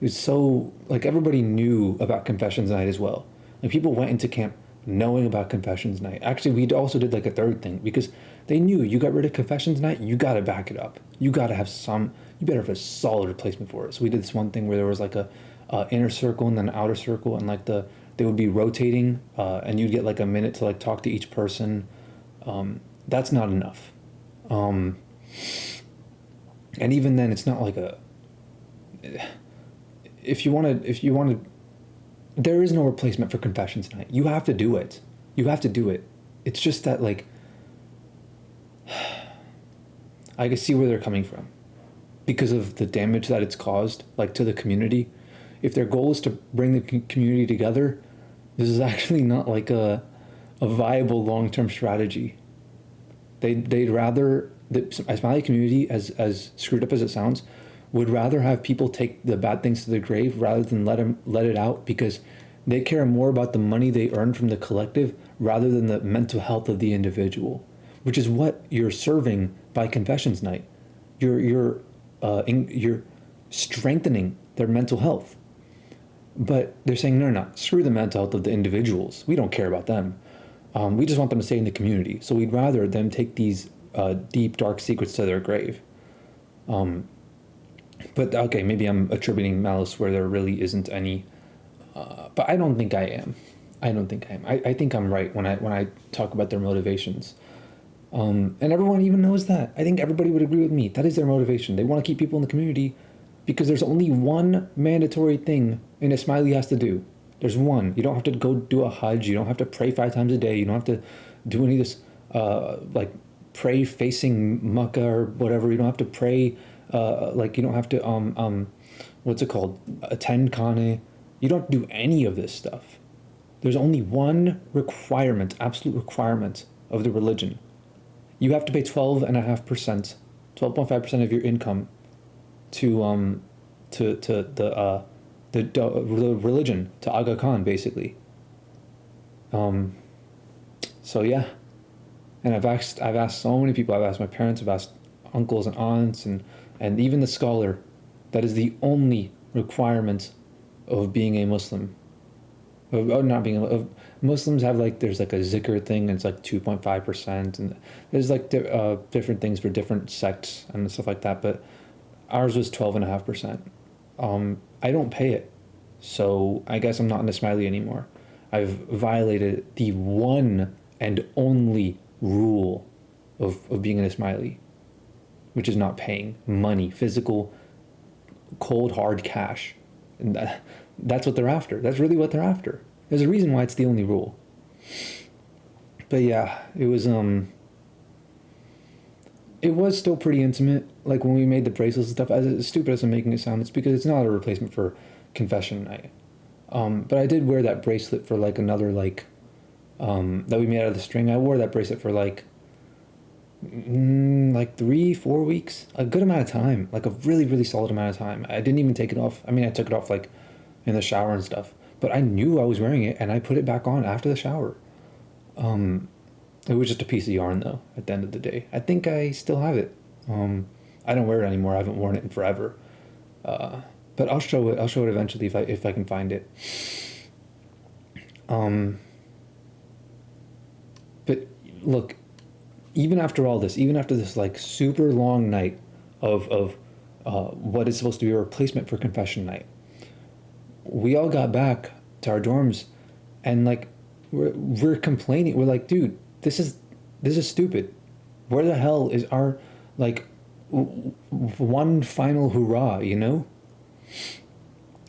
It was so like everybody knew about confessions night as well. Like people went into camp knowing about confessions night. Actually, we also did like a third thing because they knew you got rid of confessions night, you gotta back it up. You better have a solid replacement for it. So we did this one thing where there was like a inner circle and then an outer circle, and like they would be rotating, and you'd get like a minute to like talk to each person. That's not enough. And even then it's not like if you want to, there is no replacement for confessions night. You have to do it. It's just that like, I can see where they're coming from because of the damage that it's caused, like to the community. If their goal is to bring the community together, this is actually not like a viable long-term strategy. They'd rather the Somali community, as screwed up as it sounds, would rather have people take the bad things to the grave rather than let it out, because they care more about the money they earn from the collective rather than the mental health of the individual, which is what you're serving by confessions night. You're strengthening their mental health, but they're saying no, screw the mental health of the individuals. We don't care about them. We just want them to stay in the community. So we'd rather them take these deep, dark secrets to their grave. But okay, maybe I'm attributing malice where there really isn't any. But I don't think I am. I think I'm right when I talk about their motivations. And everyone even knows that. I think everybody would agree with me. That is their motivation. They want to keep people in the community because there's only one mandatory thing an Ismaili has to do. There's one. You don't have to go do a Hajj. You don't have to pray 5 times a day. You don't have to do any of this, like pray facing Makkah or whatever. You don't have to pray, like you don't have to, what's it called? Attend Khane. You don't have to do any of this stuff. There's only one requirement, absolute requirement of the religion. You have to pay 12.5%, 12.5% of your income to the religion, to Aga Khan, basically. So yeah, and I've asked so many people. I've asked my parents. I've asked uncles and aunts, and even the scholar. That is the only requirement of being a Muslim. Of not being of Muslims have like there's like a zikr thing, and it's like 2.5%, and there's like different things for different sects and stuff like that. But ours was 12.5%. I don't pay it, so I guess I'm not an Ismaili anymore. I've violated the one and only rule of being an Ismaili, which is not paying money, physical, cold, hard cash. And that's what they're after. That's really what they're after. There's a reason why it's the only rule. But yeah, it was still pretty intimate. Like when we made the bracelets and stuff, as stupid as I'm making it sound, it's because it's not a replacement for confession night. But I did wear that bracelet for like another like that we made out of the string. I wore that bracelet for like 3-4 weeks, a good amount of time, like a really, really solid amount of time. I didn't even take it off. I mean, I took it off like in the shower and stuff, but I knew I was wearing it and I put it back on after the shower. It was just a piece of yarn though, at the end of the day. I think I still have it. I don't wear it anymore. I haven't worn it in forever. But I'll show it eventually if I can find it. But look, even after all this, even after this like super long night of what is supposed to be a replacement for confession night, we all got back to our dorms, and like we're complaining. We're like, dude, this is stupid. Where the hell is our like one final hurrah, you know?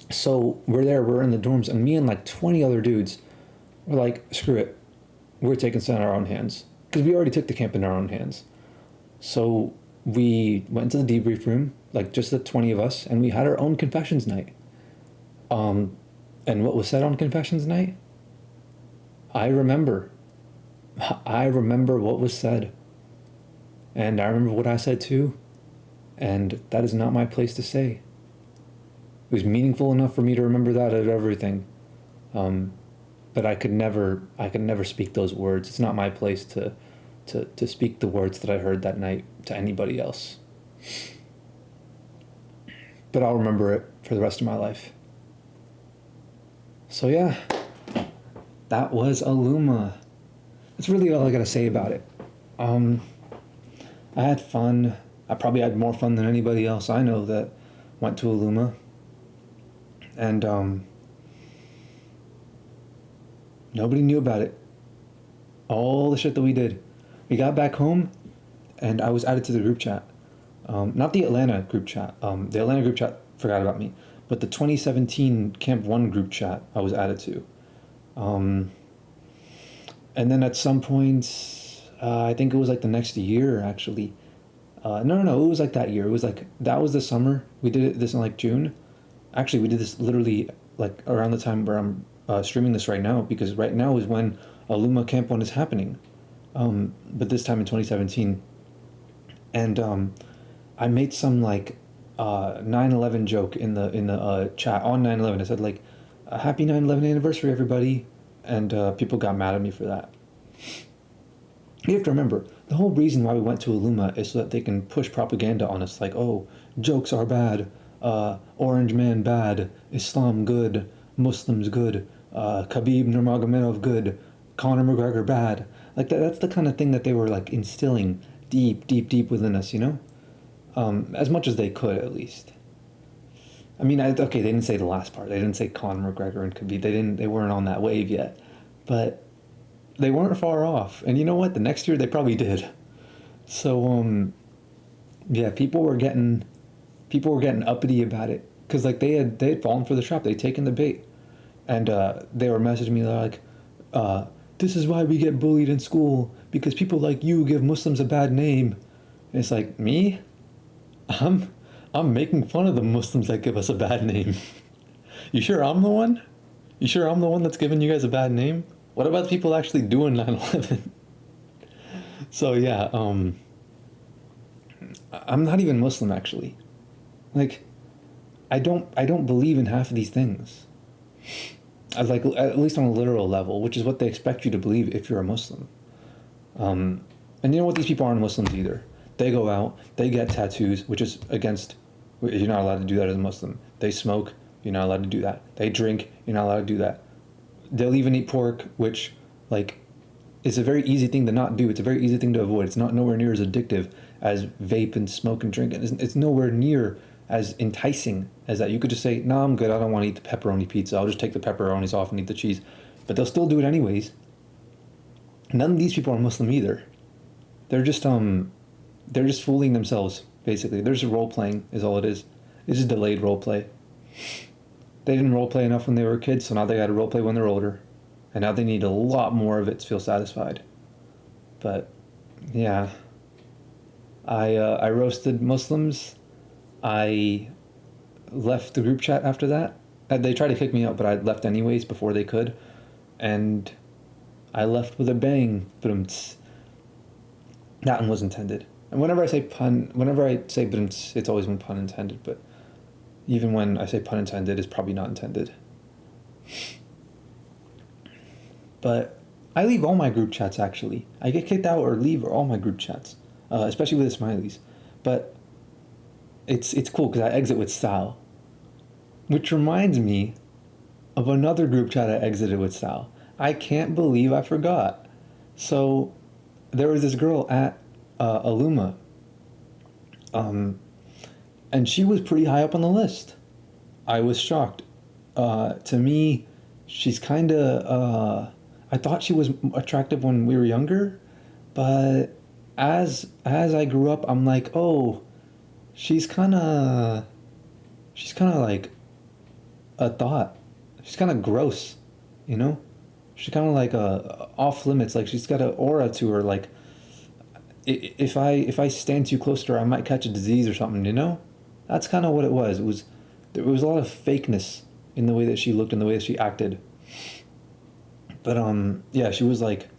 So we're in the dorms, and me and like 20 other dudes were like, screw it, we're taking this in our own hands, because we already took the camp in our own hands. So we went to the debrief room, like just the 20 of us, and we had our own confessions night. And what was said on confessions night? I remember what was said, and I remember what I said too, and that is not my place to say. It was meaningful enough for me to remember that out of everything, but I could never speak those words. It's not my place to speak the words that I heard that night to anybody else. But I'll remember it for the rest of my life. So yeah, that was Ummah. That's really all I gotta say about it. I had fun. I probably had more fun than anybody else I know that went to Ummah. And nobody knew about it. All the shit that we did. We got back home, and I was added to the group chat. Not the Atlanta group chat. The Atlanta group chat forgot about me. But the 2017 Camp 1 group chat I was added to. And then at some point, I think it was like the next year, actually. No, it was like that year. It was like, that was the summer. We did this in like June. Actually, we did this literally like around the time where I'm streaming this right now, because right now is when Ummah Camp 1 is happening. But this time in 2017. And I made some like 9/11 joke in the chat on 9/11. I said like, happy 9/11 anniversary, everybody. And people got mad at me for that. You have to remember, the whole reason why we went to Ummah is so that they can push propaganda on us, like, oh, jokes are bad, Orange Man bad, Islam good, Muslims good, Khabib Nurmagomedov good, Conor McGregor bad. Like that's the kind of thing that they were like instilling deep within us, you know? As much as they could, at least. I mean, okay, they didn't say the last part. They didn't say Conor McGregor and Khabib. They weren't on that wave yet, but they weren't far off. And you know what? The next year they probably did. So, yeah, people were getting people were getting uppity about it because like they had fallen for the trap. They'd taken the bait, and they were messaging me like, "This is why we get bullied in school because people like you give Muslims a bad name." And it's like me, I'm I'm making fun of the Muslims that give us a bad name. You sure I'm the one? You sure I'm the one that's giving you guys a bad name? What about the people actually doing 9/11? So yeah, I'm not even Muslim actually. Like, I don't believe in half of these things. I like at least on a literal level, which is what they expect you to believe if you're a Muslim. And you know what? These people aren't Muslims either. They go out, they get tattoos, which is against. You're not allowed to do that as a Muslim. They smoke. You're not allowed to do that. They drink. You're not allowed to do that. They'll even eat pork, which, like, is a very easy thing to not do. It's a very easy thing to avoid. It's not nowhere near as addictive as vape and smoke and drink. It's nowhere near as enticing as that. You could just say, "No, I'm good. I don't want to eat the pepperoni pizza. I'll just take the pepperonis off and eat the cheese." But they'll still do it anyways. None of these people are Muslim either. They're just fooling themselves, basically. They're just role playing is all it is. It's just delayed role play. They didn't role play enough when they were kids, so now they got to role play when they're older. And now they need a lot more of it to feel satisfied. But yeah, I roasted Muslims. I left the group chat after that. They tried to kick me out, but I left anyways before they could. And I left with a bang. But that one was intended. And whenever I say bumts, it's always one pun intended. But even when I say pun intended, it's probably not intended. But I leave all my group chats, actually. I get kicked out or leave all my group chats, especially with the smileys. But it's cool because I exit with style. Which reminds me of another group chat I exited with style. I can't believe I forgot. So there was this girl at Ummah, and she was pretty high up on the list. I was shocked. To me, she's kind of... I thought she was attractive when we were younger, but as I grew up, I'm like, oh, she's kind of like a thought. She's kind of gross, you know? She's kind of like off limits. Like she's got an aura to her. Like if I stand too close to her, I might catch a disease or something. You know? That's kind of what it was. There was a lot of fakeness in the way that she looked and the way that she acted. But yeah, she was like,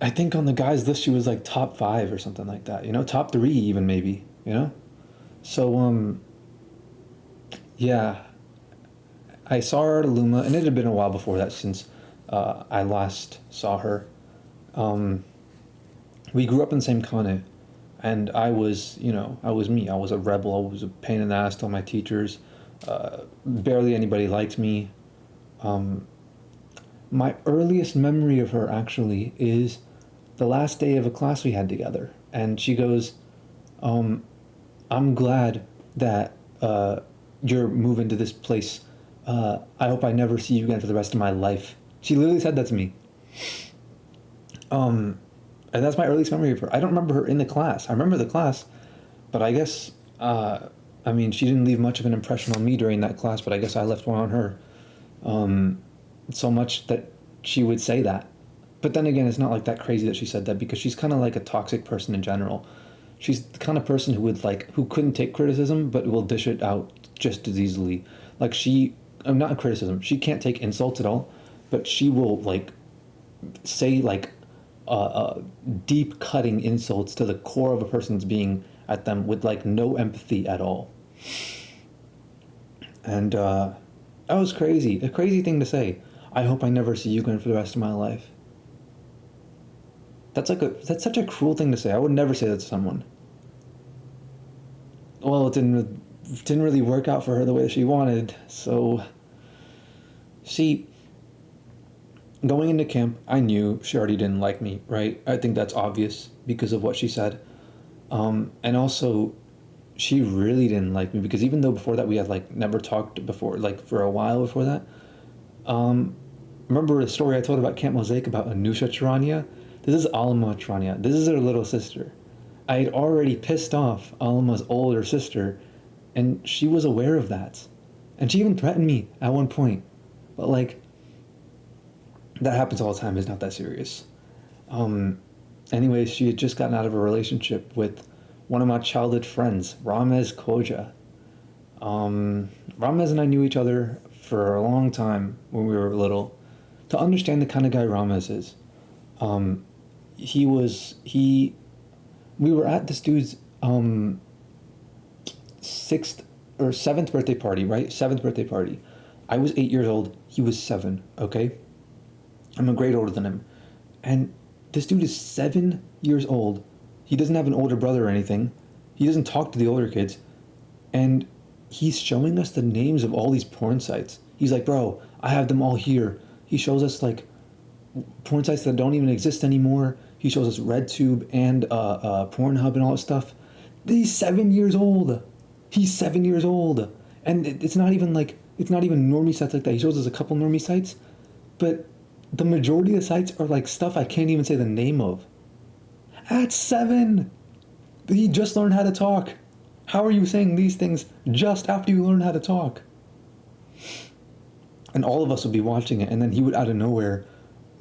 I think on the guys list she was like top 5 or something like that. You know, top 3 even maybe. You know, so yeah, I saw her at Ummah, and it had been a while before that since I last saw her. We grew up in the same khane, and I was me. I was a rebel. I was a pain in the ass to all my teachers. Barely anybody liked me. My earliest memory of her actually is the last day of a class we had together, and she goes, "I'm glad that you're moving to this place. I hope I never see you again for the rest of my life." She literally said that to me. And that's my earliest memory of her. I don't remember her in the class. I remember the class, but I guess, I mean, she didn't leave much of an impression on me during that class, but I guess I left one on her. So much that she would say that. But then again, it's not like that crazy that she said that, because she's kind of like a toxic person in general. She's the kind of person who couldn't take criticism, but will dish it out just as easily. Like I'm not criticism. She can't take insults at all, but she will like say like deep cutting insults to the core of a person's being at them with like no empathy at all. And that was crazy. A crazy thing to say. I hope I never see you again for the rest of my life. That's such a cruel thing to say. I would never say that to someone. Well, it didn't really work out for her the way she wanted. So, see, going into camp, I knew she already didn't like me, right? I think that's obvious because of what she said. And also, she really didn't like me because even though before that we had like never talked before, like for a while before that. Remember the story I told about Camp Mosaic about Anusha Charania? This is Alma Charania. This is her little sister. I'd already pissed off Alma's older sister, and she was aware of that. And she even threatened me at one point. But like, that happens all the time, it's not that serious. Anyways, she had just gotten out of a relationship with one of my childhood friends, Ramez Koja. Ramez and I knew each other for a long time when we were little. To understand the kind of guy Ramez is, we were at this dude's sixth or seventh birthday party, right? Seventh birthday party. I was 8 years old. He was 7. Okay, I'm a grade older than him, and this dude is 7 years old. He doesn't have an older brother or anything. He doesn't talk to the older kids, and he's showing us the names of all these porn sites. He's like, bro, I have them all here. He shows us like porn sites that don't even exist anymore. He shows us RedTube and Pornhub and all that stuff. He's 7 years old. He's 7 years old. And it's not even normie sites like that. He shows us a couple normie sites, but the majority of the sites are like stuff I can't even say the name of. At 7, he just learned how to talk. How are you saying these things just after you learn how to talk? And all of us would be watching it, and then he would out of nowhere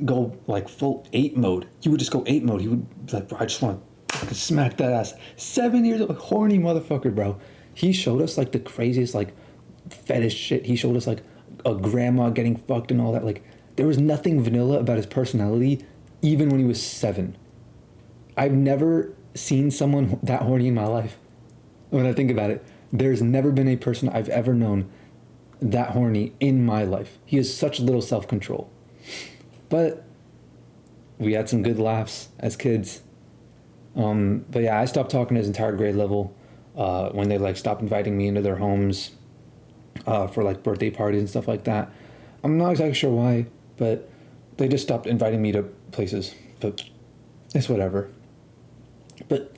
go like full 8 mode. He would just go 8 mode. He would be like, bro, I just want to fucking smack that ass. 7 years old, horny motherfucker, bro. He showed us like the craziest like fetish shit. He showed us like a grandma getting fucked and all that. Like, there was nothing vanilla about his personality, even when he was 7. I've never seen someone that horny in my life. When I think about it, there's never been a person I've ever known that horny in my life. He has such little self-control. But we had some good laughs as kids. But yeah, I stopped talking to his entire grade level when they like stopped inviting me into their homes for like birthday parties and stuff like that. I'm not exactly sure why, but they just stopped inviting me to places. But it's whatever. But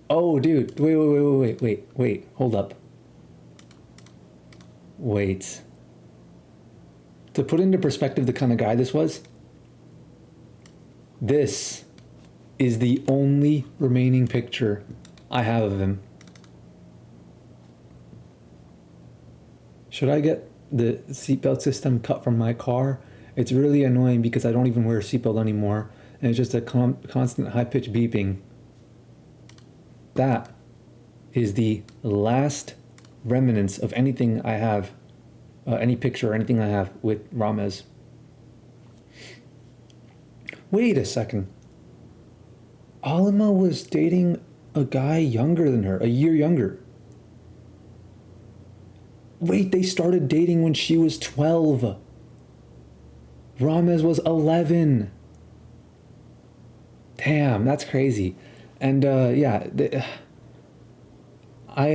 oh, dude, wait, hold up. Wait. To put into perspective the kind of guy this was, this is the only remaining picture I have of him. Should I get the seatbelt system cut from my car? It's really annoying because I don't even wear a seatbelt anymore, and it's just a constant high-pitched beeping. That is the last remnants of anything I have, any picture or anything I have with Ramez. Wait a second. Alima was dating a guy younger than her, a year younger. Wait, they started dating when she was 12. Ramez was 11. Damn, that's crazy. And yeah, I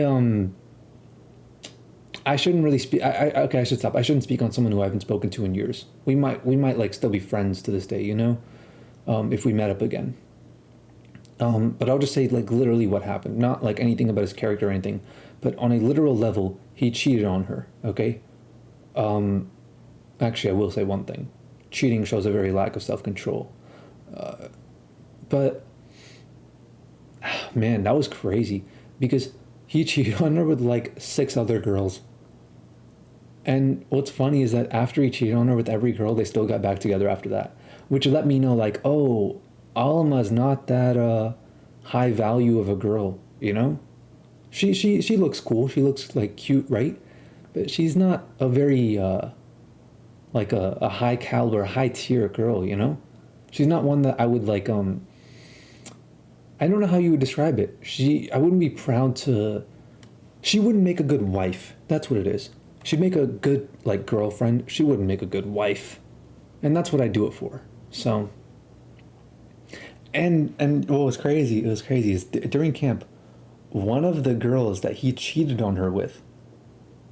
shouldn't really speak. Okay, I should stop. I shouldn't speak on someone who I haven't spoken to in years. We might like still be friends to this day, you know, if we met up again. But I'll just say like literally what happened, not like anything about his character or anything, but on a literal level, he cheated on her. Okay. Actually, I will say one thing: cheating shows a very lack of self-control. But man, that was crazy because he cheated on her with like 6 other girls. And what's funny is that after he cheated on her with every girl, they still got back together after that, which let me know like, oh, Alma's not that high value of a girl, you know? She looks cool. She looks like cute, right? But she's not a very like a high caliber, high tier girl, you know? She's not one that I would like I don't know how you would describe it. I wouldn't be proud to. She wouldn't make a good wife. That's what it is. She'd make a good like girlfriend. She wouldn't make a good wife, and that's what I do it for. So. And what was crazy? It was crazy is during camp, one of the girls that he cheated on her with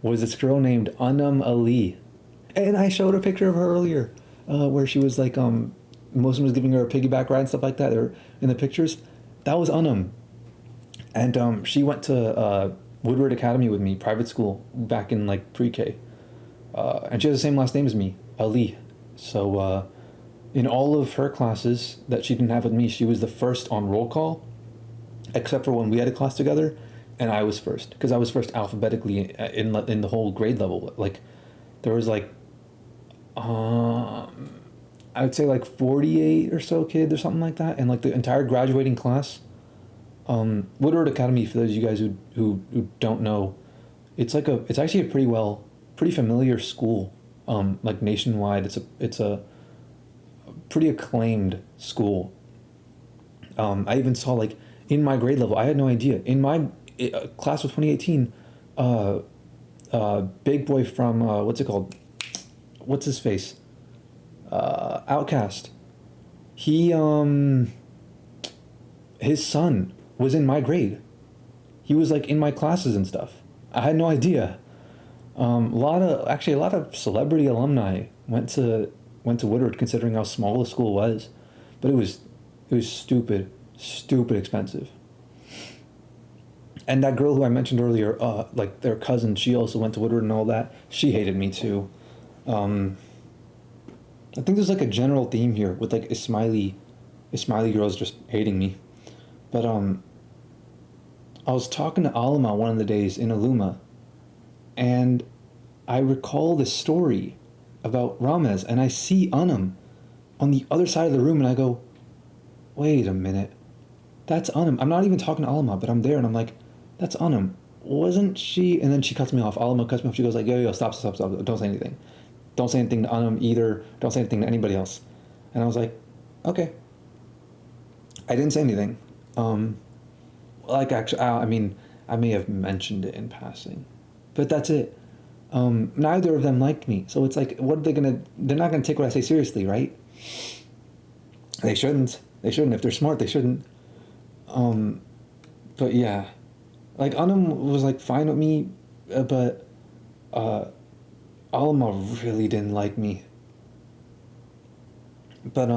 was this girl named Anam Ali, and I showed a picture of her earlier, where she was like Muslim was giving her a piggyback ride and stuff like that. Or in the pictures. That was Anam. And she went to Woodward Academy with me, private school, back in like pre-K. And she has the same last name as me, Ali. So in all of her classes that she didn't have with me, she was the first on roll call. except for when we had a class together, and I was first because I was first alphabetically in the whole grade level. Like there was like I would say like 48 or so kids or something like that, and like the entire graduating class. Woodward Academy, for those of you guys who don't know, it's actually a pretty familiar school, like nationwide. It's a pretty acclaimed school. I even saw like in my grade level, I had no idea. In my class of 2018, big boy from what's it called? What's his face? Outcast. He his son was in my grade. He was like in my classes and stuff. I had no idea. A lot of celebrity alumni went to Woodward, considering how small the school was, but it was stupid expensive. And that girl who I mentioned earlier, like their cousin, she also went to Woodward and all that. She hated me too. I think there's like a general theme here with like Ismaili girls just hating me. But I was talking to Alima one of the days in Ummah, and I recall this story about Ramez, and I see Anam on the other side of the room, and I go, wait a minute, that's Anam. I'm not even talking to Alima, but I'm there, and I'm like, that's Anam. Wasn't she? And then she cuts me off. Alima cuts me off. She goes like, yo, stop. Don't say anything. Don't say anything to Anam either. Don't say anything to anybody else. And I was like, okay. I didn't say anything. Like actually, I mean, I may have mentioned it in passing, but that's it. Neither of them liked me, so it's like, what are they gonna? They're not gonna take what I say seriously, right? They shouldn't. If they're smart, they shouldn't. But yeah, like Anam was like fine with me, but Alma really didn't like me. But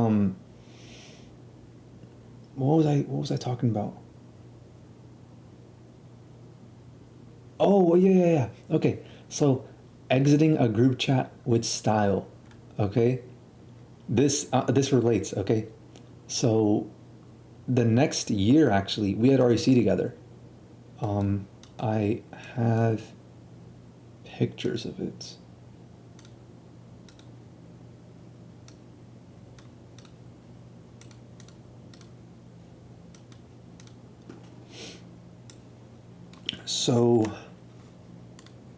what was I talking about? Oh yeah. Okay, so exiting a group chat with style. Okay, this relates. Okay, so the next year actually we had REC together. I have pictures of it. So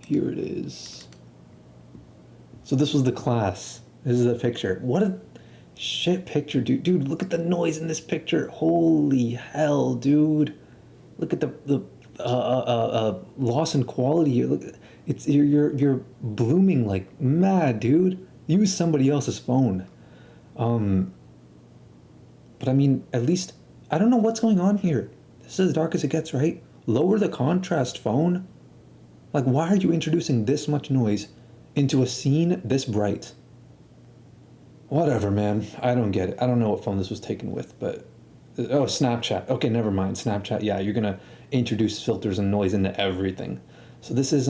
here it is. So this was the class. This is a picture. What a shit picture, dude. Dude, look at the noise in this picture. Holy hell, dude. Look at the loss in quality here. Look, it's you're blooming like mad, dude. Use somebody else's phone. But I mean, at least I don't know what's going on here. This is as dark as it gets, right? Lower the contrast, phone. Like, why are you introducing this much noise into a scene this bright? Whatever, man. I don't get it. I don't know what phone this was taken with, but... Oh, Snapchat. Okay, never mind. Snapchat, yeah, you're gonna introduce filters and noise into everything. So this is,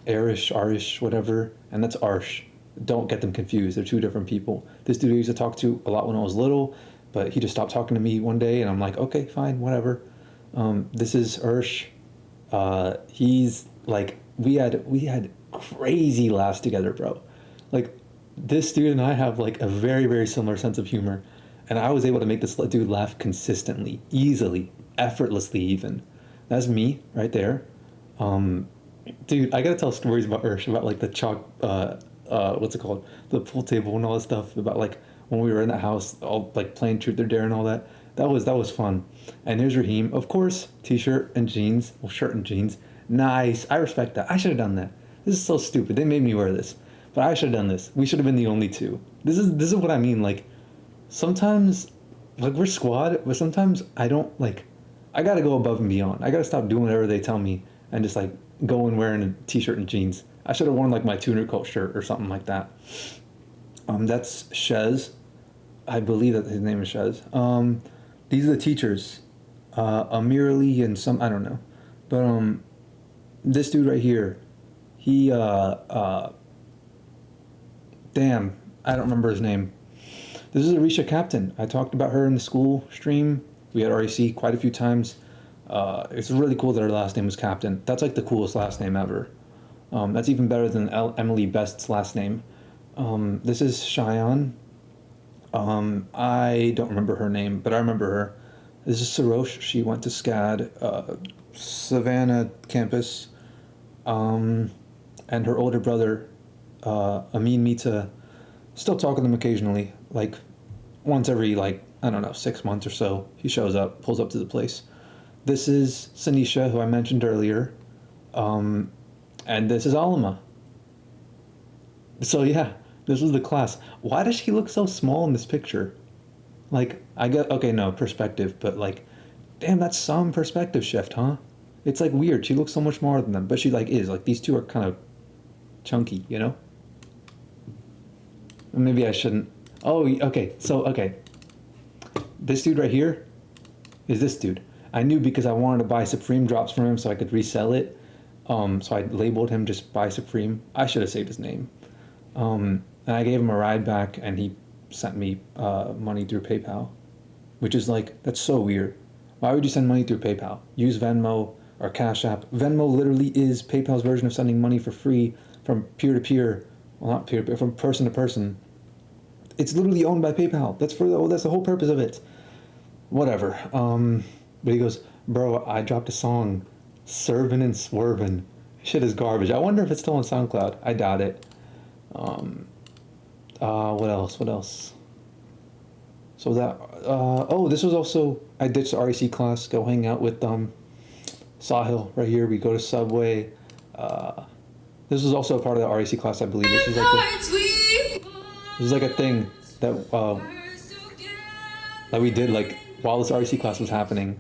Arish, whatever, and that's Arsh. Don't get them confused. They're two different people. This dude I used to talk to a lot when I was little, but he just stopped talking to me one day, and I'm like, okay, fine, whatever. This is Ursh. He's like, we had crazy laughs together, bro. Like, this dude and I have like a very, very similar sense of humor, and I was able to make this dude laugh consistently, easily, effortlessly even. That's me right there. Dude, I gotta tell stories about Ursh, about like the chalk, what's it called? The pool table and all that stuff, about like when we were in the house, all like playing truth or dare and all that. That was fun. And here's Raheem, of course, t-shirt and jeans, well, shirt and jeans. Nice, I respect that. I should have done that. This is so stupid. They made me wear this, but I should have done this. We should have been the only two. This is what I mean. Like, sometimes, like, we're squad, but sometimes I don't like. I gotta go above and beyond. I gotta stop doing whatever they tell me and just like go and wearing a t-shirt and jeans. I should have worn like my tuner coat shirt or something like that. That's Shez. I believe that his name is Shez. These are the teachers, Amir Ali and some, I don't know, but this dude right here, he damn, I don't remember his name. This is Arisha Captain. I talked about her in the school stream We had REC quite a few times. It's really cool that her last name was Captain. That's like the coolest last name ever. That's even better than Emily Best's last name. This is Cheyenne. I don't remember her name, but I remember her. This is Sarosh. She went to SCAD, Savannah campus. And her older brother, Amin Mita, still talk to them occasionally. Like, once every, like, I don't know, 6 months or so, he shows up, pulls up to the place. This is Sanisha, who I mentioned earlier. And this is Alma. So yeah, this was the class. Why does she look so small in this picture? Like, I get, okay, no, perspective, but like, damn, that's some perspective shift, huh? It's like weird. She looks so much more than them, but she like is. Like, these two are kind of chunky, you know? Maybe I shouldn't. Oh, okay, so, okay. This dude right here is this dude. I knew because I wanted to buy Supreme drops from him so I could resell it. So I labeled him just Buy Supreme. I should have saved his name. And I gave him a ride back, and he sent me money through PayPal, which is like, that's so weird. Why would you send money through PayPal? Use Venmo or Cash App. Venmo literally is PayPal's version of sending money for free from peer-to-peer. Well, not peer-to-peer, from person to person. It's literally owned by PayPal. That's the whole purpose of it. Whatever. But he goes, bro, I dropped a song, Servin' and Swervin'. Shit is garbage. I wonder if it's still on SoundCloud. I doubt it. What else? So that, oh, this was also, I ditched the REC class, go hang out with, Sahil right here. We go to Subway. This was also a part of the REC class, I believe. This was like a thing that, that we did, like, while this REC class was happening.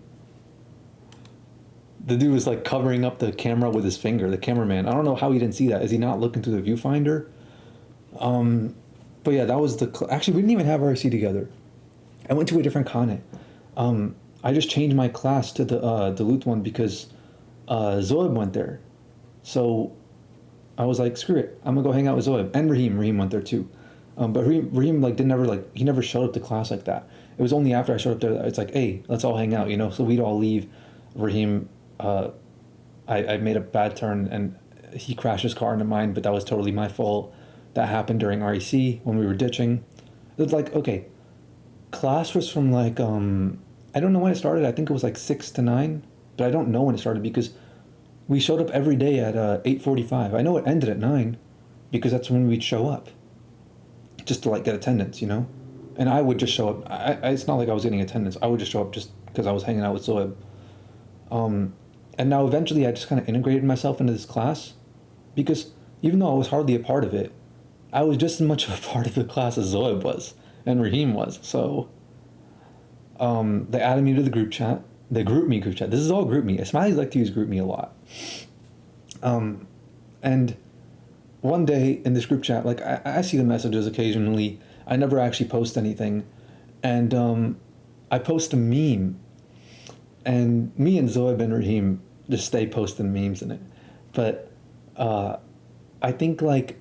The dude was like covering up the camera with his finger, the cameraman. I don't know how he didn't see that. Is he not looking through the viewfinder? But yeah, that was actually, we didn't even have REC together. I went to a different Khanate. I just changed my class to the Duluth one because Zoeb went there. So I was like, screw it, I'm gonna go hang out with Zoeb. And Raheem went there too. But Raheem like he never showed up to class like that. It was only after I showed up there that it's like, hey, let's all hang out, you know? So we'd all leave. Raheem, I made a bad turn and he crashed his car into mine, but that was totally my fault. That happened during REC when we were ditching. It was like, okay, class was from like, I don't know when it started. I think it was like 6 to 9, but I don't know when it started because we showed up every day at 8:45. I know it ended at 9 because that's when we'd show up just to like get attendance, you know? And I would just show up. It's not like I was getting attendance. I would just show up just because I was hanging out with Zoeb. And now eventually I just kind of integrated myself into this class because even though I was hardly a part of it, I was just as much of a part of the class as Zoeb was and Raheem was. So they added me to the group chat, the GroupMe group chat. This is all GroupMe. Smileys like to use GroupMe a lot. And one day in this group chat, like I see the messages occasionally. I never actually post anything. And I post a meme. And me and Zoeb and Raheem just stay posting memes in it. But I think like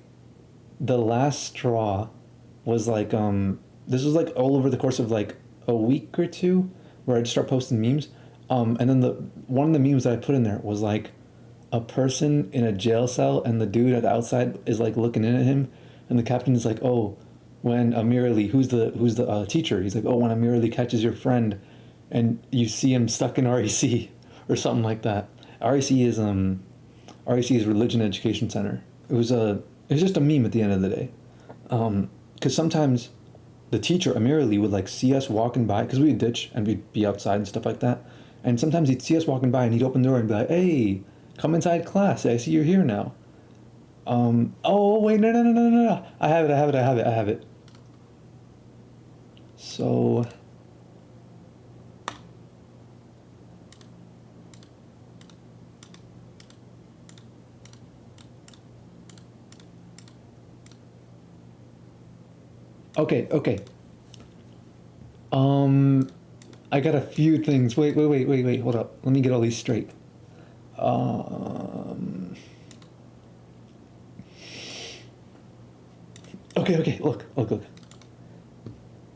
the last straw was like, this was like all over the course of like a week or two where I'd start posting memes. And then one of the memes that I put in there was like a person in a jail cell and the dude at the outside is like looking in at him. And the captain is like, oh, when Amir Ali, who's the teacher? He's like, oh, when Amir Ali catches your friend and you see him stuck in REC or something like that. REC is Religion Education Center. It was just a meme at the end of the day. Because sometimes the teacher, Amir Ali, would like see us walking by, because we'd ditch and we'd be outside and stuff like that. And sometimes he'd see us walking by and he'd open the door and be like, hey, come inside class. I see you're here now. Oh, wait, no. I have it. So... Okay. I got a few things. Wait. Hold up. Let me get all these straight. Okay. Look.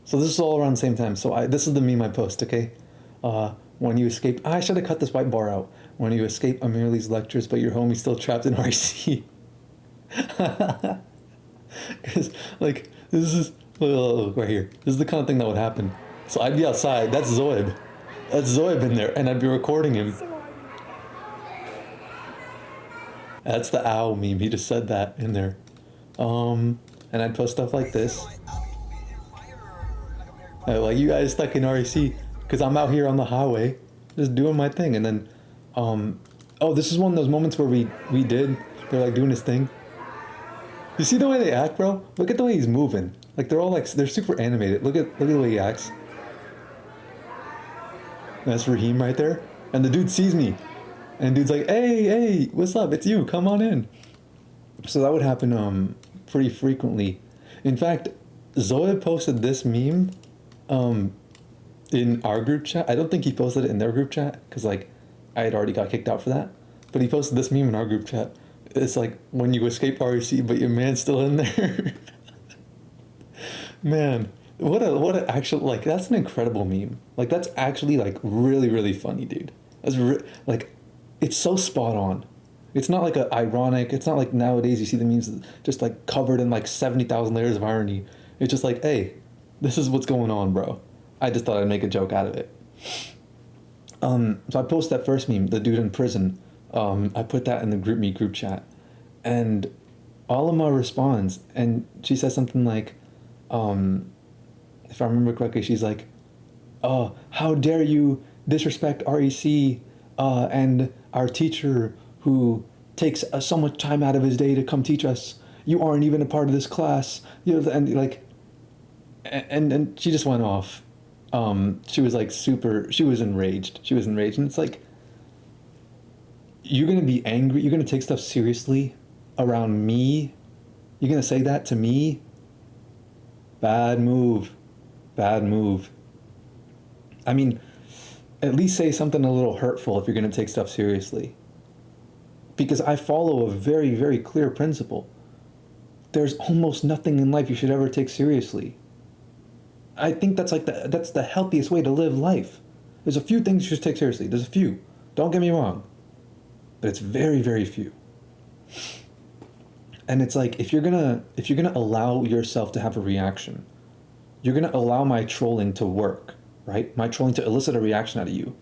So this is all around the same time. So this is the meme I post, okay? When you escape, I should have cut this white bar out. When you escape Amirli's lectures, but your homie's still trapped in RC. Because, like, this is, look, right here. This is the kind of thing that would happen. So I'd be outside. That's Zoeb. That's Zoeb in there, and I'd be recording him. That's the owl meme. He just said that in there. And I'd post stuff like this. Like, you guys stuck in REC, because I'm out here on the highway, just doing my thing. And then, oh, this is one of those moments where they're like doing this thing. You see the way they act, bro? Look at the way he's moving. Like, they're all like, they're super animated. Look at the way he acts. That's Raheem right there. And the dude sees me. And dude's like, hey, what's up? It's you. Come on in. So that would happen pretty frequently. In fact, Zoe posted this meme in our group chat. I don't think he posted it in their group chat because, like, I had already got kicked out for that. But he posted this meme in our group chat. It's like, when you escape REC, but your man's still in there. Man, what a actual, like, that's an incredible meme. Like, that's actually, like, really, really funny, dude. That's like, it's so spot on. It's not like a ironic, it's not like nowadays you see the memes just like covered in like 70,000 layers of irony. It's just like, hey, this is what's going on, bro. I just thought I'd make a joke out of it. So I posted that first meme, the dude in prison. I put that in the group chat, and Alima responds, and she says something like, if I remember correctly, she's like, "Oh, how dare you disrespect REC and our teacher who takes so much time out of his day to come teach us. You aren't even a part of this class." You know, and like, and she just went off. She was like she was enraged. And it's like, you're gonna be angry, you're gonna take stuff seriously around me? You're gonna say that to me? Bad move. I mean, at least say something a little hurtful if you're gonna take stuff seriously. Because I follow a very, very clear principle. There's almost nothing in life you should ever take seriously. I think that's the healthiest way to live life. There's a few things you should take seriously. There's a few. Don't get me wrong. But it's very, very few. And it's like, if you're gonna allow yourself to have a reaction, you're gonna allow my trolling to work, right? My trolling to elicit a reaction out of you.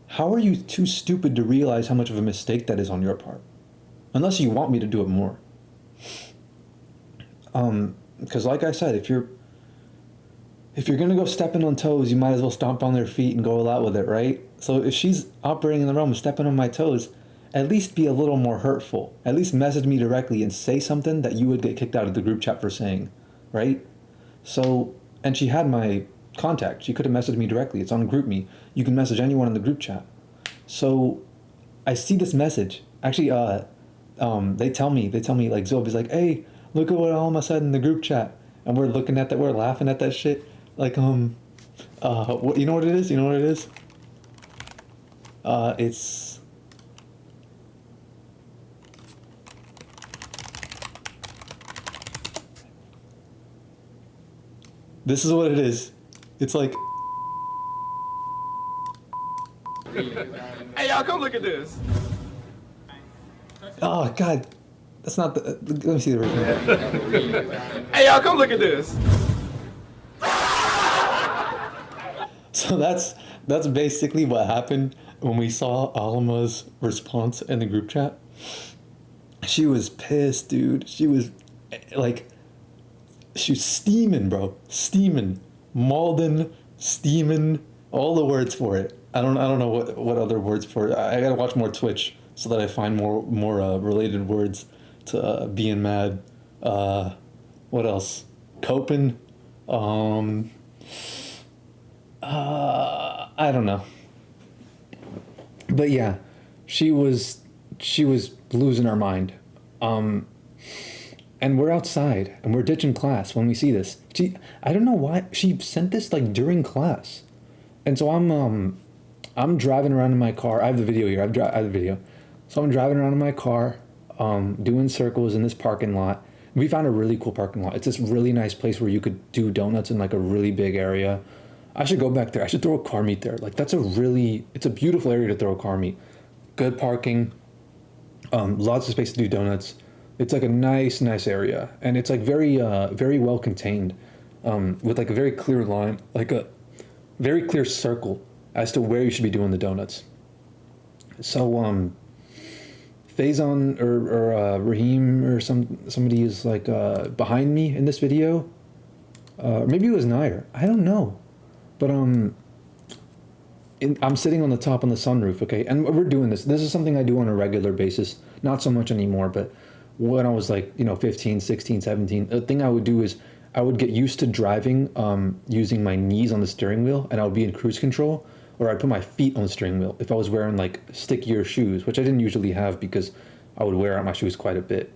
How are you too stupid to realize how much of a mistake that is on your part? Unless you want me to do it more. Because like I said, if you're gonna go stepping on toes, you might as well stomp on their feet and go all out with it, right? So if she's operating in the realm of stepping on my toes, at least be a little more hurtful. At least message me directly and say something that you would get kicked out of the group chat for saying, right? So, and she had my contact. She could have messaged me directly. It's on GroupMe. You can message anyone in the group chat. So I see this message. Actually, they tell me like, Zob is like, hey, look at what Alma said in the group chat. And we're looking at that, we're laughing at that shit. Like, what, you know what it is? It's, this is what it is. It's like, Hey, y'all, come look at this. oh God, that's not the, let me see the original. Hey, y'all, come look at this. So that's basically what happened when we saw Alima's response in the group chat. She was pissed, dude. She was like, she was steaming, bro. Steaming. Malden, steaming, all the words for it. I don't know what other words for it. I gotta watch more Twitch so that I find more related words to being mad. What else? Coping. I don't know. But yeah, she was losing her mind. And we're outside and we're ditching class when we see this. I don't know why she sent this like during class. And so I'm driving around in my car. I have the video here. I have the video. So I'm driving around in my car, doing circles in this parking lot. We found a really cool parking lot. It's this really nice place where you could do donuts in like a really big area. I should go back there. I should throw a car meet there. Like it's a beautiful area to throw a car meet. Good parking, lots of space to do donuts. It's like a nice area, and it's like very well contained, with like a very clear line, like a very clear circle as to where you should be doing the donuts. So Faison or Raheem or somebody is like behind me in this video, maybe it was Nair. I don't know, but I'm sitting on the top on the sunroof, okay, and we're doing this. This is something I do on a regular basis, not so much anymore, but when I was like 15, 16, 17, the thing I would do is I would get used to driving using my knees on the steering wheel, and I would be in cruise control, or I'd put my feet on the steering wheel if I was wearing like stickier shoes, which I didn't usually have because I would wear out my shoes quite a bit.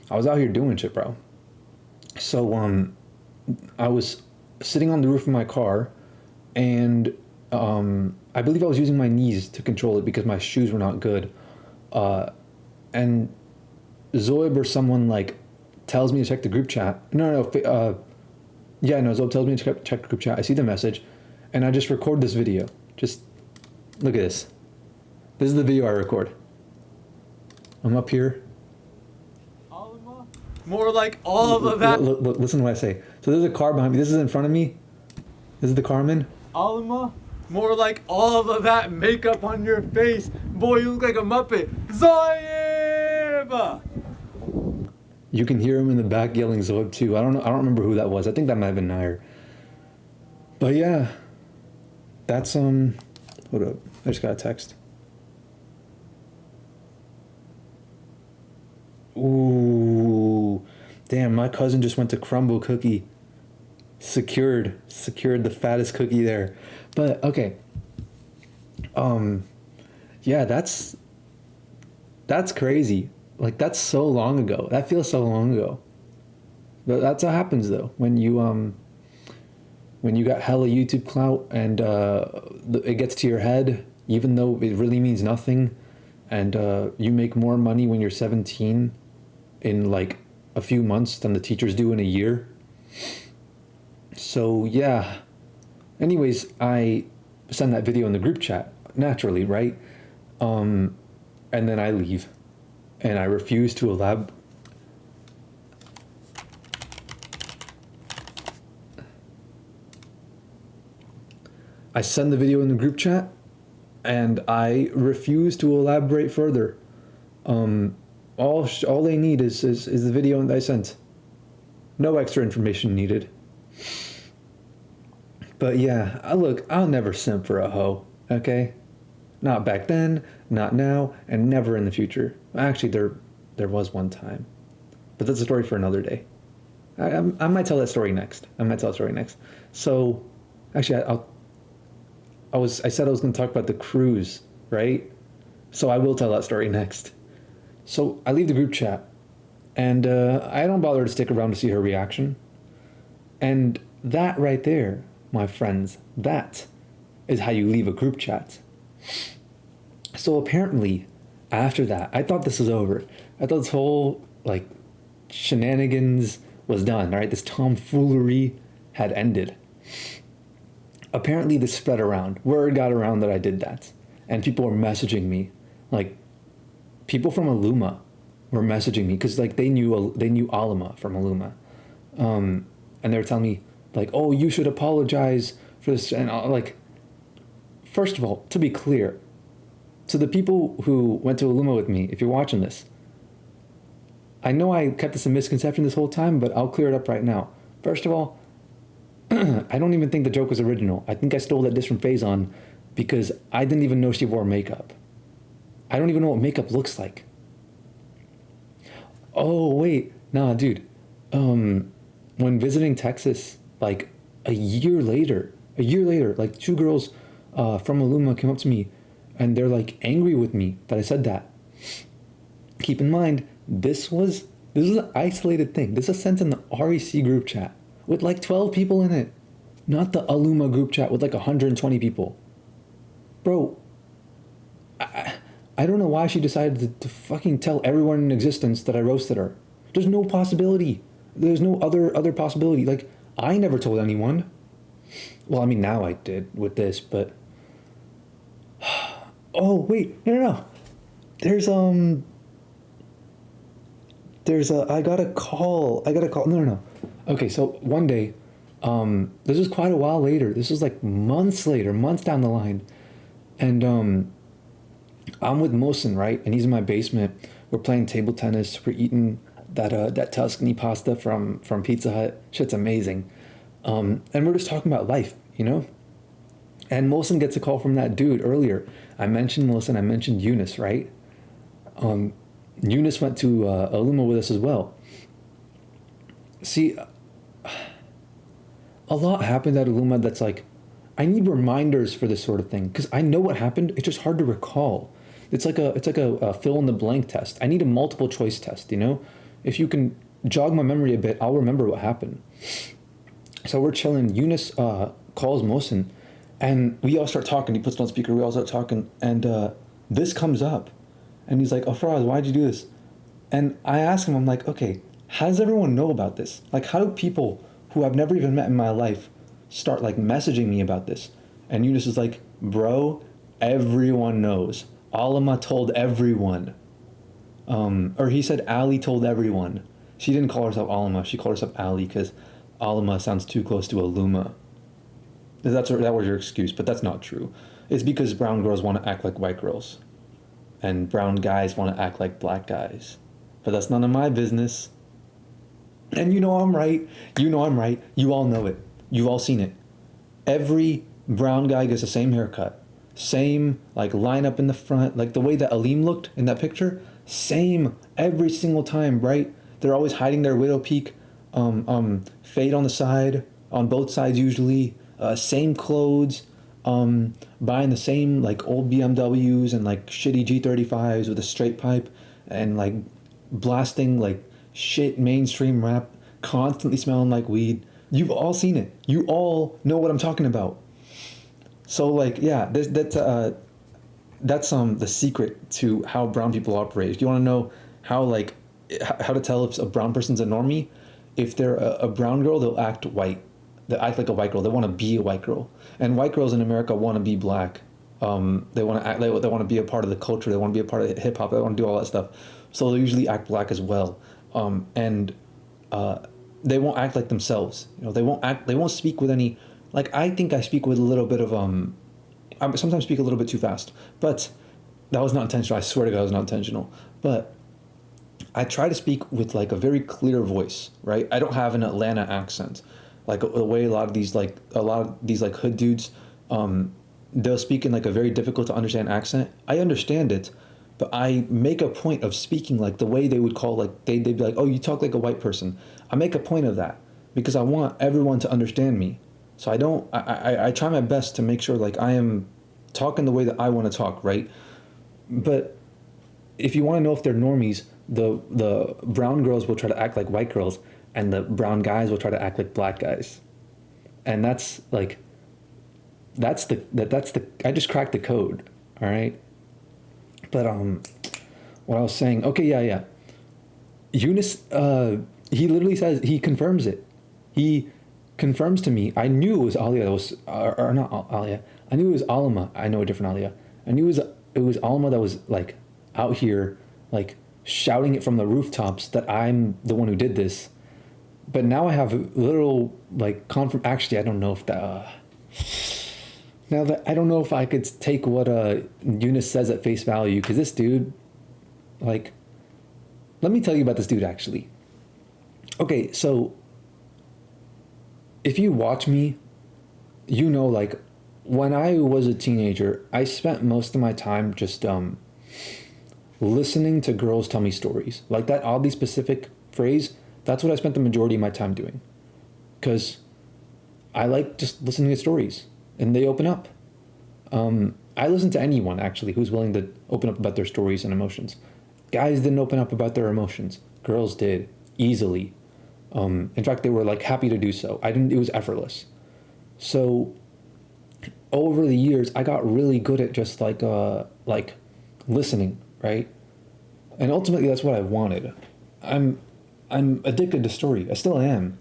I was out here doing shit, bro. So I was sitting on the roof of my car, and I believe I was using my knees to control it because my shoes were not good, and Zoib or someone like tells me to check the group chat. Zoib tells me to check the group chat. I see the message, and I just record this video. Just look at this. This is the video I record. I'm up here. More like all of that. Look, listen to what I say. So there's a car behind me. This is in front of me. This is the car I'm in. Alma. More like all of that makeup on your face. Boy, you look like a Muppet. Zoib! You can hear him in the back yelling Zoib too. I don't know. I don't remember who that was. I think that might have been Nair. But yeah, that's hold up. I just got a text. Ooh, damn! My cousin just went to Crumble Cookie. Secured the fattest cookie there. But okay. Yeah, that's crazy. Like that's so long ago. That feels so long ago. But that's what happens though when you got hella YouTube clout and it gets to your head, even though it really means nothing, and you make more money when you're 17 in like a few months than the teachers do in a year. So yeah. Anyways, I send that video in the group chat naturally, right? And then I leave. And I refuse to I send the video in the group chat, and I refuse to elaborate further. All they need is the video that I sent. No extra information needed. But yeah, I'll never simp for a hoe, okay? Not back then, not now, and never in the future. Actually, there was one time. But that's a story for another day. I might tell that story next. So, actually, I said I was going to talk about the cruise, right? So I will tell that story next. So I leave the group chat, and I don't bother to stick around to see her reaction. And that right there, my friends, that is how you leave a group chat. So apparently, after that, I thought this was over. I thought this whole, like, shenanigans was done, right? This tomfoolery had ended. Apparently, this spread around. Word got around that I did that. And people were messaging me. Like, people from Ummah were messaging me because, like, they knew Alima from Ummah. And they were telling me, like, oh, you should apologize for this. And, like, first of all, to be clear, to the people who went to Ummah with me, if you're watching this, I know I kept this a misconception this whole time, but I'll clear it up right now. First of all, I don't even think the joke was original. I think I stole that diss from Faison because I didn't even know she wore makeup. I don't even know what makeup looks like. Oh, wait. Nah, dude. When visiting Texas, like a year later, like two girls from Ummah came up to me and they're like angry with me that I said that. Keep in mind, this was an isolated thing. This is sent in the REC group chat with like 12 people in it. Not the Ummah group chat with like 120 people. Bro, I don't know why she decided to fucking tell everyone in existence that I roasted her. There's no possibility. There's no other possibility. Like, I never told anyone. Well, I mean, now I did with this, but oh wait, no. There's a I got a call. No. Okay, so one day, this was quite a while later. This was like months later, months down the line, and I'm with Mohsen, right? And he's in my basement. We're playing table tennis. We're eating that Tuscany pasta from Pizza Hut. Shit's amazing. And we're just talking about life, you know? And Mohsen gets a call from that dude earlier. I mentioned Mohsen, I mentioned Eunice, right? Eunice went to Ummah with us as well. See, a lot happened at Ummah that's like, I need reminders for this sort of thing because I know what happened. It's just hard to recall. It's like a fill in the blank test. I need a multiple choice test. You know, if you can jog my memory a bit, I'll remember what happened. So we're chilling. Eunice calls Mohsen, and we all start talking. He puts it on speaker. We all start talking, and this comes up, and he's like, "Oh, Faraz, why'd you do this?" And I ask him, I'm like, "Okay, how does everyone know about this? Like, how do people who I've never even met in my life start like messaging me about this?" And Eunice is like, "Bro, everyone knows. Alima told everyone." Or he said Ali told everyone. She didn't call herself Alima. She called herself Ali because Alima sounds too close to Aluma. That was your excuse, but that's not true. It's because brown girls want to act like white girls, and brown guys want to act like black guys. But that's none of my business. And you know I'm right. You know I'm right. You all know it. You've all seen it. Every brown guy gets the same haircut. Same, like, line up in the front. Like, the way that Aleem looked in that picture. Same every single time, right? They're always hiding their widow peak. Fade on the side. On both sides, usually. Same clothes. Buying the same, like, old BMWs and, like, shitty G35s with a straight pipe. And, like, blasting, like, shit mainstream rap, constantly smelling like weed. You've all seen it. You all know what I'm talking about. So like, yeah, that's the secret to how brown people operate. If you want to know how like how to tell if a brown person's a normie, if they're a brown girl, they'll act white. They act like a white girl. They want to be a white girl. And white girls in America want to be black. They want to act. They want to be a part of the culture. They want to be a part of hip hop. They want to do all that stuff. So they usually act black as well. And they won't act like themselves. You know, they won't act. They won't speak with any. Like, I think I speak with a little bit of I sometimes speak a little bit too fast, but that was not intentional. I swear to God, it was not intentional. But I try to speak with like a very clear voice, right? I don't have an Atlanta accent, like the way a lot of these hood dudes, they'll speak in like a very difficult to understand accent. I understand it, but I make a point of speaking like the way they would call, like they'd be like, "Oh, you talk like a white person." I make a point of that because I want everyone to understand me. So I try my best to make sure like I am talking the way that I want to talk, right? But if you want to know if they're normies, the brown girls will try to act like white girls, and the brown guys will try to act like black guys. And that's the I just cracked the code, all right? But what I was saying, okay, yeah. Eunice, he literally says, he confirms it. He confirms to me, I knew it was Alia that was, or not Alia, I knew it was Alima. I know a different Alia. I knew it was Alima that was like out here, like shouting it from the rooftops that I'm the one who did this. But now I have literal like actually I don't know if that, now that I don't know if I could take what Eunice says at face value, because this dude, like, let me tell you about this dude actually. Okay, so if you watch me, you know, like, when I was a teenager, I spent most of my time just listening to girls tell me stories. Like that oddly specific phrase, that's what I spent the majority of my time doing. Because I like just listening to stories, and they open up. I listen to anyone, actually, who's willing to open up about their stories and emotions. Guys didn't open up about their emotions. Girls did, easily. In fact, they were like happy to do so. It was effortless. So over the years, I got really good at just like listening, right? And ultimately that's what I wanted. I'm addicted to story. I still am.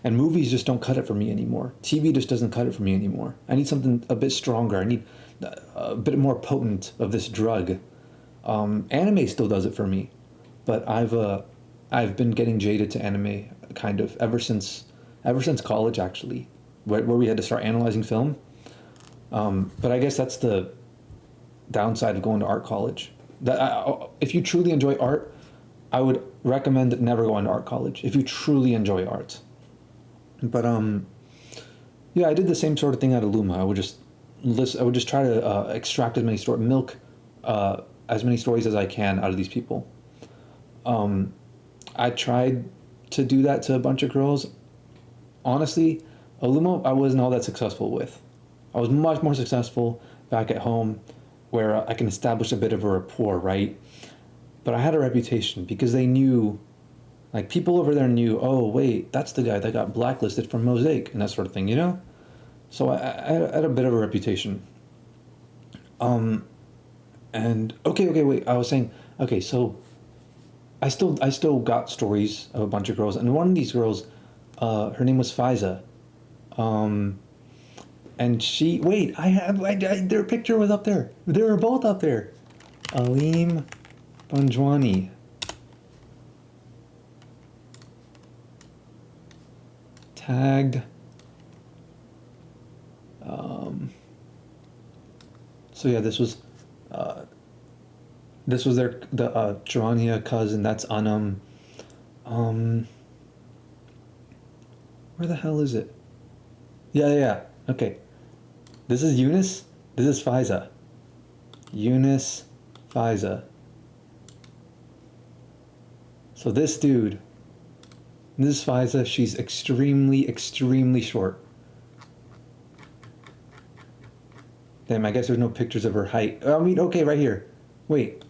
And movies just don't cut it for me anymore. TV just doesn't cut it for me anymore. I need something a bit stronger. I need a bit more potent of this drug. Anime still does it for me, but I've been getting jaded to anime kind of ever since college actually, where we had to start analyzing film. But I guess that's the downside of going to art college. If you truly enjoy art, I would recommend never going to art college if you truly enjoy art. But yeah, I did the same sort of thing at Ummah. I would just try to extract milk as many stories as I can out of these people. I tried to do that to a bunch of girls. Honestly, Ummah I wasn't all that successful with. I was much more successful back at home, where I can establish a bit of a rapport, right? But I had a reputation because they knew, like people over there knew, oh wait, that's the guy that got blacklisted from Mosaic and that sort of thing, you know? So I had a bit of a reputation. And okay, wait, I was saying, okay, so I still got stories of a bunch of girls, and one of these girls, her name was Faiza. And she, wait, their picture was up there. They were both up there. Aleem Banjwani. Tagged. So yeah, this was the Jirania cousin. That's Anam. Where the hell is it? Yeah. Okay. This is Eunice. This is Faiza. Eunice, Faiza. So this dude, this is Faiza. She's extremely short. Damn, I guess there's no pictures of her height. I mean, okay, right here. Wait.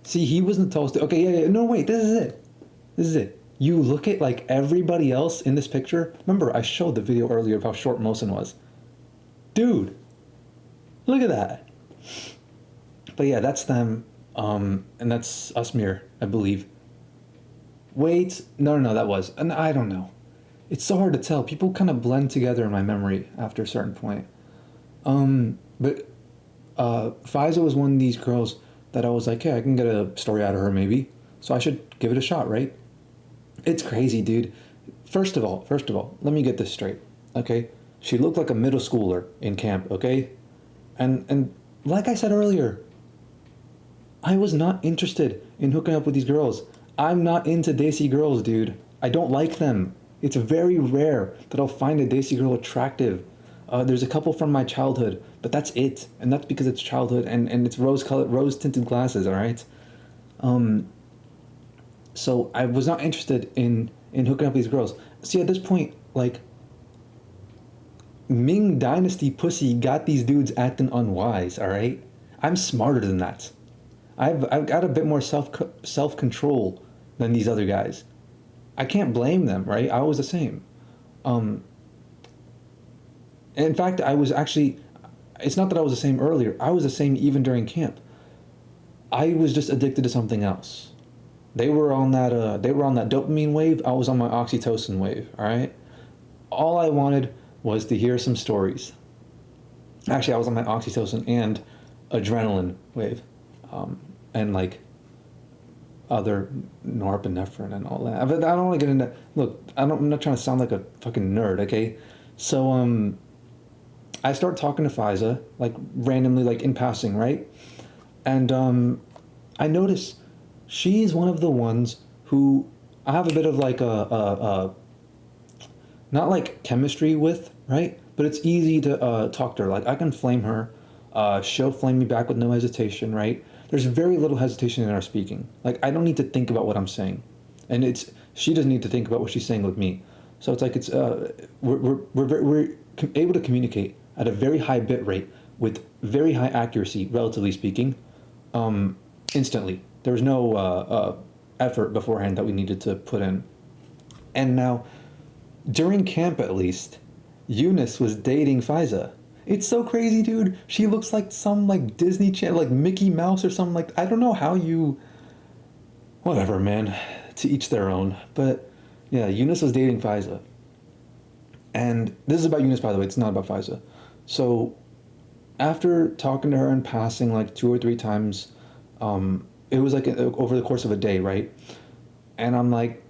See, he wasn't the tallest. Okay, yeah. No, wait, this is it. You look at like everybody else in this picture. Remember, I showed the video earlier of how short Mohsen was. Dude, look at that. But yeah, that's them. And that's Asmir, I believe. Wait, no, that was. And I don't know. It's so hard to tell. People kind of blend together in my memory after a certain point. But Faiza was one of these girls that I was like, hey, I can get a story out of her maybe. So I should give it a shot, right? It's crazy, dude. First of all, let me get this straight, okay? She looked like a middle schooler in camp, okay? And like I said earlier, I was not interested in hooking up with these girls. I'm not into Desi girls, dude. I don't like them. It's very rare that I'll find a Desi girl attractive. There's a couple from my childhood, but that's it. And that's because it's childhood and it's rose-tinted glasses, all right? So I was not interested in hooking up with these girls. See, at this point, like, Ming Dynasty pussy got these dudes acting unwise, all right? I'm smarter than that. I've got a bit more self-control than these other guys. I can't blame them, right? I was the same. In fact, I was actually, it's not that I was the same earlier. I was the same even during camp. I was just addicted to something else. They were on that dopamine wave. I was on my oxytocin wave, all right? All I wanted was to hear some stories. Actually, I was on my oxytocin and adrenaline wave. And like other norepinephrine and all that. But I don't want to get into, look, I'm not trying to sound like a fucking nerd, okay? So, I start talking to Faiza, like randomly, like in passing, right? And I notice she's one of the ones who I have a bit of like a not like chemistry with, right? But it's easy to talk to her. Like I can flame her, she'll flame me back with no hesitation, right? There's very little hesitation in our speaking. Like I don't need to think about what I'm saying, and she doesn't need to think about what she's saying with me. So it's like we're able to communicate at a very high bit rate with very high accuracy, relatively speaking, instantly. There was no effort beforehand that we needed to put in. And now, during camp at least, Eunice was dating Faiza. It's so crazy, dude. She looks like some like Disney channel, like Mickey Mouse or something like. I don't know how you whatever, man. To each their own. But yeah, Eunice was dating Faiza. And this is about Eunice, by the way. It's not about Faiza. So after talking to her in passing like 2 or 3 times, it was like over the course of a day, right? And I'm like,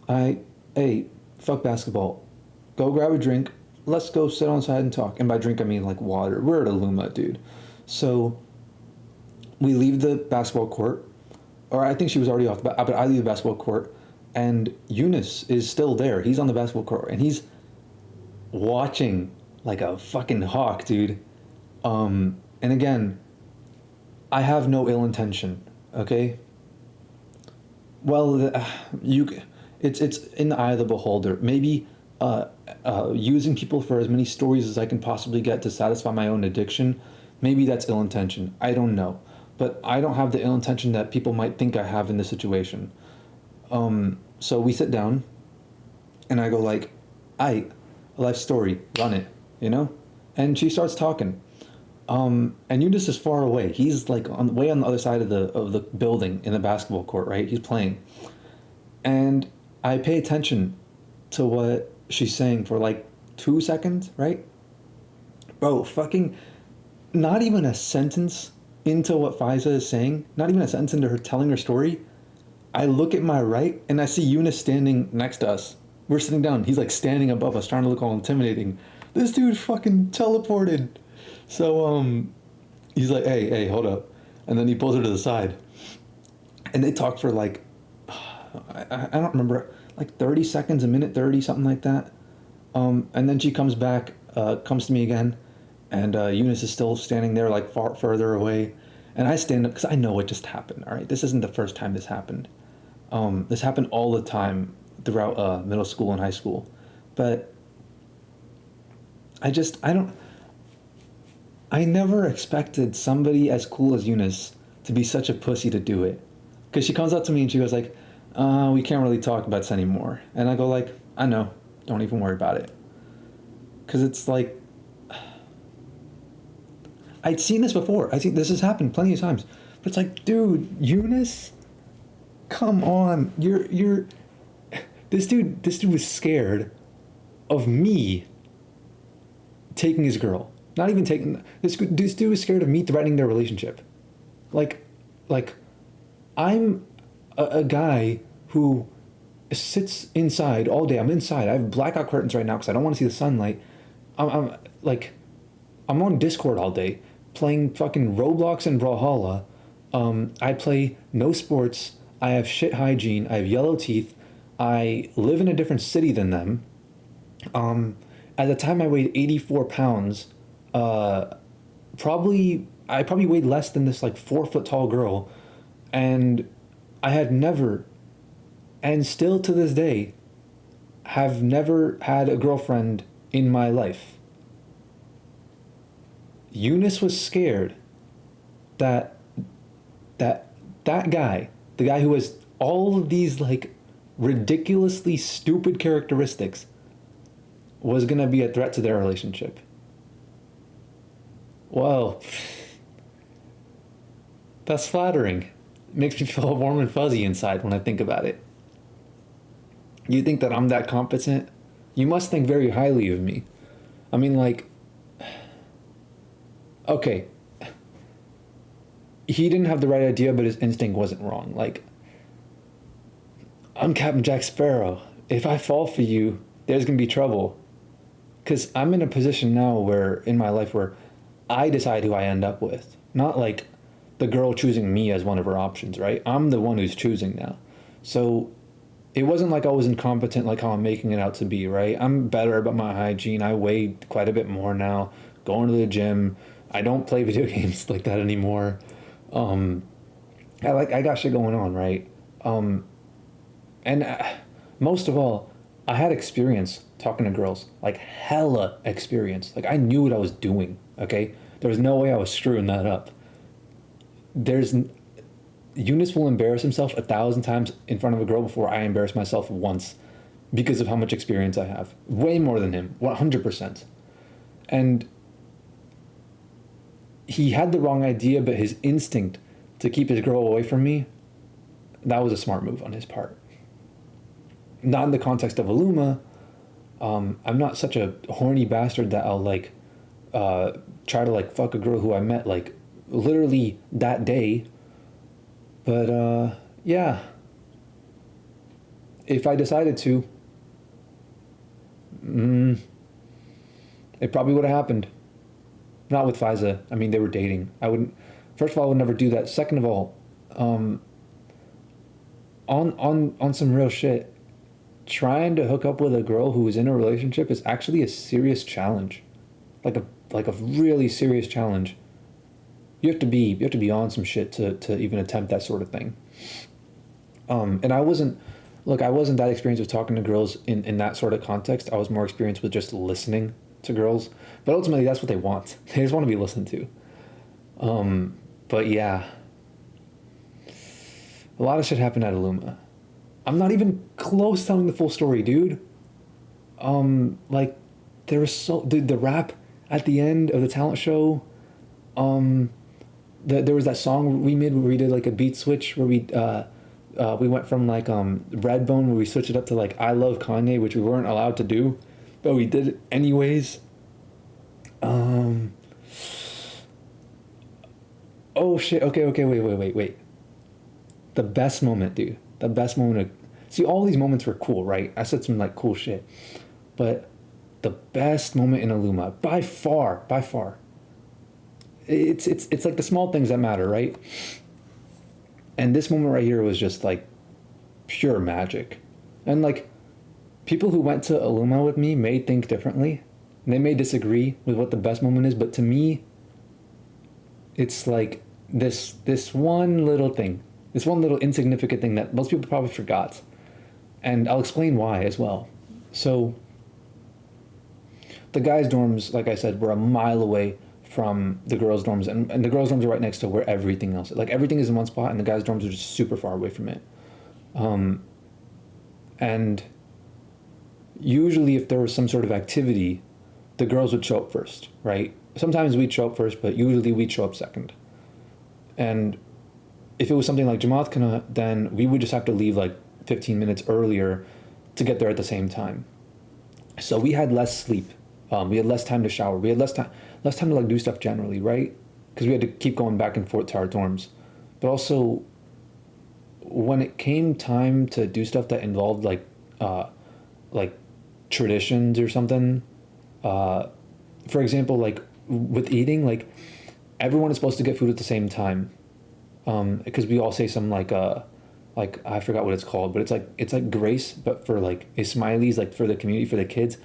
hey, fuck basketball. Go grab a drink. Let's go sit on side and talk. And by drink, I mean like water. We're at Ummah, dude. So we leave the basketball court, or I think she was already off, but I leave the basketball court, and Eunice is still there. He's on the basketball court, and he's watching like a fucking hawk, dude. And again, I have no ill intention, okay? Well, it's in the eye of the beholder. Maybe using people for as many stories as I can possibly get to satisfy my own addiction, maybe that's ill intention. I don't know. But I don't have the ill intention that people might think I have in this situation. So we sit down, and I go like, a life story, run it, you know? And she starts talking. And Eunice is far away. He's like way on the other side of the building in the basketball court, right? He's playing. And I pay attention to what she's saying for like 2 seconds, right? Bro, fucking not even a sentence into what Faiza is saying, not even a sentence into her telling her story, I look at my right and I see Eunice standing next to us. We're sitting down. He's like standing above us, trying to look all intimidating. This dude fucking teleported. So he's like, hey, hold up. And then he pulls her to the side. And they talk for like, I don't remember, like 30 seconds, a minute 30, something like that. And then she comes back, comes to me again. And Eunice is still standing there like far further away. And I stand up because I know what just happened, all right? This isn't the first time this happened. This happened all the time throughout middle school and high school. But I never expected somebody as cool as Eunice to be such a pussy to do it. Because she comes up to me and she goes like, we can't really talk about this anymore. And I go like, I know, don't even worry about it. Because it's like, I'd seen this before. This has happened plenty of times. But it's like, dude, Eunice, come on. You're this dude was scared of me taking his girl. Not even taking this dude was scared of me threatening their relationship. Like I'm a guy who sits inside all day. I'm inside. I have blackout curtains right now because I don't want to see the sunlight. I'm on Discord all day playing fucking Roblox and Brawlhalla. I play no sports. I have shit hygiene. I have yellow teeth. I live in a different city than them. At the time I weighed 84 pounds. I probably weighed less than this like 4 foot tall girl. And I had never, and still to this day, have never had a girlfriend in my life. Eunice was scared that guy, the guy who has all of these like ridiculously stupid characteristics, was gonna be a threat to their relationship. Well, that's flattering. It makes me feel warm and fuzzy inside when I think about it. You think that I'm that competent? You must think very highly of me. I mean, like, okay, he didn't have the right idea, but his instinct wasn't wrong. Like, I'm Captain Jack Sparrow. If I fall for you, there's gonna be trouble. Because I'm in a position now where, in my life, where I decide who I end up with. Not like the girl choosing me as one of her options, right? I'm the one who's choosing now. So it wasn't like I was incompetent like how I'm making it out to be, right? I'm better about my hygiene. I weigh quite a bit more now. Going to the gym. I don't play video games like that anymore. I got shit going on, right? And most of all, I had experience talking to girls, like hella experience. Like I knew what I was doing, okay? There was no way I was screwing that up. Eunice will embarrass himself 1,000 times in front of a girl before I embarrass myself once because of how much experience I have. Way more than him, 100%. And he had the wrong idea, but his instinct to keep his girl away from me, that was a smart move on his part. Not in the context of Aluma. I'm not such a horny bastard that I'll like try to like fuck a girl who I met like literally that day. But yeah, if I decided to, it probably would have happened. Not with Fiza. I mean, they were dating. I wouldn't. First of all, I would never do that. Second of all, on some real shit, trying to hook up with a girl who is in a relationship is actually a serious challenge, like a really serious challenge. You have to be on some shit to even attempt that sort of thing. And I wasn't that experienced with talking to girls in that sort of context. I was more experienced with just listening to girls, but ultimately that's what they want. They just want to be listened to. But yeah, a lot of shit happened at Illuma. I'm not even close telling the full story, dude. Like there was the rap at the end of the talent show. There was that song we made where we did like a beat switch where we went from like Redbone where we switched it up to like I Love Kanye, which we weren't allowed to do, but we did it anyways. Oh shit, okay, wait. The best moment, dude. The best moment see, all these moments were cool, right? I said some like cool shit. But the best moment in Illuma, by far, it's like the small things that matter, right? And this moment right here was just like pure magic. And like people who went to Illuma with me may think differently. They may disagree with what the best moment is, but to me, it's like this one little thing, this one little insignificant thing that most people probably forgot. And I'll explain why as well. So the guys' dorms, like I said, were a mile away from the girls' dorms, and the girls' dorms are right next to where everything else is. Like everything is in one spot, and the guys' dorms are just super far away from it. And usually if there was some sort of activity, the girls would show up first, right? Sometimes we'd show up first, but usually we'd show up second. And if it was something like Jamaat Kana, then we would just have to leave like 15 minutes earlier to get there at the same time. So we had less sleep. We had less time to shower. We had less time to like do stuff generally, right? Because we had to keep going back and forth to our dorms. But also, when it came time to do stuff that involved like traditions or something, for example, like with eating, like everyone is supposed to get food at the same time, because we all say some like I forgot what it's called, but it's like grace, but for like Ismailis, like for the community, for the kids.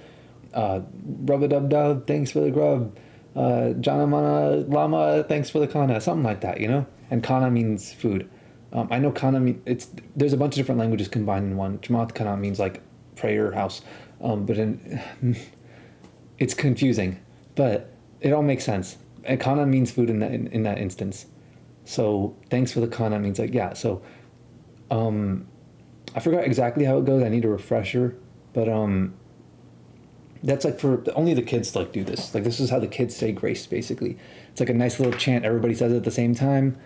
Rub-a-dub-dub, thanks for the grub. Jana mana lama, thanks for the kana, something like that, you know? And kana means food. I know kana there's a bunch of different languages combined in one. Jamaat kana means like prayer house, but it's confusing, but it all makes sense. And kana means food in that instance. So thanks for the kana means like, yeah. So I forgot exactly how it goes. I need a refresher, but that's like for only the kids like do this. Like this is how the kids say grace basically. It's like a nice little chant. Everybody says it at the same time.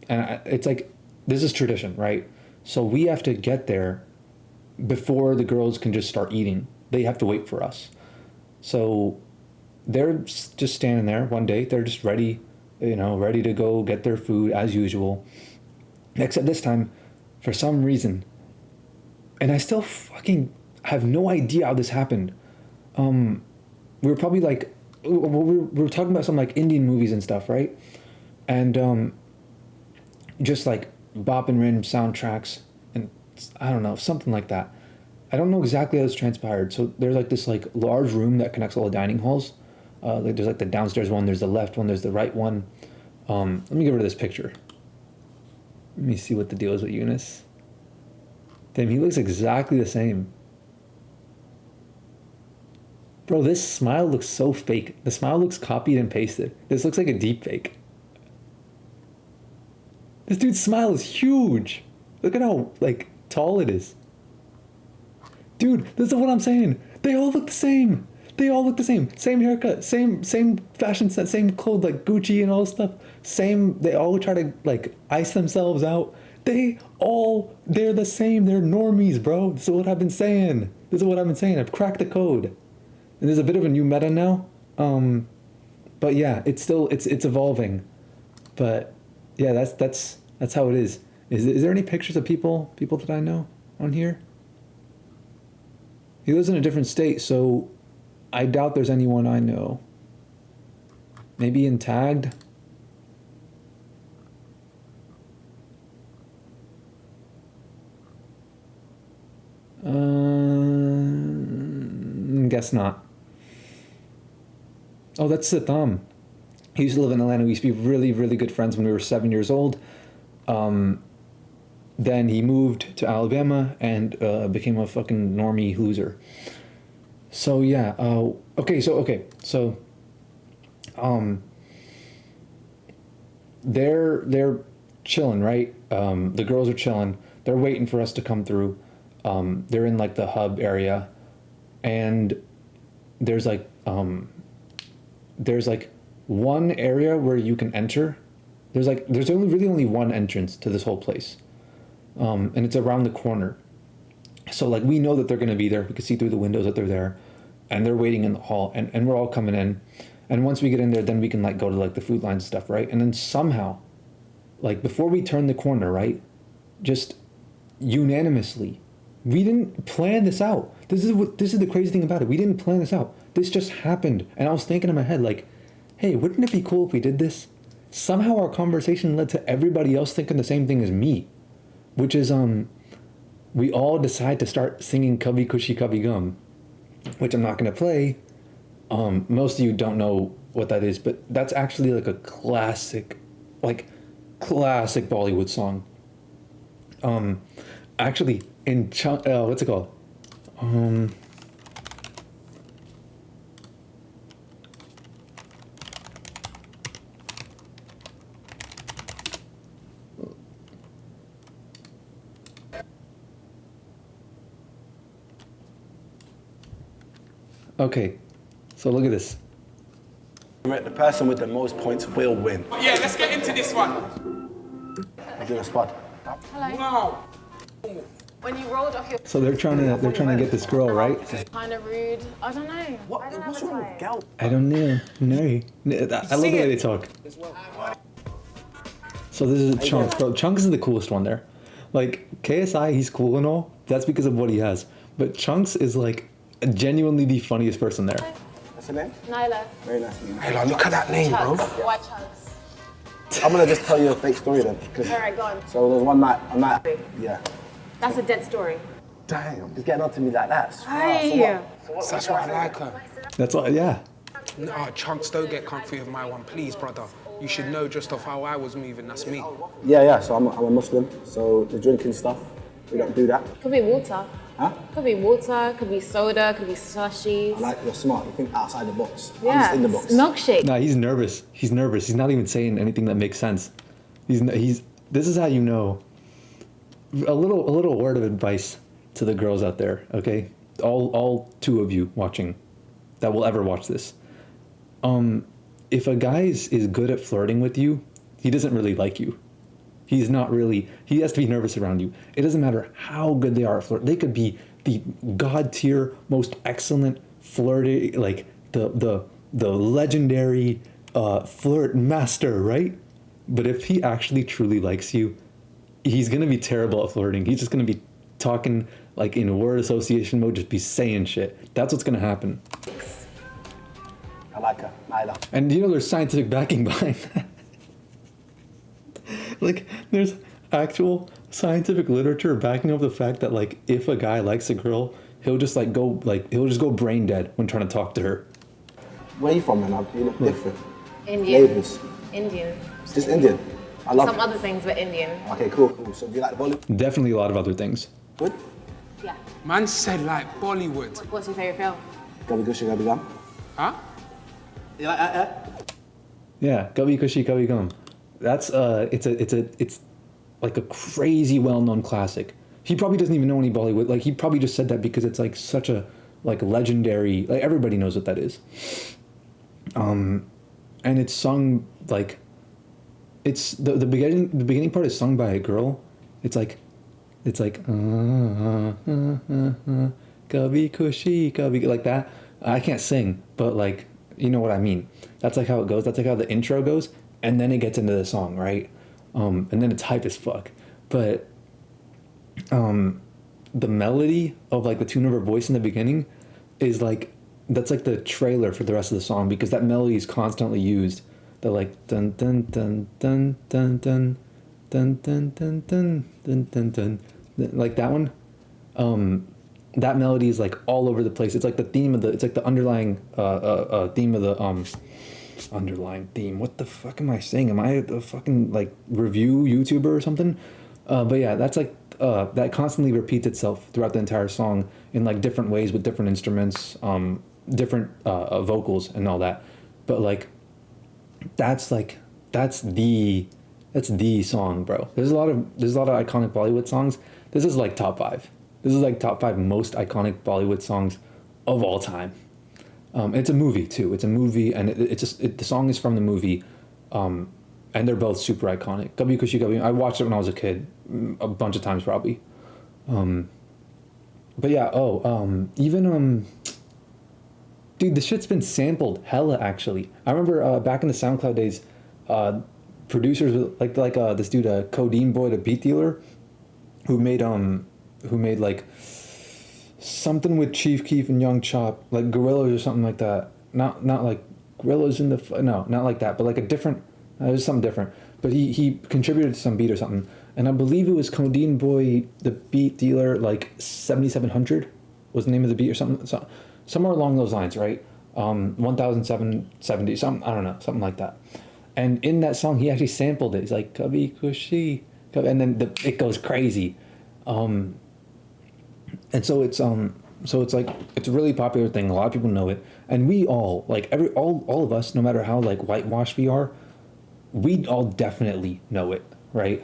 It's like, this is tradition, right? So we have to get there before the girls can just start eating. They have to wait for us. So they're just standing there one day. They're just ready to go get their food as usual. Except this time, for some reason, and I still fucking have no idea how this happened. We were probably like, we were talking about some like Indian movies and stuff, right? And just like bopping random soundtracks and I don't know, something like that. I don't know exactly how this transpired. So there's like this like large room that connects all the dining halls. Like there's like the downstairs one, there's the left one, there's the right one. Let me get rid of this picture. Let me see what the deal is with Eunice. Damn, he looks exactly the same. Bro, this smile looks so fake. The smile looks copied and pasted. This looks like a deep fake. This dude's smile is huge. Look at how, like, tall it is. Dude, this is what I'm saying. They all look the same. They all look the same. Same haircut, same fashion sense, same clothes like Gucci and all this stuff. Same. They all try to like ice themselves out. They're the same. They're normies, bro. This is what I've been saying. I've cracked the code. And there's a bit of a new meta now. But yeah, it's evolving. But yeah, that's how it is. Is there any pictures of people that I know on here? He lives in a different state, so I doubt there's anyone I know. Maybe in tagged. Guess not. Oh, that's Saddam. He used to live in Atlanta. We used to be really, really good friends when we were 7 years old. Then he moved to Alabama and became a fucking normie loser. So yeah. So they're chilling, right? The girls are chilling. They're waiting for us to come through. They're in like the hub area, and there's like one area where you can enter. There's only one entrance to this whole place, and it's around the corner. So like we know that they're gonna be there. We can see through the windows that they're there, and they're waiting in the hall, and we're all coming in. And once we get in there, then we can like go to like the food line stuff, right? And then somehow, like before we turn the corner, right, just unanimously, we didn't plan this out. This is the crazy thing about it. We didn't plan this out. This just happened. And I was thinking in my head, like, hey, wouldn't it be cool if we did this? Somehow our conversation led to everybody else thinking the same thing as me, which is, we all decide to start singing Kabhi Khushi Kabhi Gum, which I'm not going to play. Most of you don't know what that is, but that's actually like a classic Bollywood song. Actually, in what's it called? Okay, so look at this. The person with the most points will win. Yeah, let's get into this one. I'm doing a spot. Hello. Wow. When you rolled off your So they're trying to get this girl, right? kind of rude. I don't know. What's wrong with Gal? I don't know. No. I love the way they talk. So this is Chunks, bro. Chunks is the coolest one there. Like, KSI, he's cool and all. That's because of what he has. But Chunks is like genuinely the funniest person there. What's her name? Nyla. Very nice name. Hey, like, look at that name, bro. Chugs. White chugs. I'm gonna just tell you a fake story then. Alright, go on. So there was one night, yeah. That's a dead story. Damn. He's getting on to me like that. Hey. That's why I like her. That's why, yeah. Nah, Chunks, don't get comfy with my one, please, brother. You should know just off how I was moving, that's me. Yeah. So I'm a Muslim. So the drinking stuff, we don't do that. Could be water. Huh? Could be water, could be soda, could be slushies. I like you're smart. You think outside the box. I'm Yeah, just in the box. milkshake. Nah, he's nervous. He's not even saying anything that makes sense. This is how you know. A little word of advice to the girls out there, okay? All two of you watching that will ever watch this. If a guy is good at flirting with you, he doesn't really like you. He's not really, he has to be nervous around you. It doesn't matter how good they are at flirt. They could be the god tier, most excellent flirty, like the legendary flirt master, right? But if he actually truly likes you, he's gonna be terrible at flirting. He's just gonna be talking like in word association mode, just be saying shit. That's what's gonna happen. I like her. Nyla. And you know there's scientific backing behind that. Like, there's actual scientific literature backing up the fact that, like, if a guy likes a girl, he'll just go brain dead when trying to talk to her. Where are you from, man? You look different. Indian. Flavors. Indian. Just Indian. I love Some it. other things, but Indian. Okay, cool. So do you like Bollywood? Definitely a lot of other things. Good? Yeah. Man said like Bollywood. What's your favorite film? Gabi Gushi Gabi Gum? Huh? You like that? Yeah, Kabhi Khushi Kabhi Gum. That's it's like a crazy well-known classic. He probably doesn't even know any Bollywood. Like, he probably just said that because it's like such a like legendary. Like everybody knows what that is. And it's sung like, it's the beginning part is sung by a girl. It's like kabhi khushi kabhi, like that. I can't sing, but like, you know what I mean. That's like how it goes. That's like how the intro goes, and then it gets into the song, right? And then it's hype as fuck. But the melody of like the tune of her voice in the beginning is like, that's like the trailer for the rest of the song, because that melody is constantly used. They're like dun dun dun dun dun dun dun dun dun dun dun dun dun, like that one. That melody is like all over the place. It's like the theme of the, it's like the underlying theme of the underlying theme. What the fuck am I saying? Am I a fucking like review YouTuber or something? But yeah, that's like that constantly repeats itself throughout the entire song in like different ways with different instruments, different vocals and all that. But like that's the song, bro. There's a lot of iconic Bollywood songs. This is like top 5. This is like top 5 most iconic Bollywood songs of all time. It's a movie too. It's a movie, and the song is from the movie, and they're both super iconic. Kabhi Khushi Kabhi. I watched it when I was a kid, a bunch of times probably. But yeah. Even dude, the shit's been sampled hella actually. I remember back in the SoundCloud days, producers like this dude, Codeine Boy, the beat dealer, who made like something with Chief Keef and Young Chop, like Gorillas or something like that. Not like Gorillas in the no, not like that, but like a different. It was something different. But he contributed to some beat or something, and I believe it was Codeine Boy, the beat dealer, like 7700 was the name of the beat or something. So, somewhere along those lines, right? 1770, something, I don't know, something like that. And in that song, he actually sampled it. He's like, Kabhi Khushi, and then it goes crazy. And so it's like, it's a really popular thing. A lot of people know it. And we all, like all of us, no matter how like whitewashed we are, we all definitely know it, right?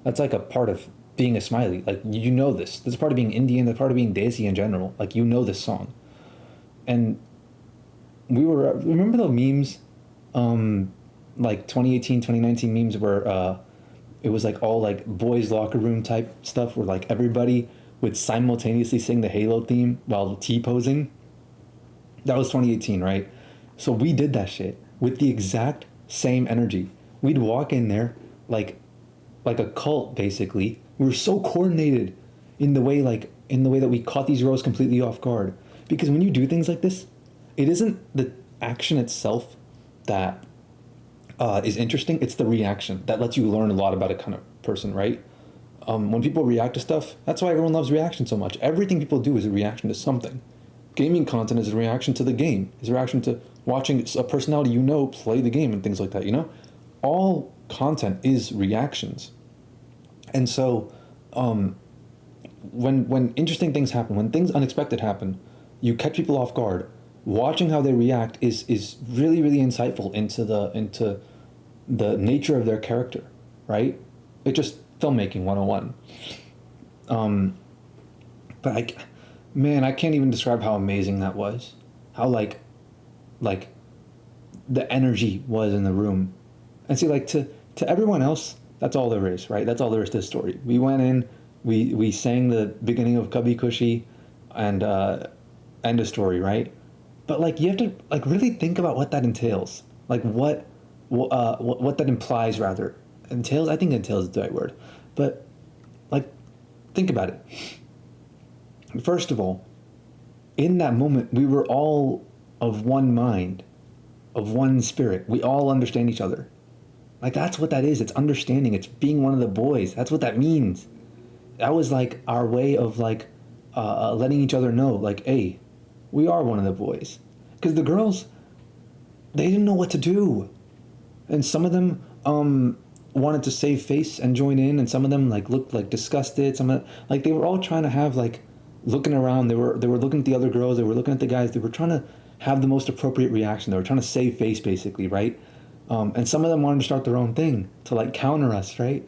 That's like a part of being a Smiley. Like, you know this. This is part of being Indian, that's part of being Desi in general. Like, you know this song. And remember the memes, like 2018, 2019 memes where it was like all like boys locker room type stuff where like everybody would simultaneously sing the Halo theme while T-posing? That was 2018, right? So we did that shit with the exact same energy. We'd walk in there like a cult, basically. We were so coordinated in the way that we caught these girls completely off guard. Because when you do things like this, it isn't the action itself that is interesting. It's the reaction that lets you learn a lot about a kind of person, right? When people react to stuff, that's why everyone loves reaction so much. Everything people do is a reaction to something. Gaming content is a reaction to the game. Is a reaction to watching a personality you know play the game and things like that, you know? All content is reactions. And so when interesting things happen, when things unexpected happen, you catch people off guard. Watching how they react is really, really insightful into the nature of their character, right? It's just filmmaking 101. But I can't even describe how amazing that was. How like the energy was in the room. And see, like to everyone else, that's all there is, right? That's all there is to the story. We went in, we sang the beginning of Kabhi Khushi, and end of story, right? But like you have to like really think about what that entails, like what that implies rather. Entails, I think entails is the right word, but like think about it. First of all, in that moment, we were all of one mind, of one spirit. We all understand each other. Like that's what that is. It's understanding. It's being one of the boys. That's what that means. That was like our way of like letting each other know, like, hey, we are one of the boys. Because the girls, they didn't know what to do. And some of them wanted to save face and join in, and some of them like looked like disgusted. Like they were all trying to have like looking around. They were looking at the other girls. They were looking at the guys. They were trying to have the most appropriate reaction. They were trying to save face, basically, right? And some of them wanted to start their own thing to like counter us, right?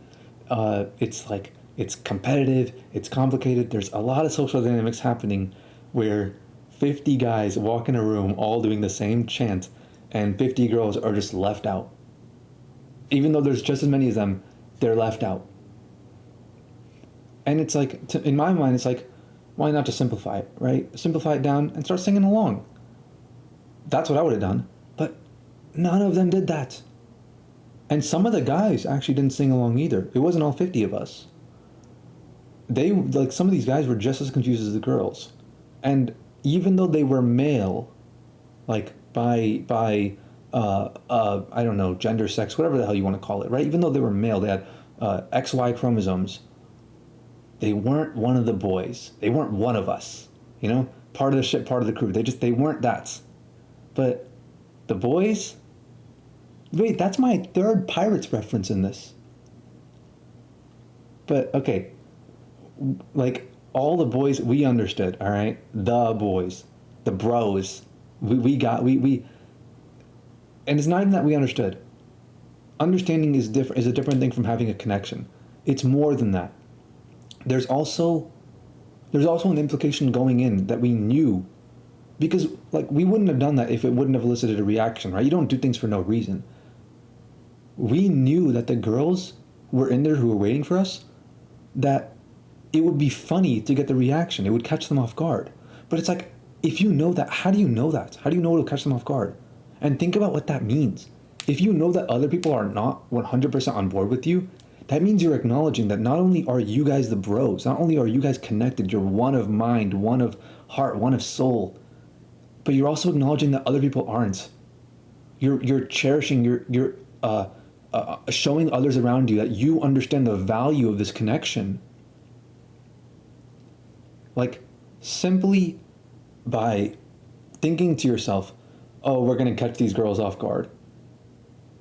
It's competitive. It's complicated. There's a lot of social dynamics happening where 50 guys walk in a room all doing the same chant, and 50 girls are just left out. Even though there's just as many as them, they're left out. And it's like, in my mind, it's like, why not just simplify it, right? Simplify it down and start singing along. That's what I would have done. But none of them did that. And some of the guys actually didn't sing along either. It wasn't all 50 of us. Some of these guys were just as confused as the girls. And even though they were male, like by I don't know, gender, sex, whatever the hell you want to call it, right? Even though they were male, they had XY chromosomes. They weren't one of the boys. They weren't one of us. Part of the ship, part of the crew. They weren't that. But the boys. Wait, that's my third Pirates reference in this. But okay, like all the boys, we understood. All right, the boys, the bros, we got. And it's not even that we understood. Understanding is a different thing from having a connection. It's more than that. There's also an implication going in that we knew, because like we wouldn't have done that if it wouldn't have elicited a reaction, right? You don't do things for no reason. We knew that the girls were in there who were waiting for us, that it would be funny to get the reaction. It would catch them off guard. But it's like, if you know that, how do you know that? How do you know it'll catch them off guard? And think about what that means. If you know that other people are not 100% on board with you, that means you're acknowledging that not only are you guys the bros, not only are you guys connected, you're one of mind, one of heart, one of soul, but you're also acknowledging that other people aren't. You're cherishing, you're showing others around you that you understand the value of this connection. Like, simply by thinking to yourself, oh, we're going to catch these girls off guard.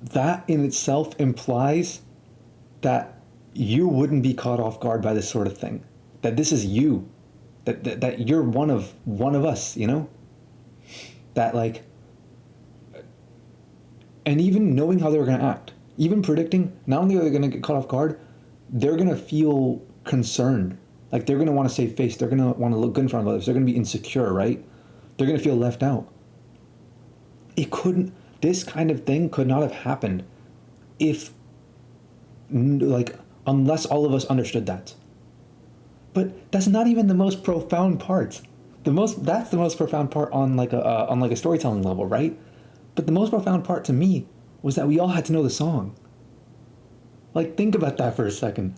That in itself implies that you wouldn't be caught off guard by this sort of thing. That this is you. That you're one of us, That like, and even knowing how they were going to act, even predicting, not only are they going to get caught off guard, they're going to feel concerned. Like they're going to want to save face. They're going to want to look good in front of others. They're going to be insecure, right? They're going to feel left out. This kind of thing could not have happened unless all of us understood that. But that's not even the most profound part. That's the most profound part on a storytelling level, right? But the most profound part to me was that we all had to know the song. Like, think about that for a second.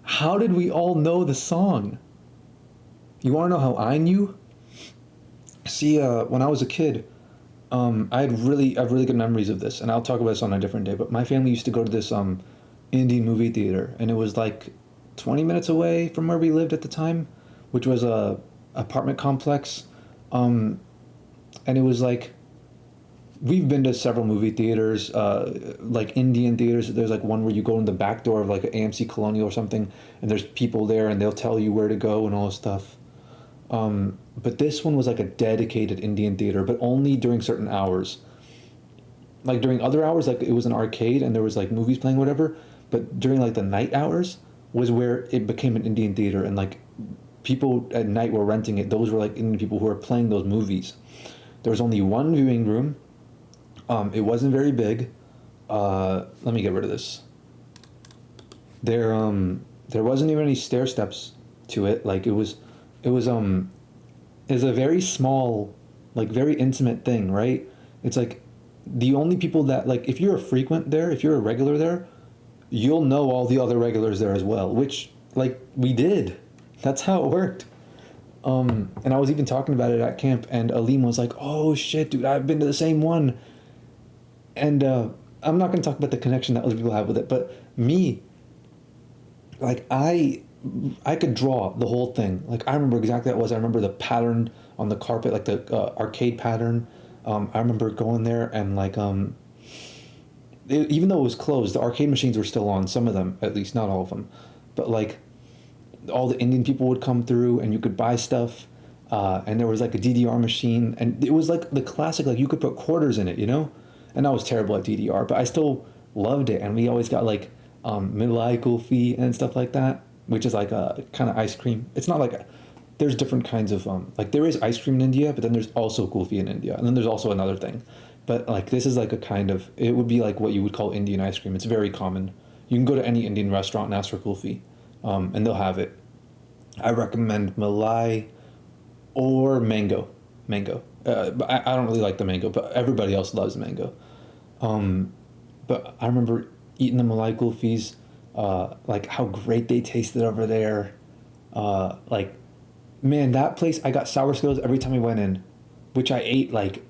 How did we all know the song? You want to know how I knew? See, when I was a kid, I have really good memories of this, and I'll talk about this on a different day, but my family used to go to this Indian movie theater, and it was like 20 minutes away from where we lived at the time, which was a apartment complex, and it was like, we've been to several movie theaters, like Indian theaters. There's like one where you go in the back door of like an AMC Colonial or something, and there's people there, and they'll tell you where to go and all this stuff. But this one was like a dedicated Indian theater, but only during certain hours. Like during other hours, like it was an arcade and there was like movies playing, whatever. But during like the night hours was where it became an Indian theater, and like people at night were renting it. Those were like Indian people who were playing those movies. There was only one viewing room. It wasn't very big. Let me get rid of this. There wasn't even any stair steps to it. Like it was a very small, like very intimate thing, right? It's like the only people that, like, if you're a frequent there, if you're a regular there, you'll know all the other regulars there as well, which like we did. That's how it worked. And I was even talking about it at camp, and Aleem was like, oh shit, dude, I've been to the same one. And I'm not going to talk about the connection that other people have with it, but me, like I could draw the whole thing. Like I remember exactly what it was. I remember the pattern on the carpet, like the arcade pattern. I remember going there and like even though it was closed, the arcade machines were still on, some of them, at least, not all of them. But like all the Indian people would come through and you could buy stuff. And there was like a DDR machine, and it was like the classic, like you could put quarters in it, And I was terrible at DDR, but I still loved it. And we always got like Milai kulfi and stuff like that, which is like a kind of ice cream. It's not like there's different kinds of like there is ice cream in India, but then there's also kulfi in India, and then there's also another thing. But like this is like a kind of, it would be like what you would call Indian ice cream. It's very common. You can go to any Indian restaurant and ask for kulfi, and they'll have it. I recommend Malai or mango. Mango. But I don't really like the mango, but everybody else loves mango. But I remember eating the Malai kulfis, like how great they tasted over there. Like, man, that place, I got sour Skittles every time I went in, which I ate like,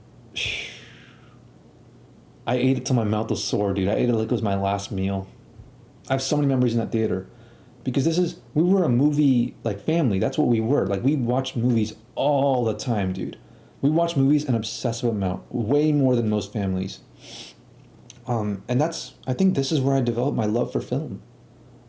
I ate it till my mouth was sore, dude. I ate it like it was my last meal. I have so many memories in that theater. Because we were a movie, like, family. That's what we were. Like, we watched movies all the time, dude. We watched movies an obsessive amount. Way more than most families. And I think this is where I developed my love for film.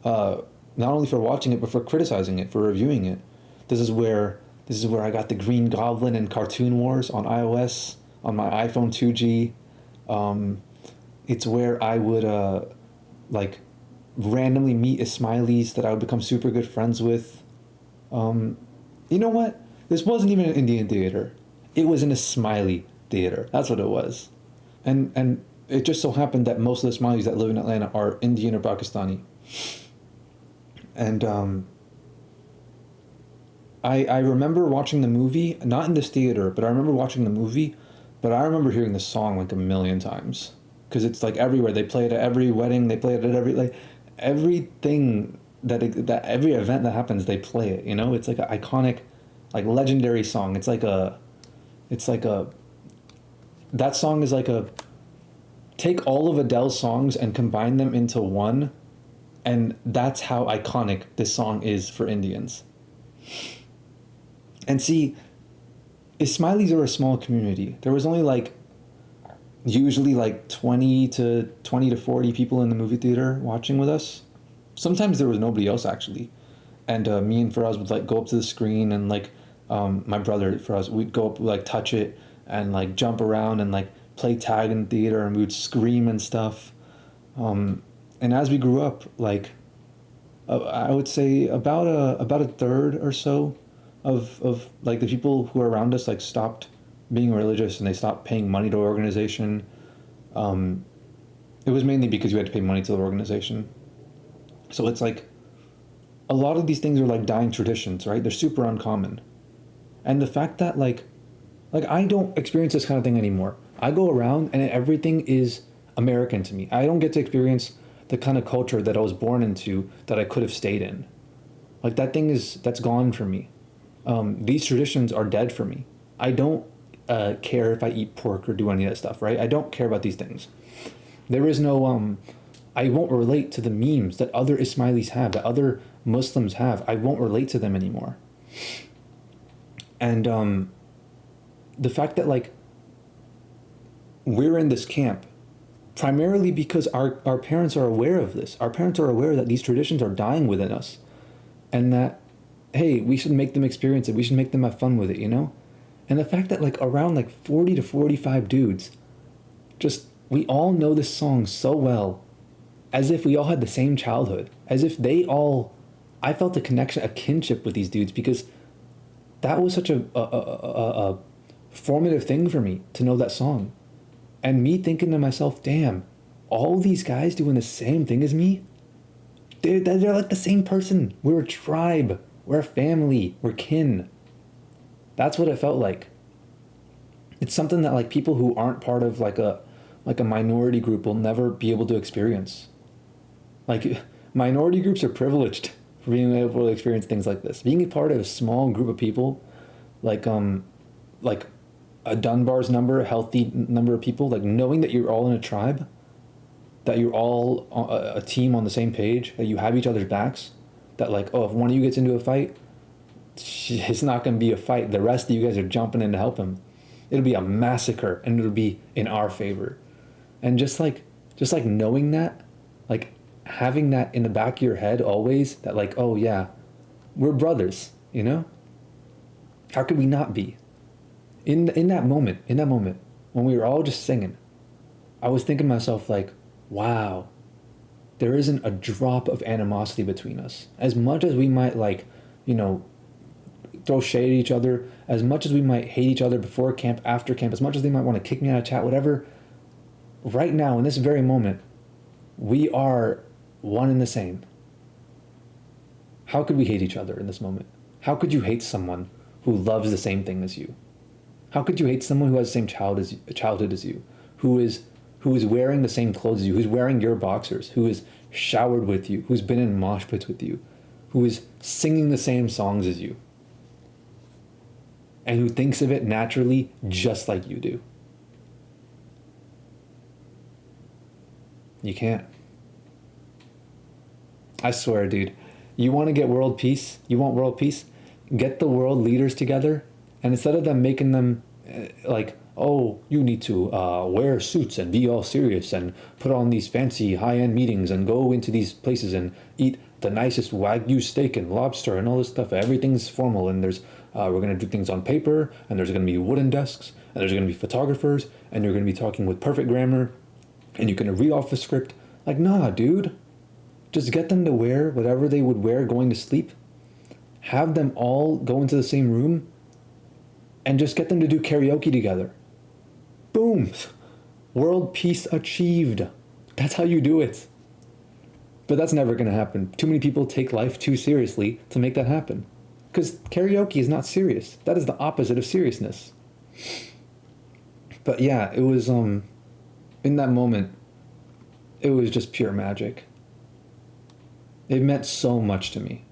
Not only for watching it, but for criticizing it, for reviewing it. This is where I got the Green Goblin and Cartoon Wars on iOS, on my iPhone 2G. It's where I would, like, randomly meet Ismailis that I would become super good friends with. You know what? This wasn't even an Indian theater. It was an Ismaili theater. That's what it was. And it just so happened that most of the Ismailis that live in Atlanta are Indian or Pakistani. And I remember watching the movie, not in this theater, but I remember watching the movie, but I remember hearing the song like a million times. Because it's like everywhere. They play it at every wedding. They play it at every, like, everything that every event that happens, they play it, you know? It's like an iconic, like, legendary song. That song is like take all of Adele's songs and combine them into one, and that's how iconic this song is for Indians. And see, Ismailis are a small community. There was only like usually like 20 to 40 people in the movie theater watching with us. Sometimes there was nobody else actually. And me and Faraz would like go up to the screen and like my brother Faraz, we'd go up, like touch it and like jump around and like play tag in the theater, and we would scream and stuff. And as we grew up, like I would say about a third or so of like the people who are around us like stopped being religious, and they stopped paying money to the organization. It was mainly because you had to pay money to the organization. So it's like a lot of these things are like dying traditions, right? They're super uncommon. And the fact that like I don't experience this kind of thing anymore. I go around and everything is American to me. I don't get to experience the kind of culture that I was born into that I could have stayed in. Like that's gone for me. These traditions are dead for me. I don't care if I eat pork or do any of that stuff, right? I don't care about these things. There is no, I won't relate to the memes that other Ismailis have, that other Muslims have. I won't relate to them anymore. And the fact that like we're in this camp primarily because our parents are aware of this. Our parents are aware that these traditions are dying within us, and that, hey, we should make them experience it. We should make them have fun with it, you know? And the fact that like around like 40 to 45 dudes, just, we all know this song so well, as if we all had the same childhood, as if I felt a connection, a kinship with these dudes, because that was such a formative thing for me to know that song. And me thinking to myself, damn, all these guys doing the same thing as me? They're like the same person. We're a tribe. We're a family. We're kin. That's what it felt like. It's something that like people who aren't part of like a minority group will never be able to experience. Like, minority groups are privileged for being able to experience things like this. Being a part of a small group of people, like a Dunbar's number, a healthy number of people, like knowing that you're all in a tribe, that you're all a team on the same page, that you have each other's backs, that like, oh, if one of you gets into a fight, it's not going to be a fight. The rest of you guys are jumping in to help him. It'll be a massacre, and it'll be in our favor. And just like knowing that, like having that in the back of your head always, that like, oh yeah, we're brothers, you know? How could we not be? In that moment, when we were all just singing, I was thinking to myself like, wow, there isn't a drop of animosity between us. As much as we might like, you know, throw shade at each other, as much as we might hate each other before camp, after camp, as much as they might want to kick me out of chat, whatever, right now, in this very moment, we are one and the same. How could we hate each other in this moment? How could you hate someone who loves the same thing as you? How could you hate someone who has the same childhood as you, who is wearing the same clothes as you, who's wearing your boxers, who is showered with you, who's been in mosh pits with you, who is singing the same songs as you, and who thinks of it naturally just like you do? You can't. I swear, dude. You want to get world peace? You want world peace? Get the world leaders together, and instead of them making them like, oh, you need to wear suits and be all serious and put on these fancy high-end meetings and go into these places and eat the nicest Wagyu steak and lobster and all this stuff. Everything's formal, and there's we're going to do things on paper, and there's going to be wooden desks, and there's going to be photographers, and you're going to be talking with perfect grammar, and you're going to read off the script. Like, nah, dude. Just get them to wear whatever they would wear going to sleep. Have them all go into the same room, and just get them to do karaoke together. Boom. World peace achieved. That's how you do it. But that's never going to happen. Too many people take life too seriously to make that happen. Because karaoke is not serious. That is the opposite of seriousness. But yeah, it was, in that moment, it was just pure magic. It meant so much to me.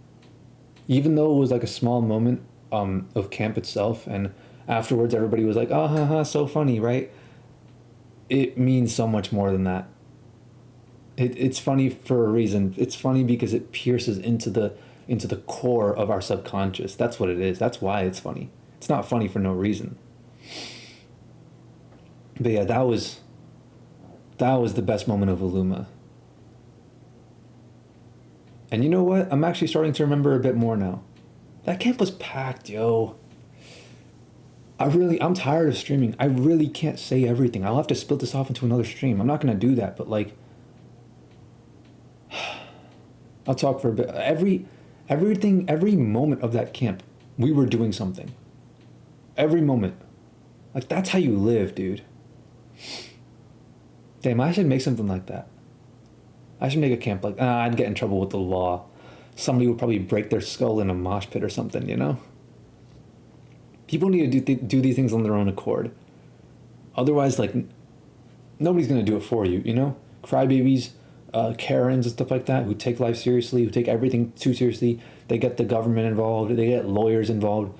Even though it was like a small moment of camp itself, and afterwards everybody was like, oh, haha, so funny, right? It means so much more than that. It's funny for a reason. It's funny because it pierces into the core of our subconscious. That's what it is. That's why it's funny. It's not funny for no reason. But yeah, that was the best moment of Ummah. And you know what? I'm actually starting to remember a bit more now. That camp was packed, yo. I'm tired of streaming. I really can't say everything. I'll have to split this off into another stream. I'm not going to do that, but like, I'll talk for a bit. Every moment of that camp, we were doing something. Every moment. Like, that's how you live, dude. Damn, I should make something like that. I should make a camp like, I'd get in trouble with the law. Somebody would probably break their skull in a mosh pit or something, you know? People need to do these things on their own accord. Otherwise, like, nobody's going to do it for you, you know? Crybabies, Karens and stuff like that, who take life seriously, who take everything too seriously. They get the government involved, they get lawyers involved.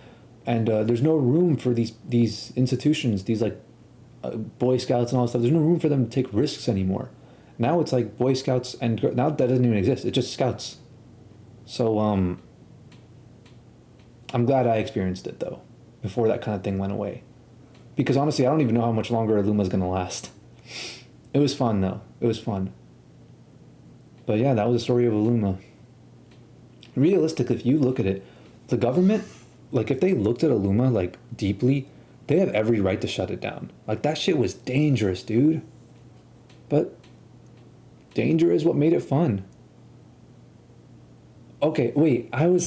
And there's no room for these institutions, these, like, Boy Scouts and all that stuff. There's no room for them to take risks anymore. Now it's like Boy Scouts, and now that doesn't even exist. It's just Scouts. So, I'm glad I experienced it, though, before that kind of thing went away. Because honestly, I don't even know how much longer Ummah's going to last. It was fun, though. It was fun. But yeah, that was the story of Ummah. Realistically, if you look at it, the government, like, if they looked at Ummah, like, deeply, they have every right to shut it down. Like, that shit was dangerous, dude. But danger is what made it fun. Okay, wait, I'm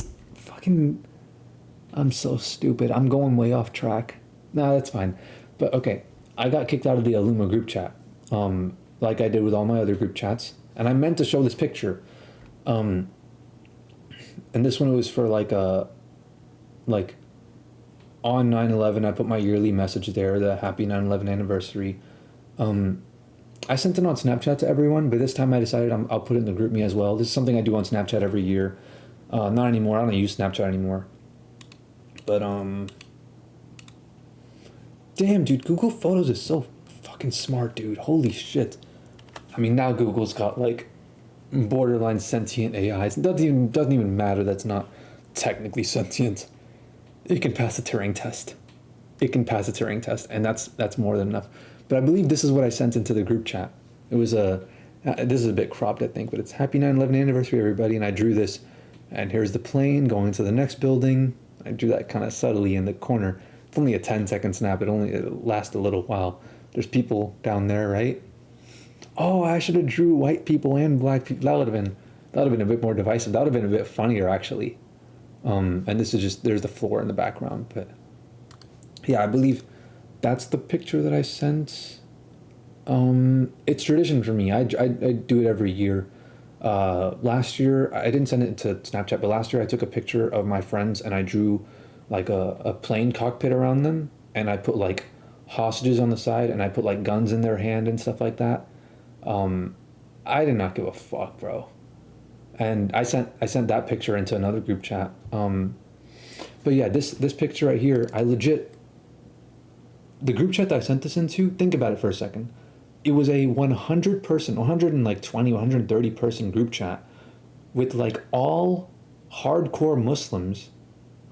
so stupid. I'm going way off track. Nah, that's fine. But okay, I got kicked out of the Ummah group chat, like I did with all my other group chats. And I meant to show this picture. And this one was for like on 9/11, I put my yearly message there, the happy 9/11 anniversary. I sent it on Snapchat to everyone, but this time I decided I'll put it in the group me as well. This is something I do on Snapchat every year. Not anymore. I don't use Snapchat anymore. But, damn, dude, Google Photos is so fucking smart, dude. Holy shit. I mean, now Google's got, like, borderline sentient AIs. It doesn't even matter that's not technically sentient. It can pass a Turing test. And that's more than enough. But I believe this is what I sent into the group chat. It was this is a bit cropped, I think, but it's happy 9/11 anniversary, everybody. And I drew this, and here's the plane going to the next building. I drew that kind of subtly in the corner. It's only a 10-second snap. It lasts a little while. There's people down there, right? Oh, I should have drew white people and black people. That would have been a bit more divisive. That would have been a bit funnier, actually. And this is just, there's the floor in the background, but yeah, I believe that's the picture that I sent. It's tradition for me. I do it every year. Last year, I didn't send it to Snapchat, but last year I took a picture of my friends and I drew like a plane cockpit around them, and I put like hostages on the side, and I put like guns in their hand and stuff like that. I did not give a fuck, bro. And I sent that picture into another group chat. But yeah, this picture right here, I legit, the group chat that I sent this into, think about it for a second. It was a 100 person, 120, 130 person group chat with like all hardcore Muslims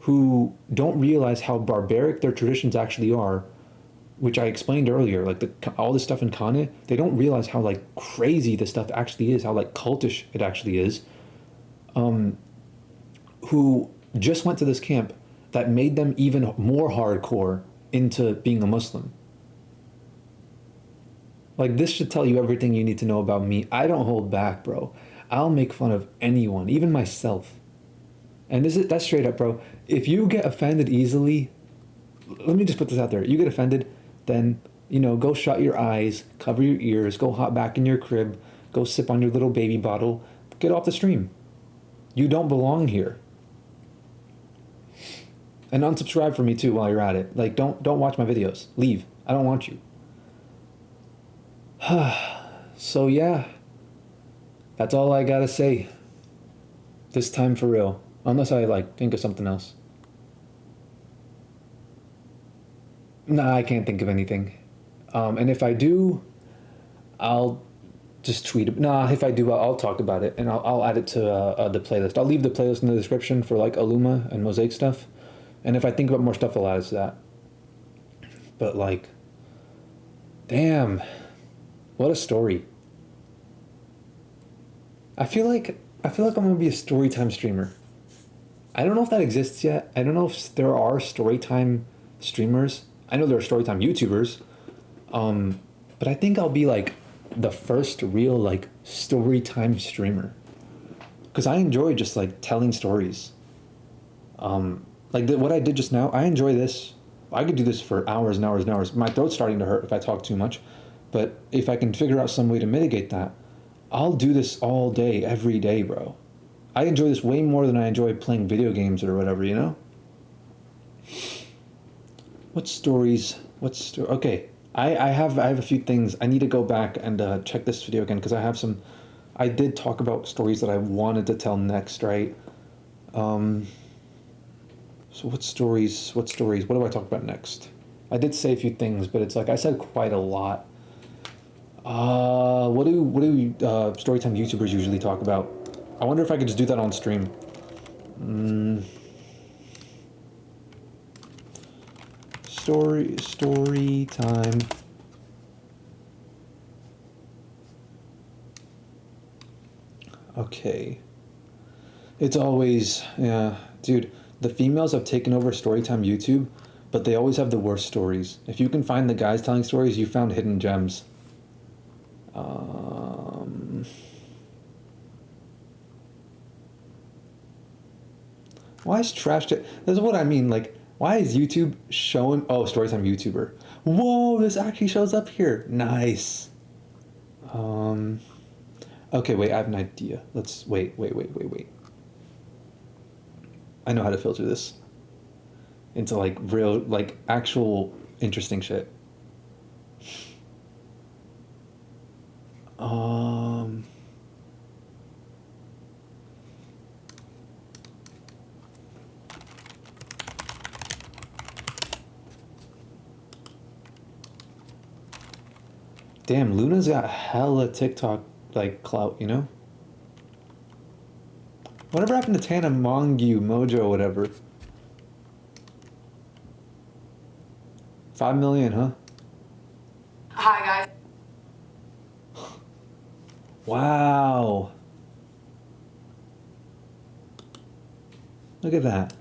who don't realize how barbaric their traditions actually are, which I explained earlier, like all this stuff in Kane, they don't realize how like crazy this stuff actually is, how like cultish it actually is. Who just went to this camp that made them even more hardcore into being a Muslim. Like, this should tell you everything you need to know about me. I don't hold back, bro. I'll make fun of anyone, even myself. And that's straight up, bro. If you get offended easily, let me just put this out there. You get offended, then, go shut your eyes, cover your ears, go hop back in your crib, go sip on your little baby bottle, get off the stream. You don't belong here. And unsubscribe for me too while you're at it. Like, don't watch my videos. Leave. I don't want you. So yeah, that's all I gotta say. This time for real. Unless I think of something else. Nah, I can't think of anything. And if I do, I'll just tweet it. Nah, if I do, I'll talk about it, and I'll add it to the playlist. I'll leave the playlist in the description for like Ummah and Mosaic stuff. And if I think about more stuff, I'll add it to that. But like, damn. What a story. I feel like I'm gonna be a storytime streamer. I don't know if that exists yet. I don't know if there are storytime streamers. I know there are storytime YouTubers. But I think I'll be like the first real like storytime streamer. Because I enjoy just like telling stories. What I did just now, I enjoy this. I could do this for hours and hours and hours. My throat's starting to hurt if I talk too much. But if I can figure out some way to mitigate that, I'll do this all day, every day, bro. I enjoy this way more than I enjoy playing video games or whatever, What stories? Okay, I have a few things. I need to go back and check this video again because I have some. I did talk about stories that I wanted to tell next, right? So what stories? What do I talk about next? I did say a few things, but it's like I said quite a lot. What do storytime YouTubers usually talk about? I wonder if I could just do that on stream. Story time. Okay. It's always, yeah, dude, the females have taken over storytime YouTube, but they always have the worst stories. If you can find the guys telling stories, you found hidden gems. Why is trash? This is what I mean. Like, why is YouTube showing? Oh, storytime YouTuber. Whoa, this actually shows up here. Nice. Okay, wait. I have an idea. Let's wait. I know how to filter this into like real, like actual interesting shit. Damn, Luna's got hella TikTok like clout, Whatever happened to Tana Mongeau, Mojo, whatever? 5 million, huh? Hi, guys. Wow. Look at that.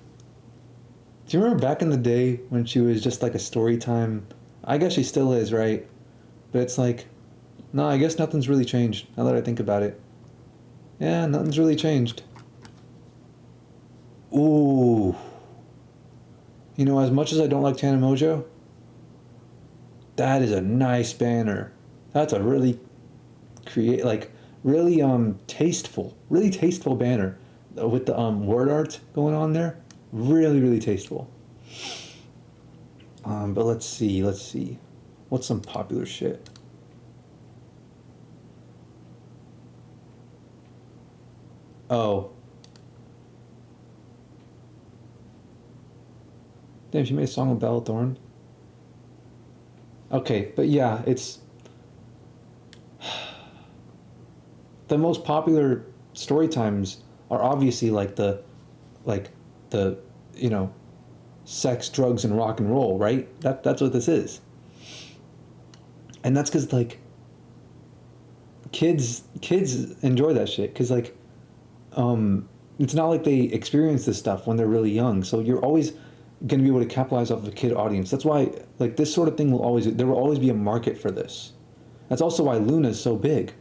Do you remember back in the day when she was just like a story time? I guess she still is, right? But it's like, no, I guess nothing's really changed now that I think about it. Yeah, nothing's really changed. Ooh. You know, as much as I don't like Tana Mojo, that is a nice banner. That's a really really tasteful banner with the word art going on there. Really tasteful. But let's see. What's some popular shit? Oh. Damn, she made a song with Bella Thorne. Okay, but yeah, it's the most popular story times are obviously like the you know, sex, drugs, and rock and roll, right? That's what this is. And that's because like kids enjoy that shit because like it's not like they experience this stuff when they're really young, so you're always gonna be able to capitalize off of a kid audience. That's why like this sort of thing there will always be a market for this. That's also why Luna's so big.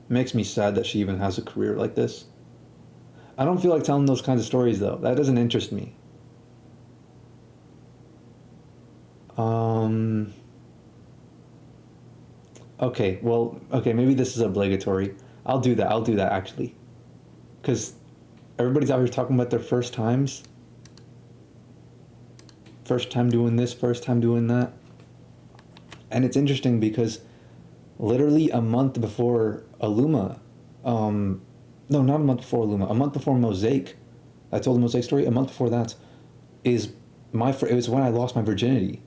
Makes me sad that she even has a career like this. I don't feel like telling those kinds of stories though. That doesn't interest me. Okay, well, okay, maybe this is obligatory. I'll do that actually. Because everybody's out here talking about their first times. First time doing this, first time doing that. And it's interesting because literally a month before Illuma, no, not a month before Illuma, a month before Mosaic, I told the Mosaic story, a month before that is it was when I lost my virginity.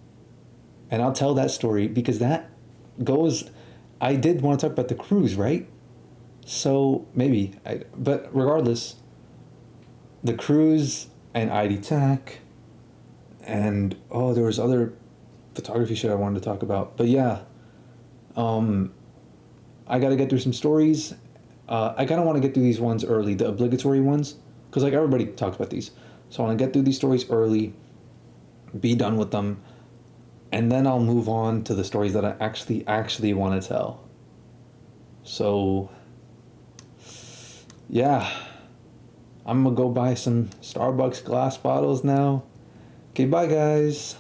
And I'll tell that story because that goes, I did want to talk about the cruise, right? So maybe, but regardless, the cruise and ID Tech and, oh, there was other photography shit I wanted to talk about. But yeah, I got to get through some stories. I kind of want to get through these ones early, the obligatory ones, because like everybody talks about these. So I want to get through these stories early, be done with them, and then I'll move on to the stories that I actually want to tell. So, yeah, I'm gonna go buy some Starbucks glass bottles now. Okay, bye guys.